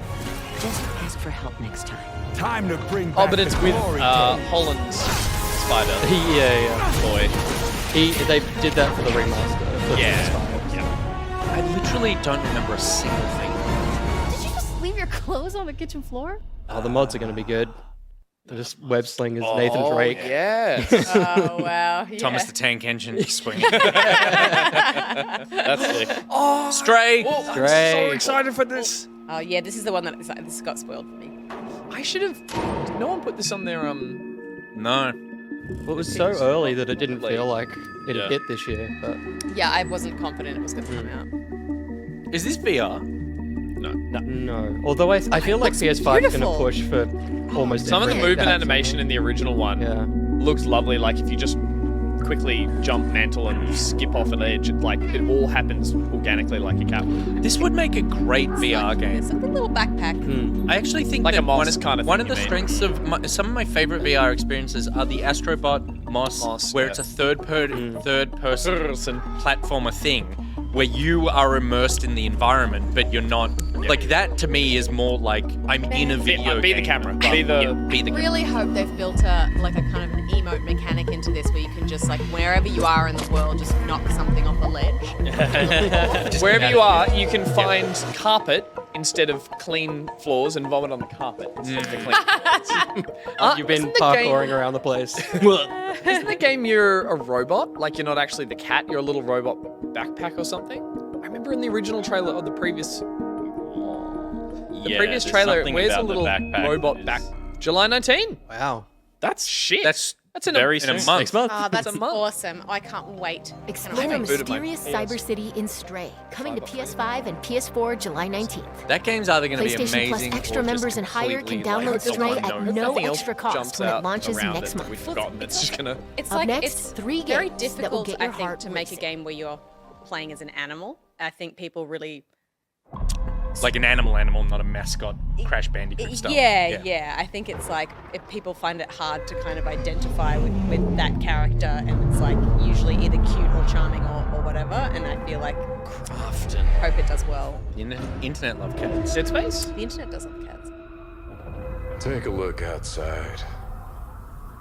Just ask for help next time. Time to bring back Oh, but it's the with glory days. Holland's spider Yeah. boy. They did that for the remaster. For PS5. I literally don't remember a single thing. Did you just leave your clothes on the kitchen floor? Oh, the mods are going to be good. They're just web slingers, Nathan Drake. Yeah. Oh, wow. Yeah. Thomas the Tank Engine swinging. That's sick. Stray. Stray. So excited for this. Oh, yeah, this is the one that this got spoiled for me. I should have. Did no one put this on their No. Well, it was so early that it didn't feel like it'd Yeah. hit this year. But Yeah, I wasn't confident it was going to come out. Is this VR? no. Although I feel like PS5 is going to beautiful. push for almost Some of the everything. movement animation in the original one Yeah. looks lovely. Like if you just quickly jump mantle and skip off an edge, like it all happens organically like a cat. This would make a great VR game. It's like a little backpack. I actually think Like that a Moss kind of one thing, of the you mean? strengths of some of my favorite VR experiences are the Astrobot Moss, where yeah. it's a third person platformer thing, where you are immersed in the environment, but you're not. Like that to me is more like I'm in a video Be the game. camera. Right. Be the- Yeah, be the camera. Really hope they've built a kind of an emote mechanic into this where you can just like wherever you are in the world just knock something off a ledge. Wherever you are, you can find carpet instead of clean floors and vomit on the carpet instead of the clean. You've been Isn't the game- parkouring around the place. Isn't the game you're a robot? Like you're not actually the cat, you're a little robot backpack or something? I remember in the original trailer of the previous There's trailer, something where's a about the little backpack robot that back? is- July 19. Wow. That's shit. That's That's in Very a, soon. in a month. Next month. Oh, that's a month. awesome. I can't wait. Explore a haven't booted my mysterious PS. cyber city in Stray, coming to PS5 and PS4 July 19th. That game's either going to be PlayStation amazing Plus extra or just members and higher can completely, download like, Stray someone at knows. no Nothing else extra cost jumps when it out launches around next it that month. we've forgotten. It's just gonna. It's Up like next, it's 3 very games that will difficult, get I your think, heart to make a racing. game where you're playing as an animal. I think people really. Like an animal, not a mascot, Crash Bandicoot stuff. Yeah. I think it's like if people find it hard to kind of identify with that character, and it's like usually either cute or charming or whatever. And I feel like Crafton. hope it does well. The internet love cats. Dead Space? The internet does love cats. Take a look outside.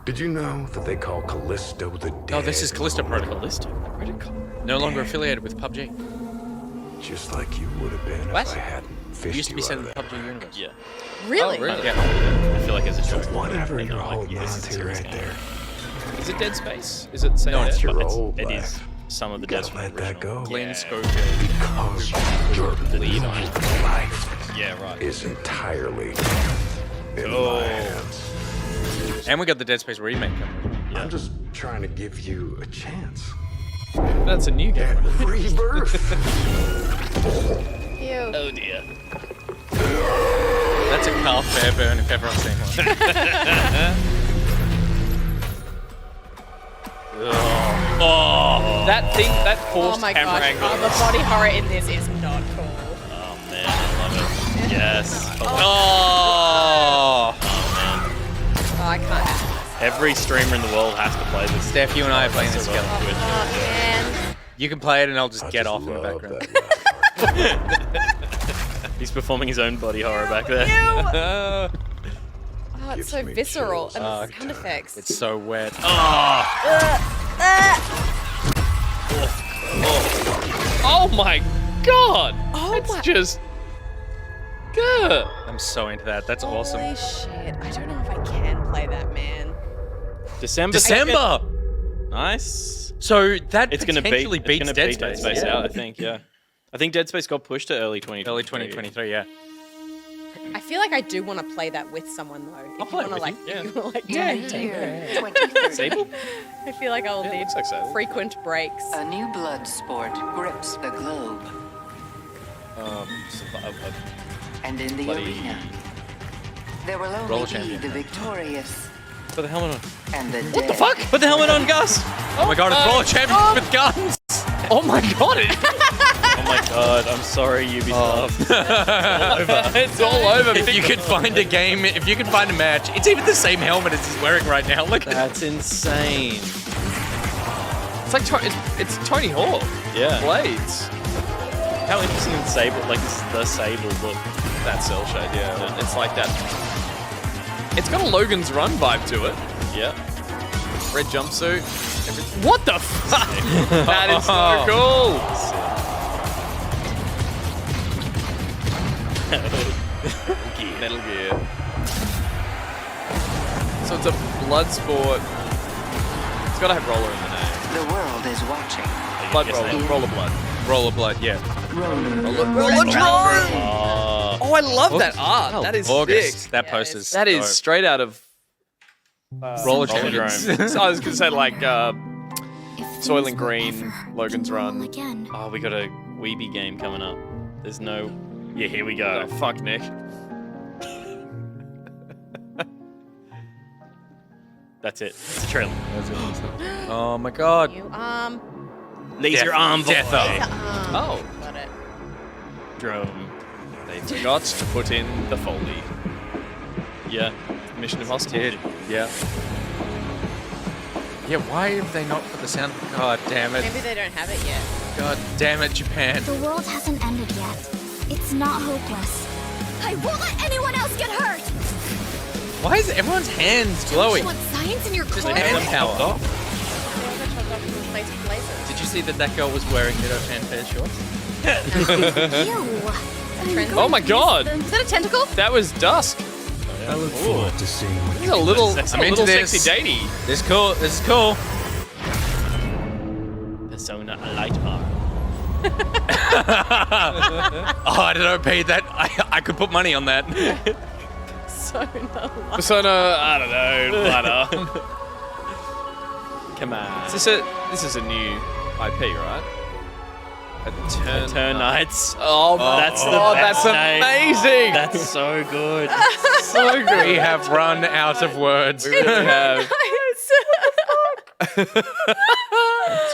Did you know that they call Callisto the dead? Oh, this is Callisto Protocol. Protocol. No longer affiliated with PUBG. Just like you would have been What? if I hadn't It fished used to be you set out in of the that. PUBG universe. Yeah. Really? Oh, really? Yeah. I feel like it's a joke. Whatever You know, you're like, holding yes, on it's to serious right game. there. Is it Dead Space? Is it the same? No, it's dead? your It's- old it life. is some of the You deaths gotta from let that original. go. Glenn Schofield. Because your lead on it. life Yeah, right. is entirely in Oh. my hands. And we got the Dead Space remake coming. I'm just trying to give you a chance That's a new game. at rebirth. Ew. Oh dear. That's a Carl Fairburn if ever I've seen one. Oh, that thing, that Oh forced my camera gosh. angle. Oh, the body horror in this is not cool. Oh man, I love it. Yes. Oh! Oh, I can't have Every streamer in the world has to play this. Steph, you and I are playing this together. this. Oh, man. You can play it and I'll just I get just off in the love background. that He's performing his own body horror back there. Oh, it's Gives so me visceral. chills And the every sound time. effects. It's so wet. Oh my god! Oh it's my- just good. I'm so into that. That's awesome. Holy shit. I don't know if I can play that, man. December. December! Nice. So that It's gonna potentially beat. beats It's gonna Dead beat Dead Space. Space Yeah. out. I think. Yeah. I think Dead Space got pushed to early 2023. Early 2023, yeah. I feel like I do want to play that with someone though. If play you it want to with like, you, yeah. you want to like take it. 2030. Sable? I feel like I will need looks like Sable. frequent breaks. A new blood sport grips the globe. And in the Bloody- arena, there will Roller only be champion. the victorious Put the helmet on. and the What the fuck? Put the helmet on, Gus. Oh my god, it's roller champions with guns! Oh my god! Oh my god. I'm sorry, Ubisoft. It's all over. If you could find a game, if you could find a match, it's even the same helmet as he's wearing right now. Look at that. That's insane. It's like it's Tony Hawk. Yeah. Blades. How interesting in Sable, like the Sable look. That cell shade, yeah. It's like that. It's got a Logan's Run vibe to it. Yeah. Red jumpsuit. What the fuck? That is so cool. Metal Gear. So it's a blood sport. It's got to have roller in the name. the world is watching. Blood Yes, roller. they- Roller blood. Roller blood, yeah. Oh, I love that art. That is August. sick. That Yeah, poster's That is dope. straight out of Roller Roller champions. So I was gonna say like Soylent Green, Logan's Run. Oh, we got a Weeby game coming up. There's no. Yeah, here we go. Oh fuck, Nick. That's it. It's a trailer. Oh my god. You Laser arm Death boy. Oh. got it. Drone. They forgot to put in the Foley. Yeah. Mission Impossible. Did. Yeah. Yeah, why have they not put the sound? God damn it. Maybe they don't have it yet. God damn it, Japan. The world hasn't ended yet. It's not hopeless. I won't let anyone else get hurt! Why is everyone's hands glowing? You want science in your Just core? hand power. They also chopped off the place with lasers. Did you see that girl was wearing Mitto fanfare shorts? Ew. Oh my god! Is that a tentacle? That was Dusk. I look forward to seeing what This is a little, I'm into this. sexy datey. This is cool. This is cool. Persona Light Art. Oh, I don't know, Pete. That I could put money on that. So no. Persona, I don't know, butter. Come on. This is a new IP, right? Eternites. Oh, that's the that's best name. amazing. That's so good. so good. We have run out of words. We really have.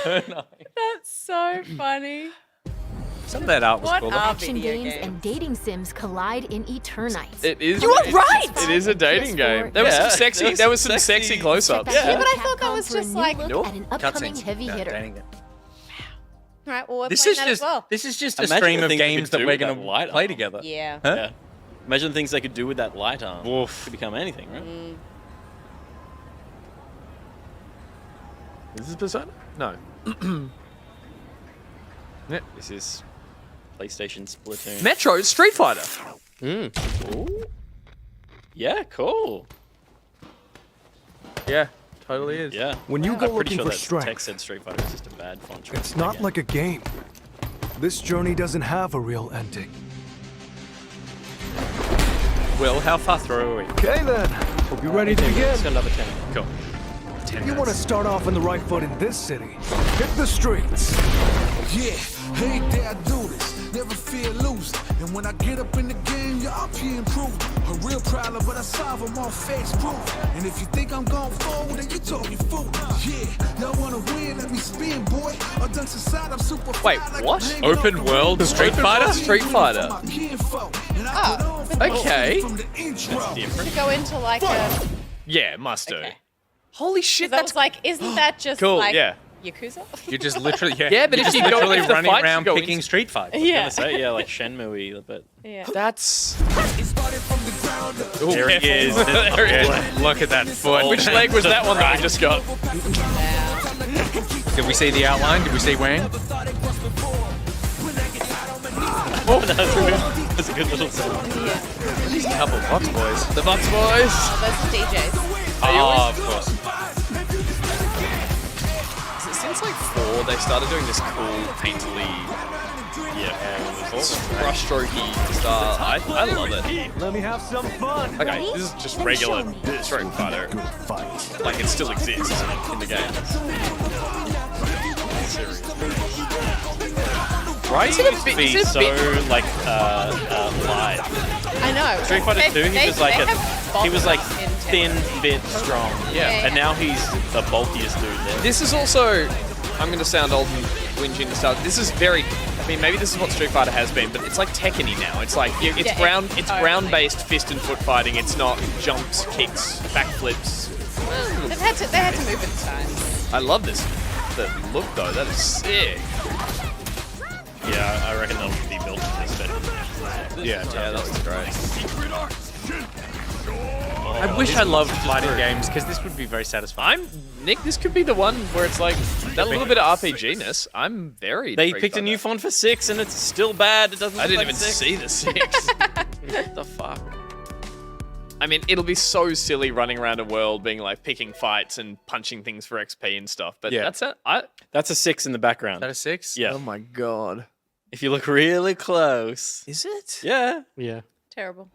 That's so funny. Some of that art was What cool. are Action video games games? and dating sims collide in Eternites. It is. You were right! It is a dating PS4 game. There was some Yeah, sexy. There was some sexy close-ups. Yeah, but I thought that was just like. at an upcoming Cutscenes. heavy No, hitter. dating it. All right, well, we're This playing is that just as well. this is just a Imagine stream the of things we games could that do we're with going that to light play arm. together. Yeah. Huh? Yeah. Imagine the things they could do with that light arm. Woof. Could become anything, right? Is this Persona? No. This is PlayStation Splatoon. Metro Street Fighter. Ooh. Yeah, cool. Yeah, totally is. Yeah. When you I'm go pretty looking sure for that strength, text said Street Fighter is just a bad font choice. it's not like a game. This journey doesn't have a real ending. Will, how far through are we? Okay then, hope you're ready to begin. Let's go another 10. Cool. You want to start off on the right foot in this city. Hit the streets. Yeah, hey, dare I do this. Never feel loose. And when I get up in the game, y'all be improved. A real problem, but I solve them all face proof. And if you think I'm going forward, then you talking fool. Yeah, y'all wanna win, let me spin, boy. I done society, I'm super. Wait, what? Open world Street Fighter? Street Fighter. Oh, Okay. That's different. to go into like a. Yeah, must do. Okay. Holy shit, That was like, isn't that just cool, like yeah. Yakuza? You're just literally Yeah, but you're if just you go- literally if the running fights around go picking into- Street Fighter. Yeah. Say, yeah, like Shenmue, but Yeah. That's. there he is. There he is. Look at that foot. Which leg was that one that we just got? Did we see the outline? Did we see Wang? Oh, that's a good little sound. These couple Box Boys. The Box Boys. Oh, those are DJs. Oh, of course. Since like 4, they started doing this cool painterly, brushstrokey style. I love it. Let me have some fun. Okay, this is just regular Street Fighter. Like it still exists in the game. Right? Is it a bit- Be is it a so bit- like live. I know. Street Fighter 2, he was like he was like thin, fit, strong. Yeah. And now he's the bulkiest dude there. This is also, I'm going to sound old and whingy and stuff. This is very, I mean, maybe this is what Street Fighter has been, but it's like Tekken-y now. It's like, it's ground-based fist and foot fighting. It's not jumps, kicks, backflips. They had to move with the times. I love this. The look though, that is sick. Yeah, I reckon that'll be built in this bit. Yeah, that looks great. I wish I loved fighting games because this would be very satisfying. Nick, this could be the one where it's like that little bit of RPG-ness. I'm very They intrigued picked by a new that. font for 6 and it's still bad. It doesn't I look didn't like even 6. see the 6. What the fuck? I mean, it'll be so silly running around a world being like picking fights and punching things for XP and stuff. But Yeah. That's a 6 in the background. Is that a 6? Yeah. Oh my god. If you look really close. Is it? Yeah. Yeah. Terrible.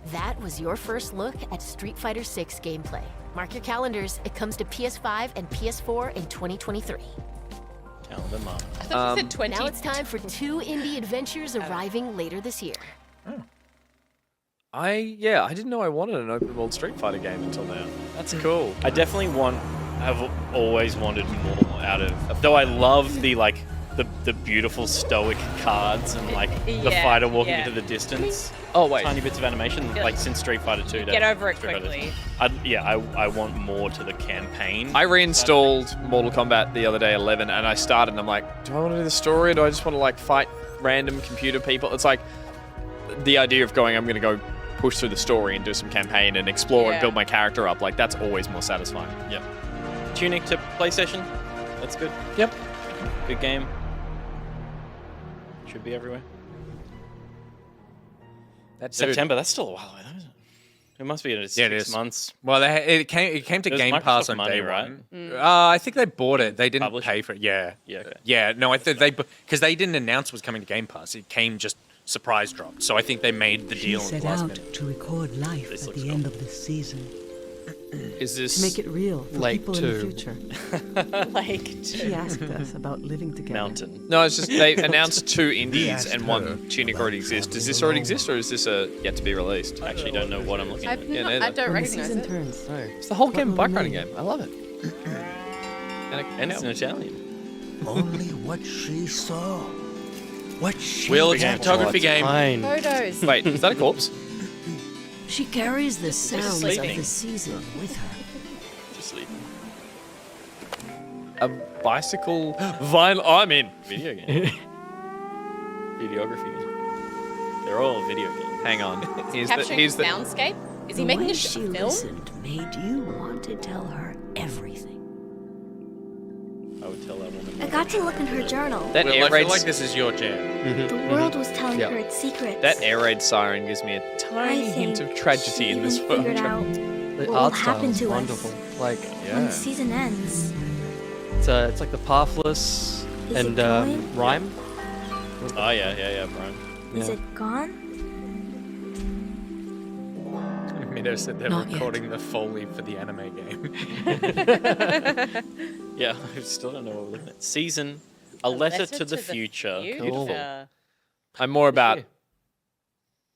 That was your first look at Street Fighter 6 gameplay. Mark your calendars, it comes to PS5 and PS4 in 2023. Calendar mom. I thought you said 20. Now it's time for 2 indie adventures arriving later this year. I didn't know I wanted an open world Street Fighter game until now. That's cool. I definitely have always wanted more out of, though I love the like the beautiful stoic cards and like the fighter walking into the distance. Oh wait, tiny bits of animation like since Street Fighter 2. Get over it quickly. I want more to the campaign. I reinstalled Mortal Kombat the other day, 11, and I started and I'm like, do I want to do the story or do I just want to like fight random computer people? It's like the idea of going, I'm going to go push through the story and do some campaign and explore and build my character up. Like that's always more satisfying. Yep. Tunic to PlayStation. That's good. Yep. Good game. Should be everywhere. That's September. That's still a while away, though, isn't it? It must be in 6 months. Well, it came to It was Game Microsoft Pass on money, day right? one. I think they bought it. They didn't pay for it. Yeah. Yeah. Okay. Yeah. No, I think because they didn't announce it was coming to Game Pass. It came just surprise dropped. So I think they made the deal. She set out to record life at the end of this season. Is this To make it real for Lake people 2. in the future. Like, She asked us about living together. Mountain. No, it's just they announced 2 indies and one tunic already exists. Does this already exist, or is this a yet to be released? I actually don't know what I'm looking at. Yeah, neither. I don't When the recognize season it. turns, It's the whole what game, will bike remain? riding game. I love it. And it's in Italian. Only what she saw. What she Wheel photography game. Fine. Photos. Wait, is that a corpse? She carries the sounds of sleeping. the season with her. Just sleep. A bicycle vinyl. Oh, I'm in. Video game. Videography game. They're all video games. Hang on. Capturing Here's the. soundscape? Is he The making way a she film? listened made you want to tell her everything. I would tell that woman. I got to look in her journal. That Will, air I feel raid. like this is your jam. The world was telling Yeah. her its secrets. That air raid siren gives me a I tiny hint think of tragedy she in this even world. figured out The what will art style happen is to wonderful. us Like, when the season ends. it's like the Pathless Is and it going? Rhyme. Oh yeah, Brian. Is it gone? Mitto said they're Not yet. recording the Foley for the anime game. Yeah, I still don't know what we're looking at. Season, a letter to the future. Beautiful. I'm more about.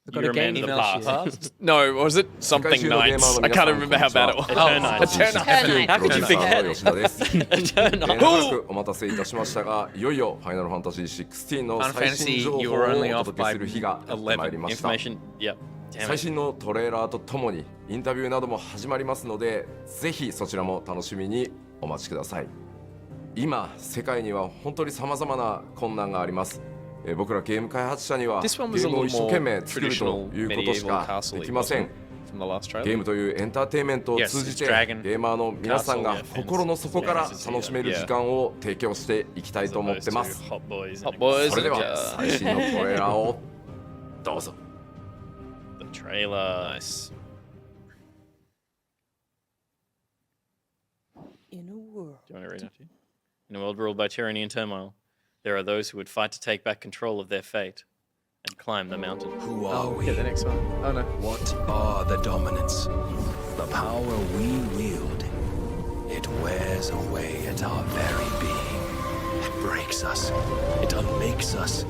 I've got You a game remember the email past. No, was it something nights? I can't remember how bad it was. Eternight. How could you forget?お待たせいたしましたが、いよいよファイナルファンタジー16の Final 最新 Fantasy, 情報 you を were お only off 届け by する日がやってまいりました。 Information. Yep. Damn 最 it. 新のトレーラーとともにインタビューなども始まりますので、ぜひそちらも楽しみにお待ちください。今世界には本当に様々な困難があります。僕らゲーム開発者にはゲ This one was a ームを little 一生懸命 more 作ると traditional いうことし medieval か castle できません。 from the last trailer. ゲームというエンターテインメントを Yes, 通じ it's て Dragon ゲーマーの皆さんが Castle, yeah, 心の底から fantasy, 楽しめる時間を提供していきたいと思ってます Hot boys. Hot boys それで and は最新のトレーラーをどうぞ The trailer. Nice. In a world. Do you want to read it? In a world ruled by tyranny and turmoil, there are those who would fight to take back control of their fate and climb the mountain. Who are we? Get the next one. Oh no. What are the dominants? The power we wield. It wears away at our very being. It breaks us. It unmakes us.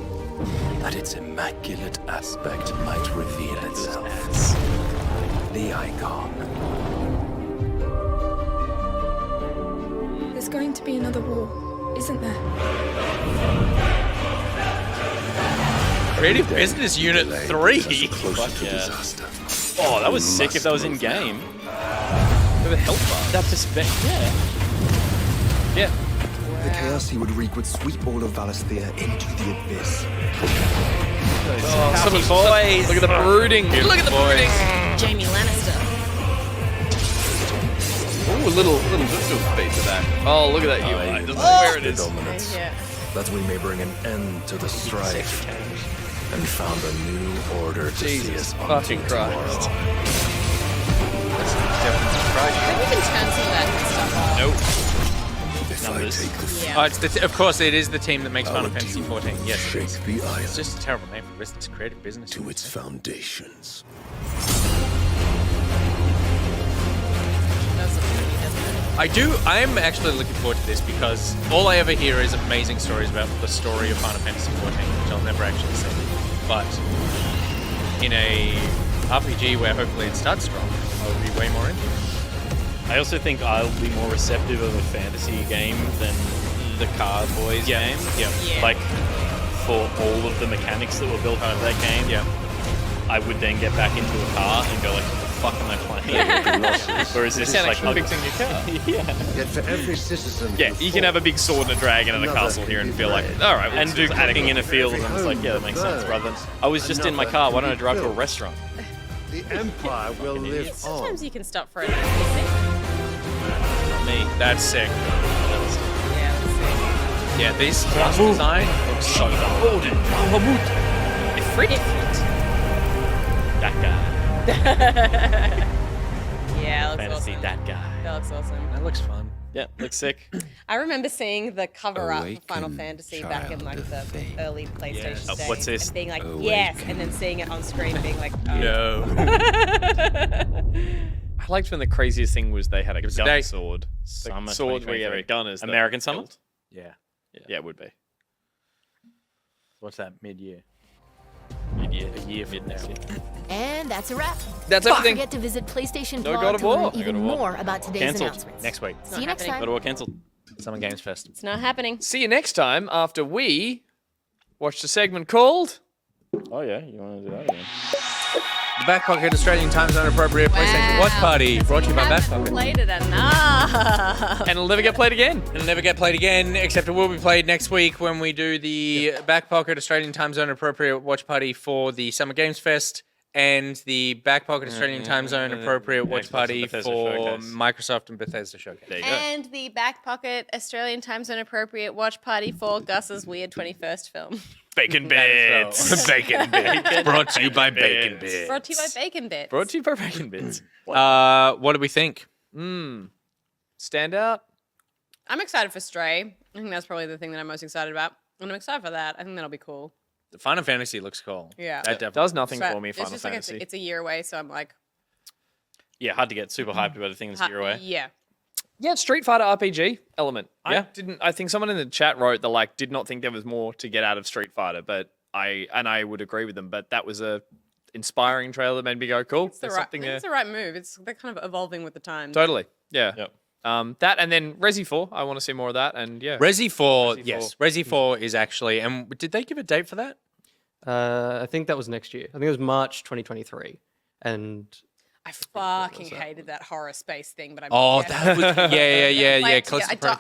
That its immaculate aspect might reveal itself. The icon. There's going to be another war, isn't there? Creative Business Unit 3. Fuck yeah. Oh, that was sick if that was in game. With a health bar. That perspective. Yeah. The chaos he would wreak would sweep all of Valisthea into the abyss. Oh, some boys. Look at the brooding. Look at the brooding. Jamie Lannister. Ooh, a little beat to that. Oh, look at that UI. Just where it is. Dominance. Yeah. That we may bring an end to the strife and found a new order to see Jesus us on fucking to Christ. tomorrow. Have we been turn some of that stuff off? Nope. If I Numbers. take the Yeah. Oh, it's of course, it is the team that makes Final Fantasy 14. Yes, it shake is. the iron It's just a terrible name for business. Creative Business to Unit. its foundations. That's pretty, doesn't it? I am actually looking forward to this because all I ever hear is amazing stories about the story of Final Fantasy 14, which I'll never actually see. But in a RPG where hopefully it starts strong, I would be way more into it. I also think I'll be more receptive of a fantasy game than the Car Boys game. Yeah. Yeah. Like, for all of the mechanics that were built into that game, Yeah. I would then get back into a car and go like, what the fuck am I playing? Whereas this is like, fixing your car. yeah. Yet for every citizen. Yeah, you can have a big sword and a dragon and a castle here and feel like, all right, And do cooking in a field, and it's like, yeah, that makes sense. Rather than, I was just in my car, why don't I drive to a restaurant? The Empire will live on. Sometimes you can stop for a night picnic. Not me. That's sick. Yeah, that's sick. Yeah, this class design looks so cool. Ifrit. That guy. Yeah, that looks Fantasy, awesome. that guy. That looks awesome. That looks fun. Yeah, looks sick. I remember seing the cover art for Final Awaken, Fantasy back in like child the of fate. early PlayStation days. What's this? And being like, yes, and then seeing it on screen, being like, oh. No. I liked when the craziest thing was they had a us a gun date. sword. Summer Sword where you have a 2023. gun as the American Summer? hilt. Yeah. Yeah, it would be. What's that? Mid-year. Mid-year. A year from next year. And that's a wrap. That's Don't everything. forget to visit PlayStation No Blog God of to learn War. even more about today's Cancelled. announcements. Next week. See you next happening. time. God of War cancelled. Summer Games Fest. It's not happening. See you next time after we watch the segment called... Oh, yeah. You want to do that again? The Back Pocket Australian Time Zone Appropriate PlayStation Watch Party, brought to you by Back Pocket. Played it enough. And it'll never get played again. It'll never get played again, except it will be played next week when we do the Back Pocket Australian Time Zone Appropriate Watch Party for the Summer Games Fest and the Back Pocket Australian Time Zone Appropriate Watch Xbox Party and for Bethesda Showcase. Microsoft and Bethesda Showcase. There you go. And the Back Pocket Australian Time Zone Appropriate Watch Party for Gus's weird 21st film. Bacon Bits. Bacon Bits. Brought to you by Bacon Bits. Brought to you by Bacon Bits. Brought to you by Bacon Bits. What do we think? Stand out? I'm excited for Stray. I think that's probably the thing that I'm most excited about. And I'm excited for that. I think that'll be cool. The Final Fantasy looks cool. Yeah. That definitely Does nothing So for me, it's Final just like Fantasy. it's a year away, so I'm like, Yeah, hard to get super hyped about a thing that's a year away. yeah. Yeah, Street Fighter RPG element. Yeah. I think someone in the chat wrote that did not think there was more to get out of Street Fighter, but I would agree with them. But that was a inspiring trailer that made me go, cool. It's the There's right, something I think there. it's the right move. They're kind of evolving with the times. Totally. Yeah. Yep. That and then Resi 4. I want to see more of that. And yeah. Resi 4, Resi 4. yes. Resi 4 is actually, and did they give a date for that? I think that was next year. I think it was March 2023. And I fucking hated that horror space thing, but I'm Oh, that was, yeah. I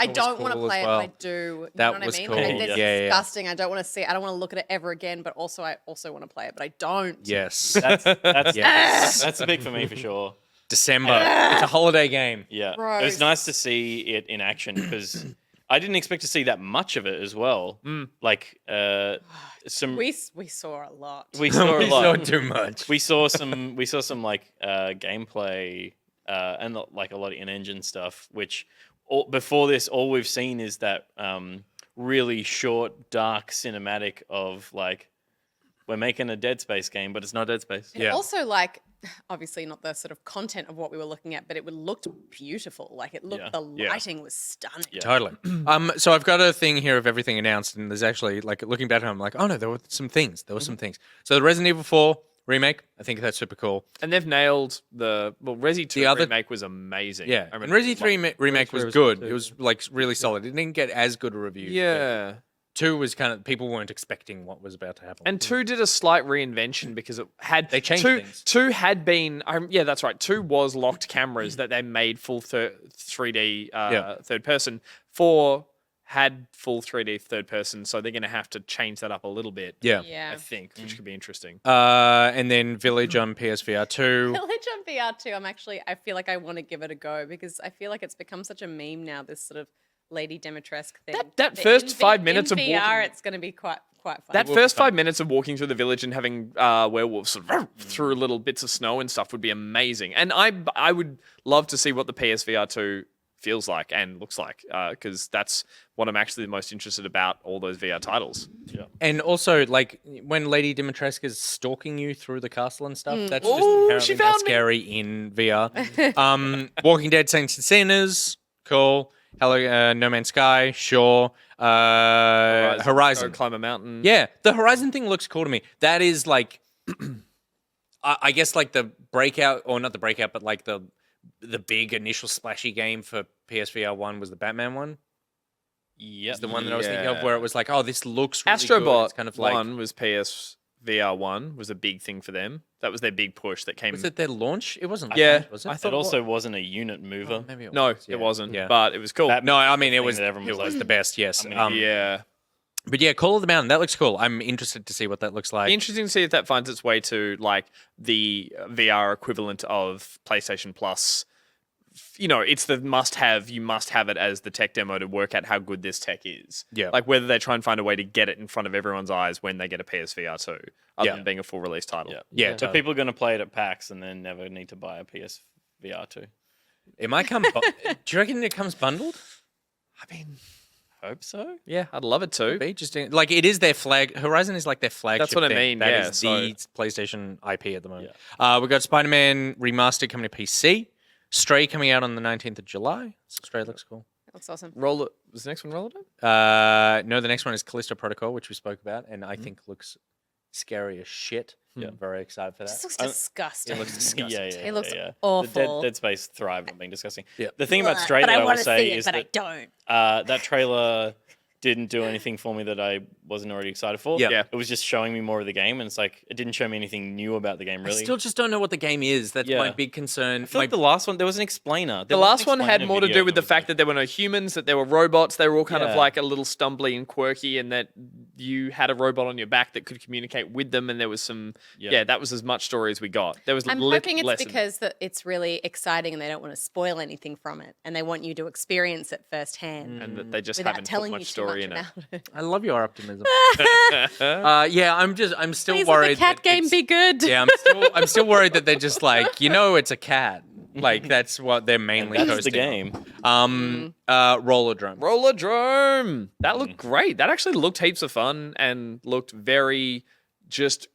don't want to play it, but I do. That You know what was I mean? cool. And it's Yeah. disgusting. I don't want to see it. I don't want to look at it ever again, but also I also want to play it, but I don't. Yes. That's big for me for sure. December. It's a holiday game. Yeah. It Gross. was nice to see it in action because I didn't expect to see that much of it as well. Like some We saw a lot. we saw a We lot. saw too much. We saw some gameplay and like a lot of in-engine stuff. Which before this, all we've seen is that really short, dark cinematic of like we're making a Dead Space game, but it's not Dead Space. And also, obviously not the sort of content of what we were looking at, but it looked beautiful. Like it looked, the lighting was stunning. Totally. So I've got a thing here of everything announced, and there's actually looking back at it, I'm like, oh no, there were some things. So the Resident Evil 4 remake, I think that's super cool. And they've nailed Resi 2 remake was amazing. Yeah, I and remember Resi 3 remake was good. It was really solid. It didn't get as good a review. Yeah. 2 was kind of, people weren't expecting what was about to happen. And 2 did a slight reinvention because it had they changed things. 2 had been that's right. 2 was locked cameras that they made full 3D third person. 4 had full 3D third person, so they're going to have to change that up a little bit. Yeah. I think, which could be interesting. And then Village on PSVR 2. Village on VR 2, I feel like I want to give it a go because I feel like it's become such a meme now, this sort of Lady Dimitrescu thing. That first 5 minutes in of VR, walking, it's going to be quite fun. that first 5 minutes of walking through the village and having werewolves sort of through little bits of snow and stuff would be amazing. And I would love to see what the PSVR 2 feels like and looks like because that's what I'm actually the most interested about all those VR titles. Yeah. And also, when Lady Dimitrescu is stalking you through the castle and stuff, that's just Ooh, inherently she more found me. scary in VR. Walking Dead Saints and Sinners, cool. Hello, No Man's Sky, sure. Horizon. Climb a mountain. Yeah, the Horizon thing looks cool to me. That is I guess the breakout, or not the breakout, but the big initial splashy game for PSVR 1 was the Batman one. Yeah, It's the one that I was thinking of where it was like, oh, this looks really Astrobot good. It's kind of 1 was PSVR 1 was a big thing for them. That was their big push that came. Was it their launch? It wasn't. Was it? I thought it also wasn't a unit mover. Maybe it No, was. it wasn't. Yeah. But it was cool. No, I mean, it thing was that everyone was the best, yes. Yeah. But yeah, Call of the Mountain, that looks cool. I'm interested to see what that looks like. Interesting to see if that finds its way to the VR equivalent of PlayStation Plus. It's the must-have. You must have it as the tech demo to work out how good this tech is. Yeah. Whether they try and find a way to get it in front of everyone's eyes when they get a PSVR 2, other than being a full release title. Yeah. So people are going to play it at PAX and then never need to buy a PSVR 2. It might come. Do you reckon it comes bundled? I mean, hope so. Yeah, I'd love it to. Be just it is their flag. Horizon is like their flagship. That's what I thing. mean. That is the PlayStation IP at the moment. We've got Spider-Man Remastered coming to PC. Stray coming out on the 19th of July. Stray looks cool. Looks awesome. Was the next one Roller? No, the next one is Callisto Protocol, which we spoke about, and I think looks scary as shit. Yeah, very excited for that. This looks disgusting. It looks disgusting. It looks awful. Dead Space thrive on being disgusting. Yeah. The thing about Stray but that I I will want to say see it, is but that I don't. that trailer didn't do anything for me that I wasn't already excited for. Yeah. It was just showing me more of the game, and it's like it didn't show me anything new about the game. Really, I still just don't know what the game is. That's my big concern. I feel like the last one there was an explainer. The last one had more to do with the fact that there were no humans, that there were robots. They were all kind of like a little stumbly and quirky, and that you had a robot on your back that could communicate with them. And there was some, that was as much story as we got. There was. I'm hoping it's because it's really exciting and they don't want to spoil anything from it, and they want you to experience it firsthand, and that they just without haven't telling put much you too story much in it. about it. I love your optimism. I'm still Please worried. let the cat that game be good. Yeah, I'm still worried that they're just like, it's a cat. Like that's what they're mainly that's posting the game. Rollerdrome. Rollerdrome. That looked great. That actually looked heaps of fun and looked very just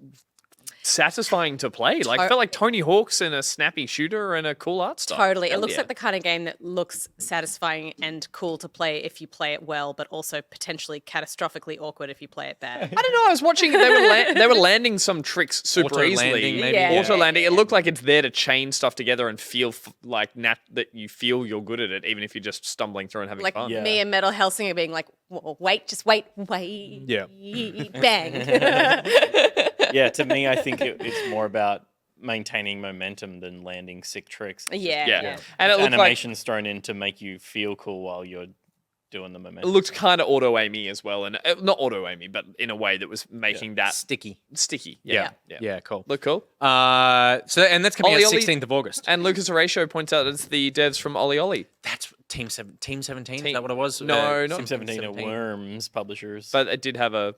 satisfying to play. Like felt like Tony Hawk's in a snappy shooter and a cool art style. Totally. It looks like the kind of game that looks satisfying and cool to play if you play it well, but also potentially catastrophically awkward if you play it bad. I don't know. I was watching. They were landing some tricks super easily. Maybe. Auto landing. It looked like it's there to chain stuff together and feel like that you feel you're good at it, even if you're just stumbling through and having Like fun. me and Metal Hellsinger being like, wait. Yeah. Bang. Yeah, to me, I think it's more about maintaining momentum than landing sick tricks. It's Yeah. And it looked animations thrown in to make you feel cool while you're doing the momentum. It looked kind of auto-aimy as well, and not auto-aimy, but in a way that was making that sticky. Yeah, Cool. Look cool. And that's coming out Ollie, 16th of August. And Lucas Horatio points out it's the devs from Oli. That's Team 17. Is that what it was? No, not Team 17 are Worms publishers. But it did have a.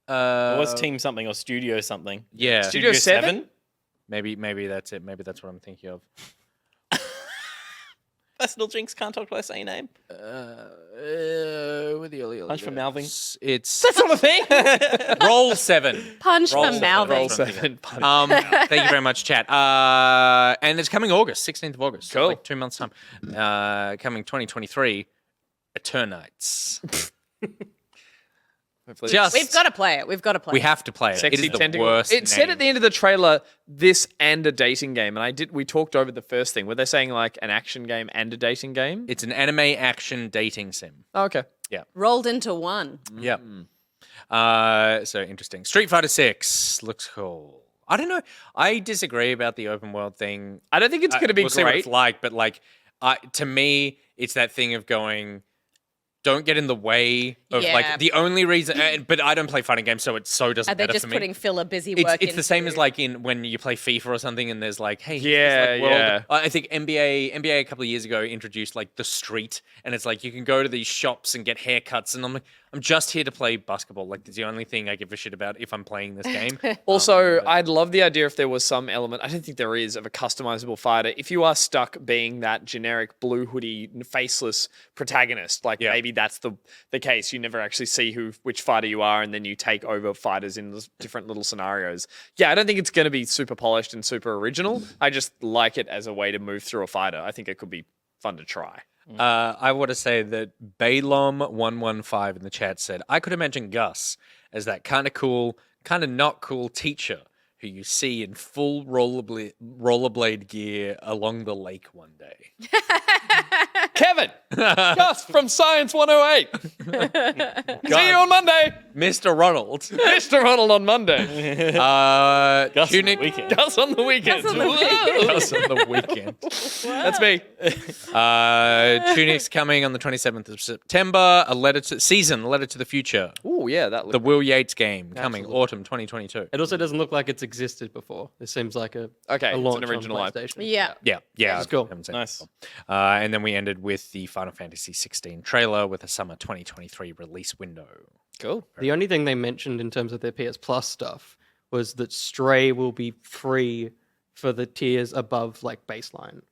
It was Team something or Studio something. Yeah. Studio 7? Maybe that's it. Maybe that's what I'm thinking of. Personal Jinx can't talk twice, say your name. With the Punch for Malving. It's That's not a thing. Roll 7. Punch for Malving. Roll 7. Thank you very much, chat. And it's coming August, 16th of August. Cool. Like 2 months' time. Coming 2023, Eternites. We've got to play it. We have to play it. Sexy It is the tentacle. worst It said name. at the end of the trailer, this and a dating game. And we talked over the first thing. Were they saying like an action game and a dating game? It's an anime action dating sim. Oh, okay. Yeah. Rolled into one. Yep. So interesting. Street Fighter 6 looks cool. I don't know. I disagree about the open world thing. I don't think it's going to be we'll see what it's great. like, but like, to me, it's that thing of going, don't get in the way of like the only reason. But I don't play fighting games, so it so doesn't Are they matter just for me. putting filler busy work It's the same into- as like when you play FIFA or something, and there's like, hey, Yeah, here's this, like, world. yeah. I think NBA a couple of years ago introduced like the street, and it's like you can go to these shops and get haircuts, and I'm like, I'm just here to play basketball. Like, it's the only thing I give a shit about if I'm playing this game. Also, I'd love the idea if there was some element, I don't think there is, of a customizable fighter. If you are stuck being that generic blue hoodie, faceless protagonist, like maybe that's the case. You never actually see which fighter you are, and then you take over fighters in those different little scenarios. Yeah, I don't think it's going to be super polished and super original. I just like it as a way to move through a fighter. I think it could be fun to try. I want to say that Baylom115 in the chat said, I could imagine Gus as that kind of cool, kind of not cool teacher who you see in full rollerblade gear along the lake one day. Kevin! Gus from Science 108. See you on Monday. Mr. Ronald. Mr. Ronald on Monday. Gus on the Tunic. weekend. Gus on the weekend. Gus on the weekend. Gus on the weekend. That's me. Tunic's coming on the 27th of September. A letter to the future. Oh, yeah. That The Will Yates game coming autumn 2022. It also doesn't look like it's existed before. This seems like a Okay, it's an launch original on IP. PlayStation. Yeah. Yeah. That's cool. Haven't seen Nice. it before. And then we ended with the Final Fantasy 16 trailer with a summer 2023 release window. Cool. The only thing they mentioned in terms of their PS Plus stuff was that Stray will be free for the tiers above like baseline.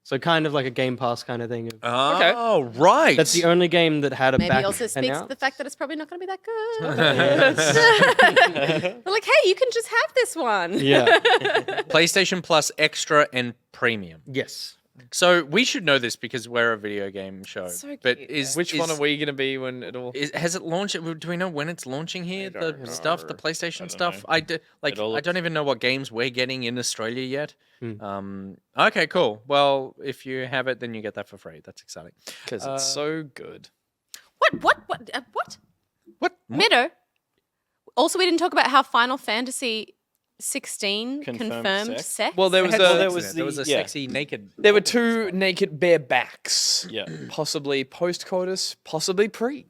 So kind of like a Game Pass kind of thing. Oh, right. That's the only game that had a Maybe back also speaks to announce. the fact that it's probably not going to be that good. They're like, hey, you can just have this one. Yeah. PlayStation Plus Extra and Premium. Yes. So we should know this because we're a video game show. So but cute, Which one are we going to be when it all? Has it launched? Do we know when it's launching here? The stuff, the PlayStation stuff. I don't even know what games we're getting in Australia yet. Okay, cool. Well, if you have it, then you get that for free. That's exciting Because it's so good. What? Mitto. Also, we didn't talk about how Final Fantasy 16 confirmed sex. Well, there was a sexy naked. There were 2 naked bare backs. Yeah, possibly post-coitus, possibly pre.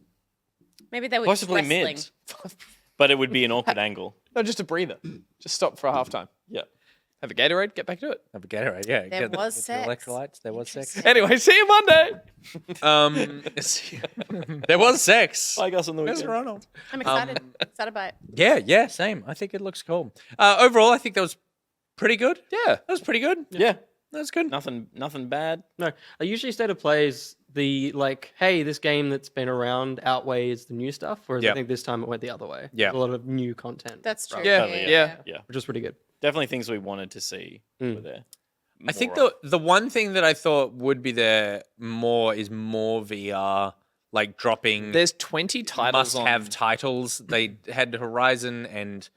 Maybe they were Possibly just wrestling. mid. But it would be an awkward angle. No, just a breather. Just stop for a half time. Yeah. Have a Gatorade, get back to it. Have a Gatorade, yeah. There Get was get sex. the electrolytes. There was sex. Anyway, see you Monday. There was sex. Like us on the Where's weekend. Ronald? I'm excited. Excited by it. Yeah, same. I think it looks cool. Overall, I think that was pretty good. Yeah. That was pretty good. Yeah. That's good. Nothing bad. No, I usually state of play is the like, hey, this game that's been around outweighs the new stuff, whereas I think this time it went the other way. Yeah. A lot of new content. That's true. Yeah. Totally, Yeah. Which was pretty good. Definitely things we wanted to see were there. I think More the one thing that I thought would be there more is more VR, like dropping. There's 20 titles on. Must-have titles. They had Horizon and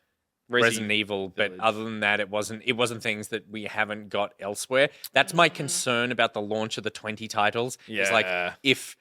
Resident Evil, but other than that, it wasn't things that we haven't got elsewhere. That's my concern about the launch of the 20 titles. It's like if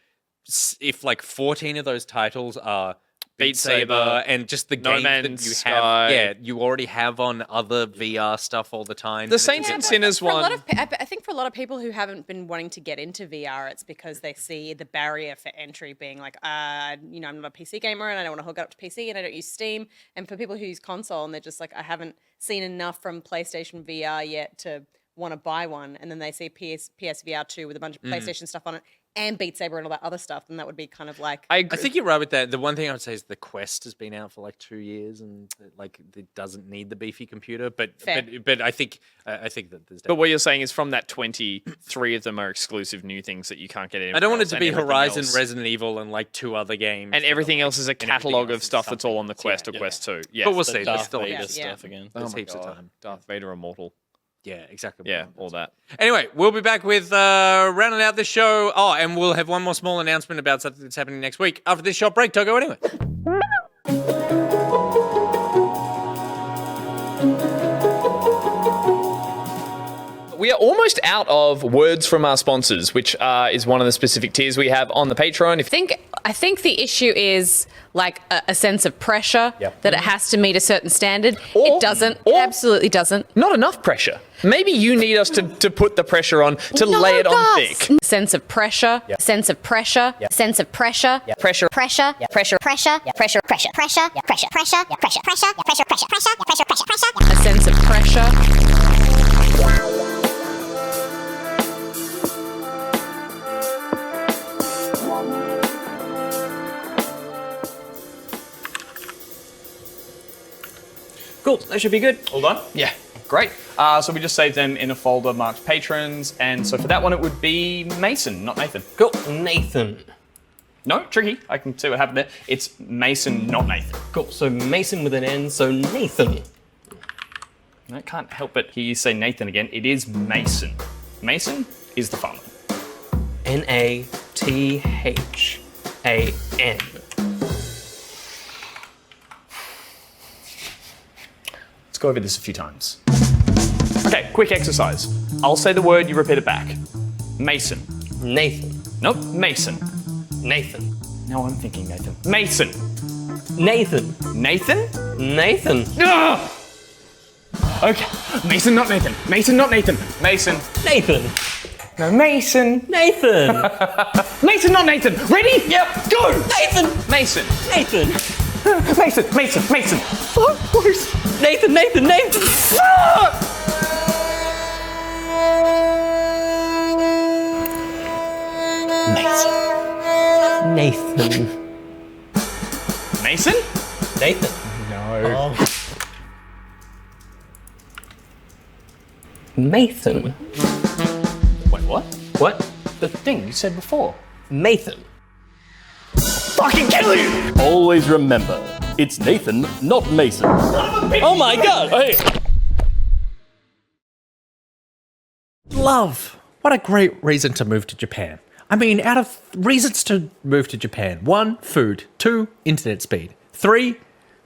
like 14 of those titles are Beat Saber and just the games that you Sky. have, you already have on other VR stuff all the time. The Saints and Sinners For a lot one. of, I think for a lot of people who haven't been wanting to get into VR, it's because they see the barrier for entry being like, I'm not a PC gamer and I don't want to hook it up to PC and I don't use Steam. And for people who use console and they're just like, I haven't seen enough from PlayStation VR yet to want to buy one. And then they see PSVR 2 with a bunch of PlayStation stuff on it and Beat Saber and all that other stuff, then that would be kind of like... I think you're right with that. The one thing I would say is the Quest has been out for like 2 years and like it doesn't need the beefy computer, but I think that there's... But what you're saying is from that 20, 3 of them are exclusive new things that you can't get anywhere I don't want it else, to and be everything Horizon, else- Resident Evil, and like 2 other games. And everything else is a catalogue else of is stuff that's all on the Quest or Quest 2. Yeah, But we'll The see. There's Darth still Vader heaps. stuff again. Oh There's my heaps of God. time. Darth Vader Immortal. Yeah, exactly. Yeah, all that. Anyway, we'll be back with rounding out the show. Oh, and we'll have one more small announcement about something that's happening next week after this short break. Togo, anyway. We are almost out of words from our sponsors, which is one of the specific tiers we have on the Patreon. I think the issue is like a sense of pressure that it has to meet a certain standard. It doesn't. It absolutely doesn't. Not enough pressure. Maybe you need us to put the pressure on, to lay it on thick. Sense of pressure. Sense of pressure. Sense of pressure. Pressure. Pressure, pressure, pressure, pressure, pressure, pressure, pressure, pressure, pressure, pressure, pressure, pressure, pressure, pressure, pressure. A sense of pressure. Cool, that should be good. All done? Yeah, great. So we just saved them in a folder marked patrons, and so for that one it would be Mason, not Nathan. Cool. Nathan. No, tricky. I can see what happened there. It's Mason, not Nathan. Cool. So Mason with an N, so Nathan. I can't help but hear you say Nathan again. It is Mason. Mason is the fun one. Nathan. Let's go over this a few times. Okay, quick exercise. I'll say the word, you repeat it back. Mason. Nathan. Nope, Mason. Nathan. No, I'm thinking Nathan. Mason. Nathan. Nathan? Nathan. Ugh! Okay, Mason, not Nathan. Mason, not Nathan. Mason. Nathan. No, Mason. Nathan. Mason, not Nathan. Ready? Yep, go. Nathan. Mason. Nathan. Mason. So close. Nathan. Nathan. Mason? Nathan. No. Oh. Nathan. Wait, what? What? The thing you said before. Nathan. Fucking kill you! Always remember, it's Nathan, not Mason. Oh my God. Hey. Love. What a great reason to move to Japan. I mean, out of reasons to move to Japan, 1, food. 2, internet speed. 3,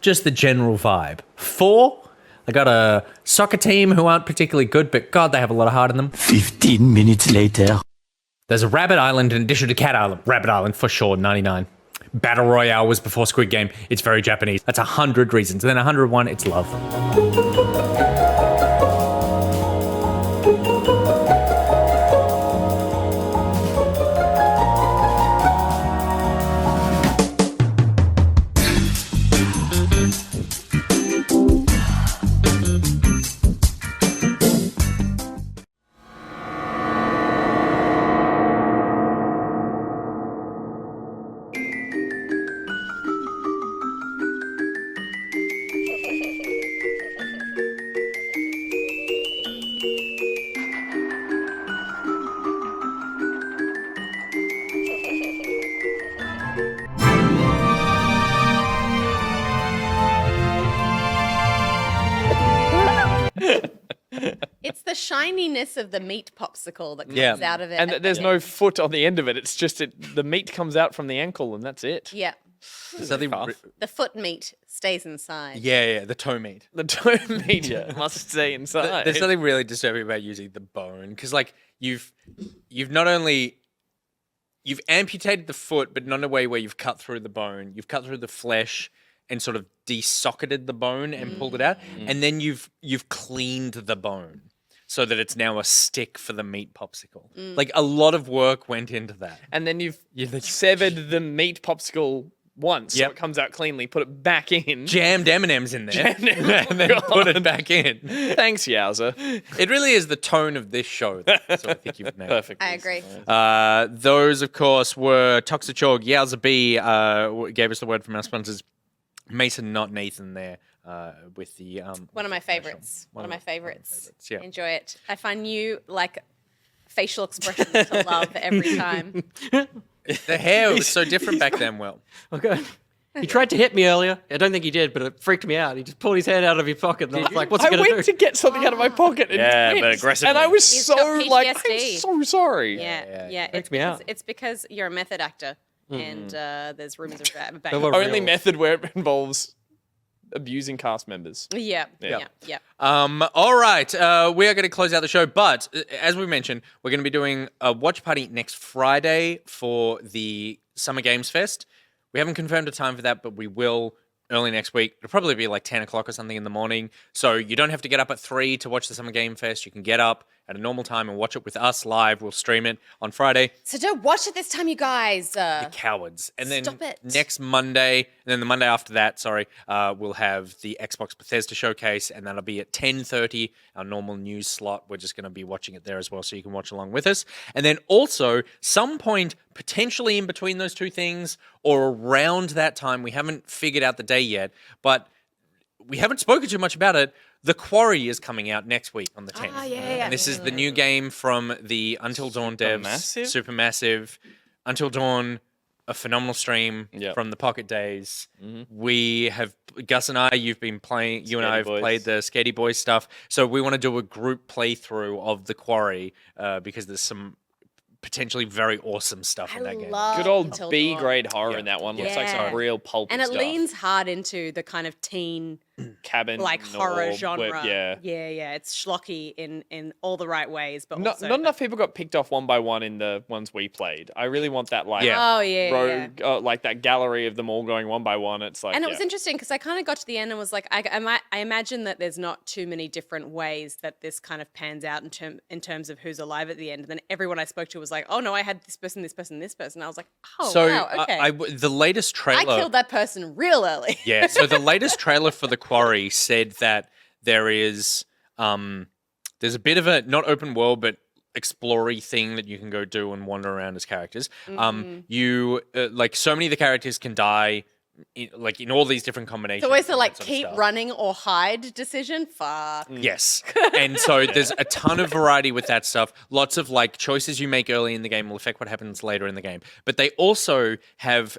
just the general vibe. 4, I got a soccer team who aren't particularly good, but God, they have a lot of heart in them. 15 minutes later. There's a Rabbit Island in addition to Cat Island. Rabbit Island for sure, 99. Battle Royale was before Squid Game. It's very Japanese. That's 100 reasons. And then 101, it's love. It's the shininess of the meat popsicle that comes out of it. And there's no foot on the end of it. It's just the meat comes out from the ankle and that's it. Yeah. The foot meat stays inside. Yeah, the toe meat. The toe meat must stay inside. There's something really disturbing about using the bone because, like, you've not only you've amputated the foot, but not in a way where you've cut through the bone. You've cut through the flesh and sort of desocketed the bone and pulled it out, and then you've cleaned the bone so that it's now a stick for the meat popsicle. Like, a lot of work went into that. And then you've severed the meat popsicle once, so it comes out cleanly. Put it back in. Jammed M&Ms in there, and then put it back in. Thanks, Yowza. It really is the tone of this show. So I think you've nailed Perfect. I agree. Those, of course, were toxiCHORG, Yowza B gave us the word from our sponsors, MasonNotNathan there with the... one of my favorites. One of my favorites. Yeah. Enjoy it. I find you, like, facial expressions to love every time. The hair was so different back then, Will. Okay. He tried to hit me earlier. I don't think he did, but it freaked me out. He just pulled his hand out of his pocket, and I was like, "What's he gonna do?" I went to get something out of my pocket, and but aggressively. and I was He's so got like, I'm PTSD. so sorry. Yeah. Freaks me out. It's because you're a method actor, and there's rumors of that. Only method where it involves abusing cast members. Yeah. All right. We are going to close out the show, but as we mentioned, we're going to be doing a watch party next Friday for the Summer Games Fest. We haven't confirmed a time for that, but we will early next week. It'll probably be like 10 o'clock or something in the morning. So you don't have to get up at 3 to watch the Summer Game Fest. You can get up at a normal time and watch it with us live. We'll stream it on Friday. So don't watch it this time, you guys. You cowards. And then Stop it. next Monday, and then the Monday after that, we'll have the Xbox Bethesda showcase, and that'll be at 10:30, our normal news slot. We're just going to be watching it there as well, so you can watch along with us. And then also, some point, potentially in between those two things, or around that time, we haven't figured out the day yet, but we haven't spoken too much about it. The Quarry is coming out next week on the 10th. And this is the new game from the Until Dawn devs. Supermassive. Until Dawn, a phenomenal stream from the Pocket days. We have, Gus and I, you've been playing, you and I have played the Skatey Boys stuff. So we want to do a group playthrough of The Quarry because there's some potentially very awesome stuff in that game. Good old B-grade horror in that one. Looks like some real pulpy and it stuff. leans hard into the kind of teen cabin like horror genre. But yeah. It's schlocky in all the right ways, but not enough people got picked off one by one in the ones we played. I really want that rogue, like that gallery of them all going one by one. It's like, and it was interesting because I kind of got to the end and was like, I imagine that there's not too many different ways that this kind of pans out in terms of who's alive at the end. And then everyone I spoke to was like, oh no, I had this person, this person, this person. I was like, oh wow, okay. The latest trailer, I killed that person real early. Yeah. So the latest trailer for The Quarry said that there is there's a bit of a not open world but explory thing that you can go do and wander around as characters. You like so many of the characters can die in all these different combinations. It's always a like keep running or hide decision. Fuck. Yes. And so there's a ton of variety with that stuff. Lots of like choices you make early in the game will affect what happens later in the game. But they also have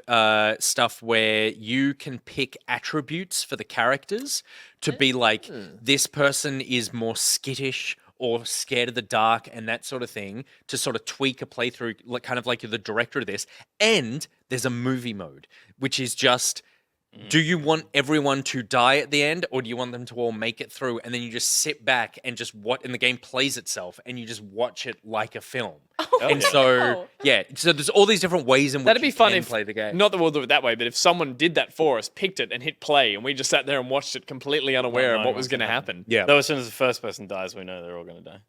stuff where you can pick attributes for the characters to be like, this person is more skittish or scared of the dark and that sort of thing to sort of tweak a playthrough, like kind of like you're the director of this. And there's a movie mode, which is just, do you want everyone to die at the end, or do you want them to all make it through? And then you just sit back and just watch, and the game plays itself, and you just watch it like a film. And so there's all these different ways in which That'd be fun can if, play the game. not that we'll do it that way, but if someone did that for us, picked it and hit play, and we just sat there and watched it completely unaware of what was going to happen. Yeah. Though as soon as the first person dies, we know they're all going to die.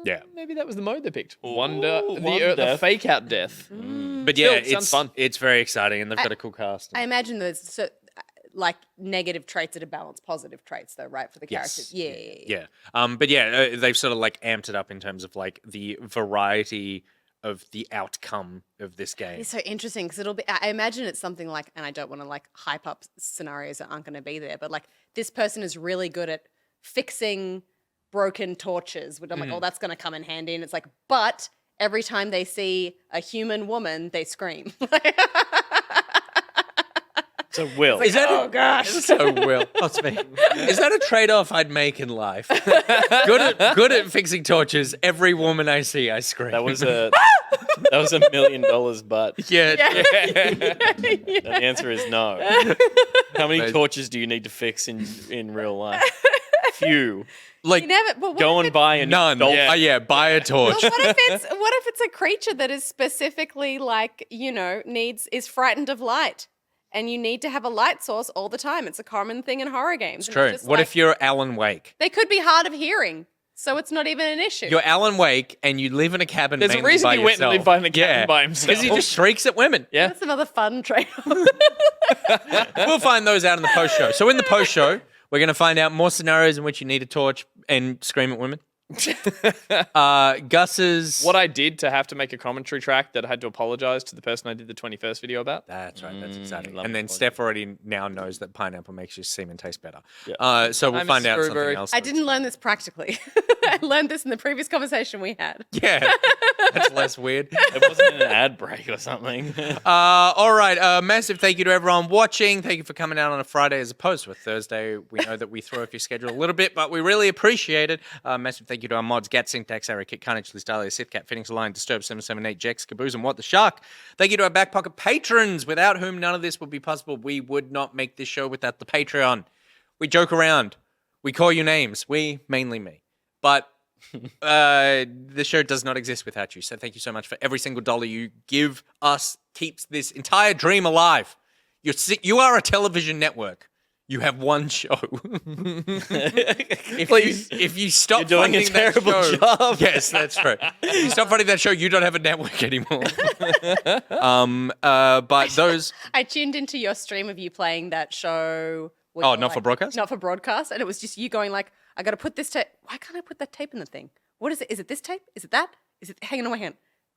Yeah. Maybe that was the mode they picked. One The death. fake out death. But yeah, Still, sounds it's fun. It's very exciting, and they've got a cool cast. I imagine there's like negative traits that are balanced positive traits, though, right? For the characters. Yeah. But yeah, they've sort of like amped it up in terms of like the variety of the outcome of this game. It's so interesting because it'll be, I imagine it's something like, and I don't want to like hype up scenarios that aren't going to be there, but like this person is really good at fixing broken torches, which I'm like, oh, that's going to come in handy. And it's like, but every time they see a human woman, they scream. So Will. Like, oh gosh. So Will. That's me. Is that a trade-off I'd make in life? good at fixing torches. Every woman I see, I scream. That was $1 million, but yeah. the answer is no. How many torches do you need to fix in real life? Few. Like, You never, but what Go if and buy a none. dolphin. Yeah, buy a torch. Well, what if it's a creature that is specifically like, is frightened of light, and you need to have a light source all the time? It's a common thing in horror games. It's true. What if you're Alan Wake? They could be hard of hearing, so it's not even an issue. You're Alan Wake and you live in a cabin. There's a mainly reason by he went and yourself. lived by in a cabin by himself. Because he just shrieks at women. Yeah. That's another fun trade-off. We'll find those out in the post show. So in the post show, we're going to find out more scenarios in which you need a torch and scream at women. Gus's. What I did to have to make a commentary track that I had to apologize to the person I did the 21st video about. That's right. That's exciting. love And then apology. Steph already now knows that pineapple makes your semen taste better. Yeah. So we'll I'm find out very, something very- else. I didn't learn this practically. I learned this in the previous conversation we had. Yeah, that's less weird. It wasn't an ad break or something. All right. Massive thank you to everyone watching. Thank you for coming out on a Friday as opposed to a Thursday. We know that we throw off your schedule a little bit, but we really appreciate it. Massive thank you to our mods, Gat, Syntax, Ari, Kit, Carnage, Listalia, Sithcat, Phoenix Line, Disturb 778, Jex, Caboose, and What the Shark. Thank you to our back pocket patrons, without whom none of this would be possible. We would not make this show without the Patreon. We joke around. We call you names. We, mainly me. But the show does not exist without you. So thank you so much for every single dollar you give us. Keeps this entire dream alive. You are a television network. You have one show. if you stop You're doing a funding that terrible show, job. yes, that's true. If you stop funding that show, you don't have a network anymore. But those. I tuned into your stream of you playing that show. Oh, not for broadcast? Not for broadcast. And it was just you going like, I got to put this tape. Why can't I put that tape in the thing? What is it? Is it this tape? Is it that? Is it, hang on my hand.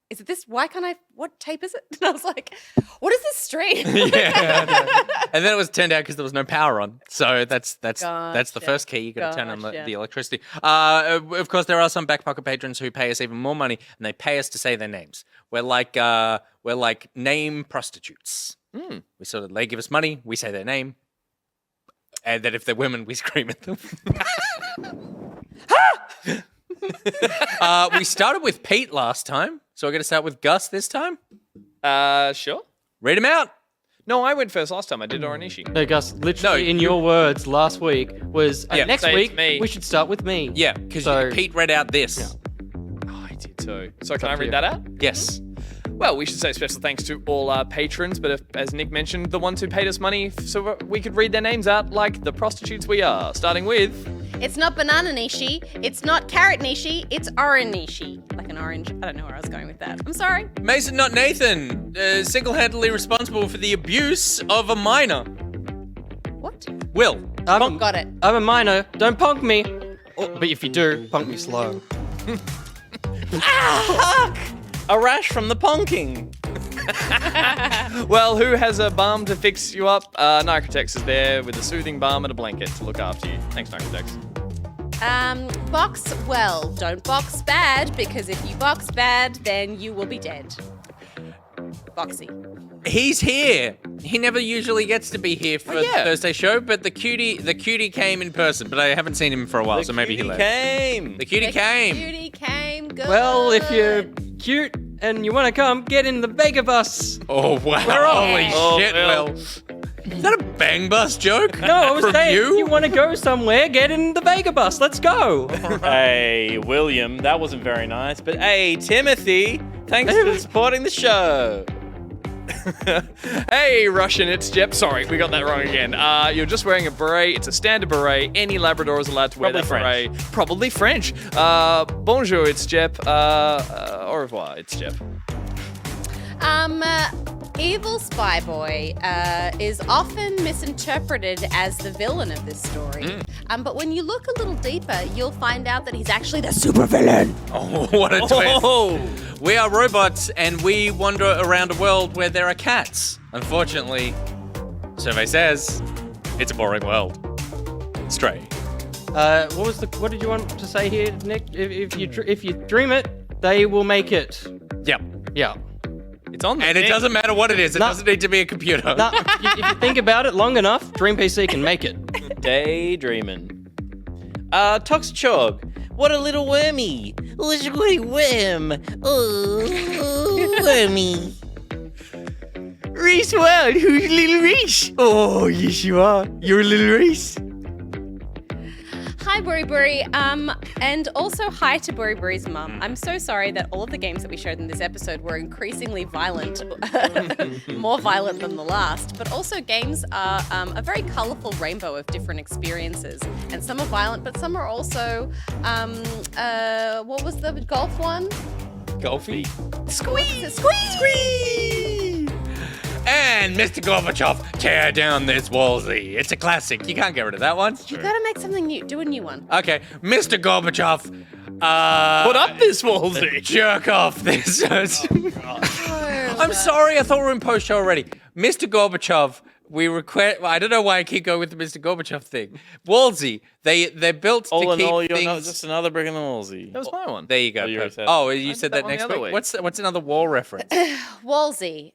Is it this? Why can't I, what tape is it? And I was like, what is this stream? Yeah. And then it was turned out because there was no power on. So that's the Gotcha. first key. You got to turn on Gotcha. the electricity. Of course, there are some back pocket patrons who pay us even more money, and they pay us to say their names. We're like name prostitutes. We they give us money, we say their name, and then if they're women, we scream at them. We started with Pete last time, so we're going to start with Gus this time. Sure. Read him out. No, I went first last time. I did Oranishi. No, Gus, literally in your words last week was next say it's week me. we should start with me. Yeah, because Pete read out this. Oh, I did too. So can I read that out? Yes. Well, we should say special thanks to all our patrons, but as Nick mentioned, the ones who paid us money so we could read their names out like the prostitutes we are. Starting with... It's not banana nishi. It's not carrot nishi. It's orange nishi. Like an orange. I don't know where I was going with that. I'm sorry. MasonNotNathan, single-handedly responsible for the abuse of a minor. What? Will. Got it. I'm a minor. Don't punk me. Oh, but if you do, punk me slow. A rash from the ponking. Well, who has a balm to fix you up? Nicotex is there with a soothing balm and a blanket to look after you. Thanks, Nicotex. Box well. Don't box bad, because if you box bad, then you will be dead. Boxy. He's here. He never usually gets to be here for the Thursday show, but the cutie came in person, but I haven't seen him for a while, so maybe he left. The cutie came. The cutie came. Good. Well, if you're cute and you want to come, get in the Vega bus. Oh, wow. Holy shit, Will. Is that a bang bus joke? No, I was From saying, you? if you want to go somewhere, get in the Vega bus. Let's go. Hey, William, that wasn't very nice. But hey, Timothy, thanks for supporting the show. Hey, Russian, it's Jep. Sorry, we got that wrong again. You're just wearing a beret. It's a standard beret. Any Labrador is allowed to wear that beret. Probably French. Bonjour, it's Jep. Au revoir, it's Jep. Evil Spy Boy is often misinterpreted as the villain of this story. But when you look a little deeper, you'll find out that he's actually the supervillain. Oh, what a twist. We are robots, and we wander around a world where there are cats. Unfortunately, survey says, it's a boring world. Stray. What did you want to say here, Nick? If you dream it, they will make it. Yep. Yeah. It's on the And thing. it doesn't matter what it is. It doesn't need to be a computer. If you think about it long enough, Dream PC can make it. Daydreaming. toxiCHORG. What a little wormy. Little worm. Oh, wormy. Reese Wild, who's little Reese? Oh, yes you are. You're little Reese. Hi, BuriBuri. And also hi to BuriBuri's mum. I'm so sorry that all of the games that we showed in this episode were increasingly violent, more violent than the last. But also games are a very colourful rainbow of different experiences. And some are violent, but some are also, what was the golf one? Golfy. Squeeze! Squeeze! And Mr. Gorbachev, tear down this Wolsey. It's a classic. You can't get rid of that one. You gotta make something new. Do a new one. Okay, Mr. Gorbachev. Put up this Wolsey. Jerk off this. I'm sorry, I thought we were in post show already. Mr. Gorbachev, we request. I don't know why I keep going with the Mr. Gorbachev thing. Wolsey, they're built to All in keep all, you're things. not just another brick in the Wolsey. That was my one. There you go. Oh, you perfect. already said it. You said that one the next other week. week. What's another wall reference? Wolsey,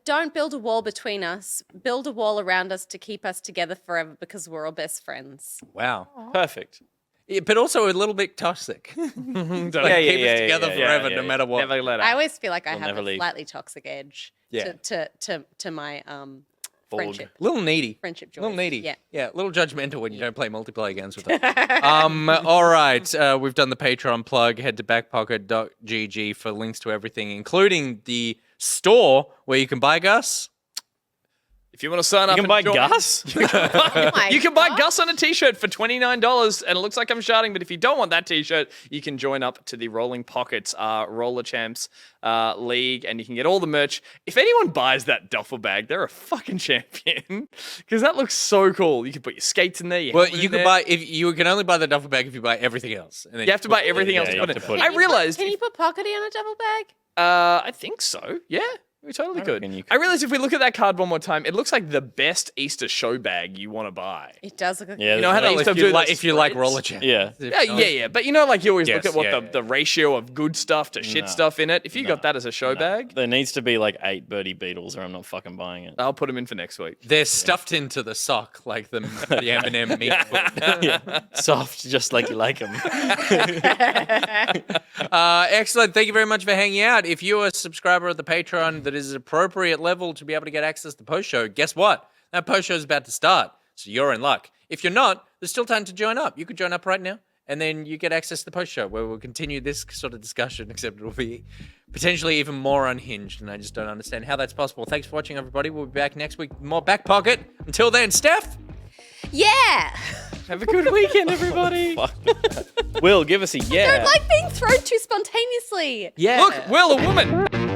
don't build a wall between us. Build a wall around us to keep us together forever because we're all best friends. Wow. Perfect. Yeah, but also a little bit toxic. Keep us together forever, no matter what. Never let I out. always feel like I We'll have never a leave. slightly toxic edge Yeah. to my friendship. Little needy. Friendship joys. Little needy. Yeah. Yeah, a little judgmental when you don't play multiplayer games with us. All right. We've done the Patreon plug. Head to backpocket.gg for links to everything, including the store where you can buy Gus. If you want to sign up, You can buy join- Gus? You can buy Gus on a t-shirt for $29, and it looks like I'm shouting, but if you don't want that t-shirt, you can join up to the Rolling Pockets Roller Champs League, and you can get all the merch. If anyone buys that duffel bag, they're a fucking champion, because that looks so cool. You can put your skates in there. Your Well, helmet you in can there. buy if you can only buy the duffel bag if you buy everything else. And then You have to buy everything else. yeah, to you put have in. to put it. I realized. Can you put pockety on a double bag? I think so. Yeah. We totally could. I realize if we look at that card one more time, it looks like the best Easter show bag you want to buy. It does look like Yeah, You know how they Well, used to if do you like, those if you like spreads? roller champs. Yeah. Yeah. But you know, like you always Yes, look at what yeah. the ratio of good stuff to shit No. stuff in it. If you got that as a show bag, There needs to be like 8 birdie beetles or I'm not fucking buying it. I'll put them in for next week. They're stuffed into the sock like the M&M meat food. Yeah. Soft, just like you like them. Excellent. Thank you very much for hanging out. If you're a subscriber of the Patreon that is an appropriate level to be able to get access to the post show, guess what? That post show is about to start, so you're in luck. If you're not, there's still time to join up. You could join up right now, and then you get access to the post show where we'll continue this sort of discussion, except it'll be potentially even more unhinged, and I just don't understand how that's possible. Thanks for watching, everybody. We'll be back next week with more Back Pocket. Until then, Steph. Yeah! Have a good weekend, everybody. Will, give us a yeah. I don't like being thrown too spontaneously. Yeah. Look, Will, a woman.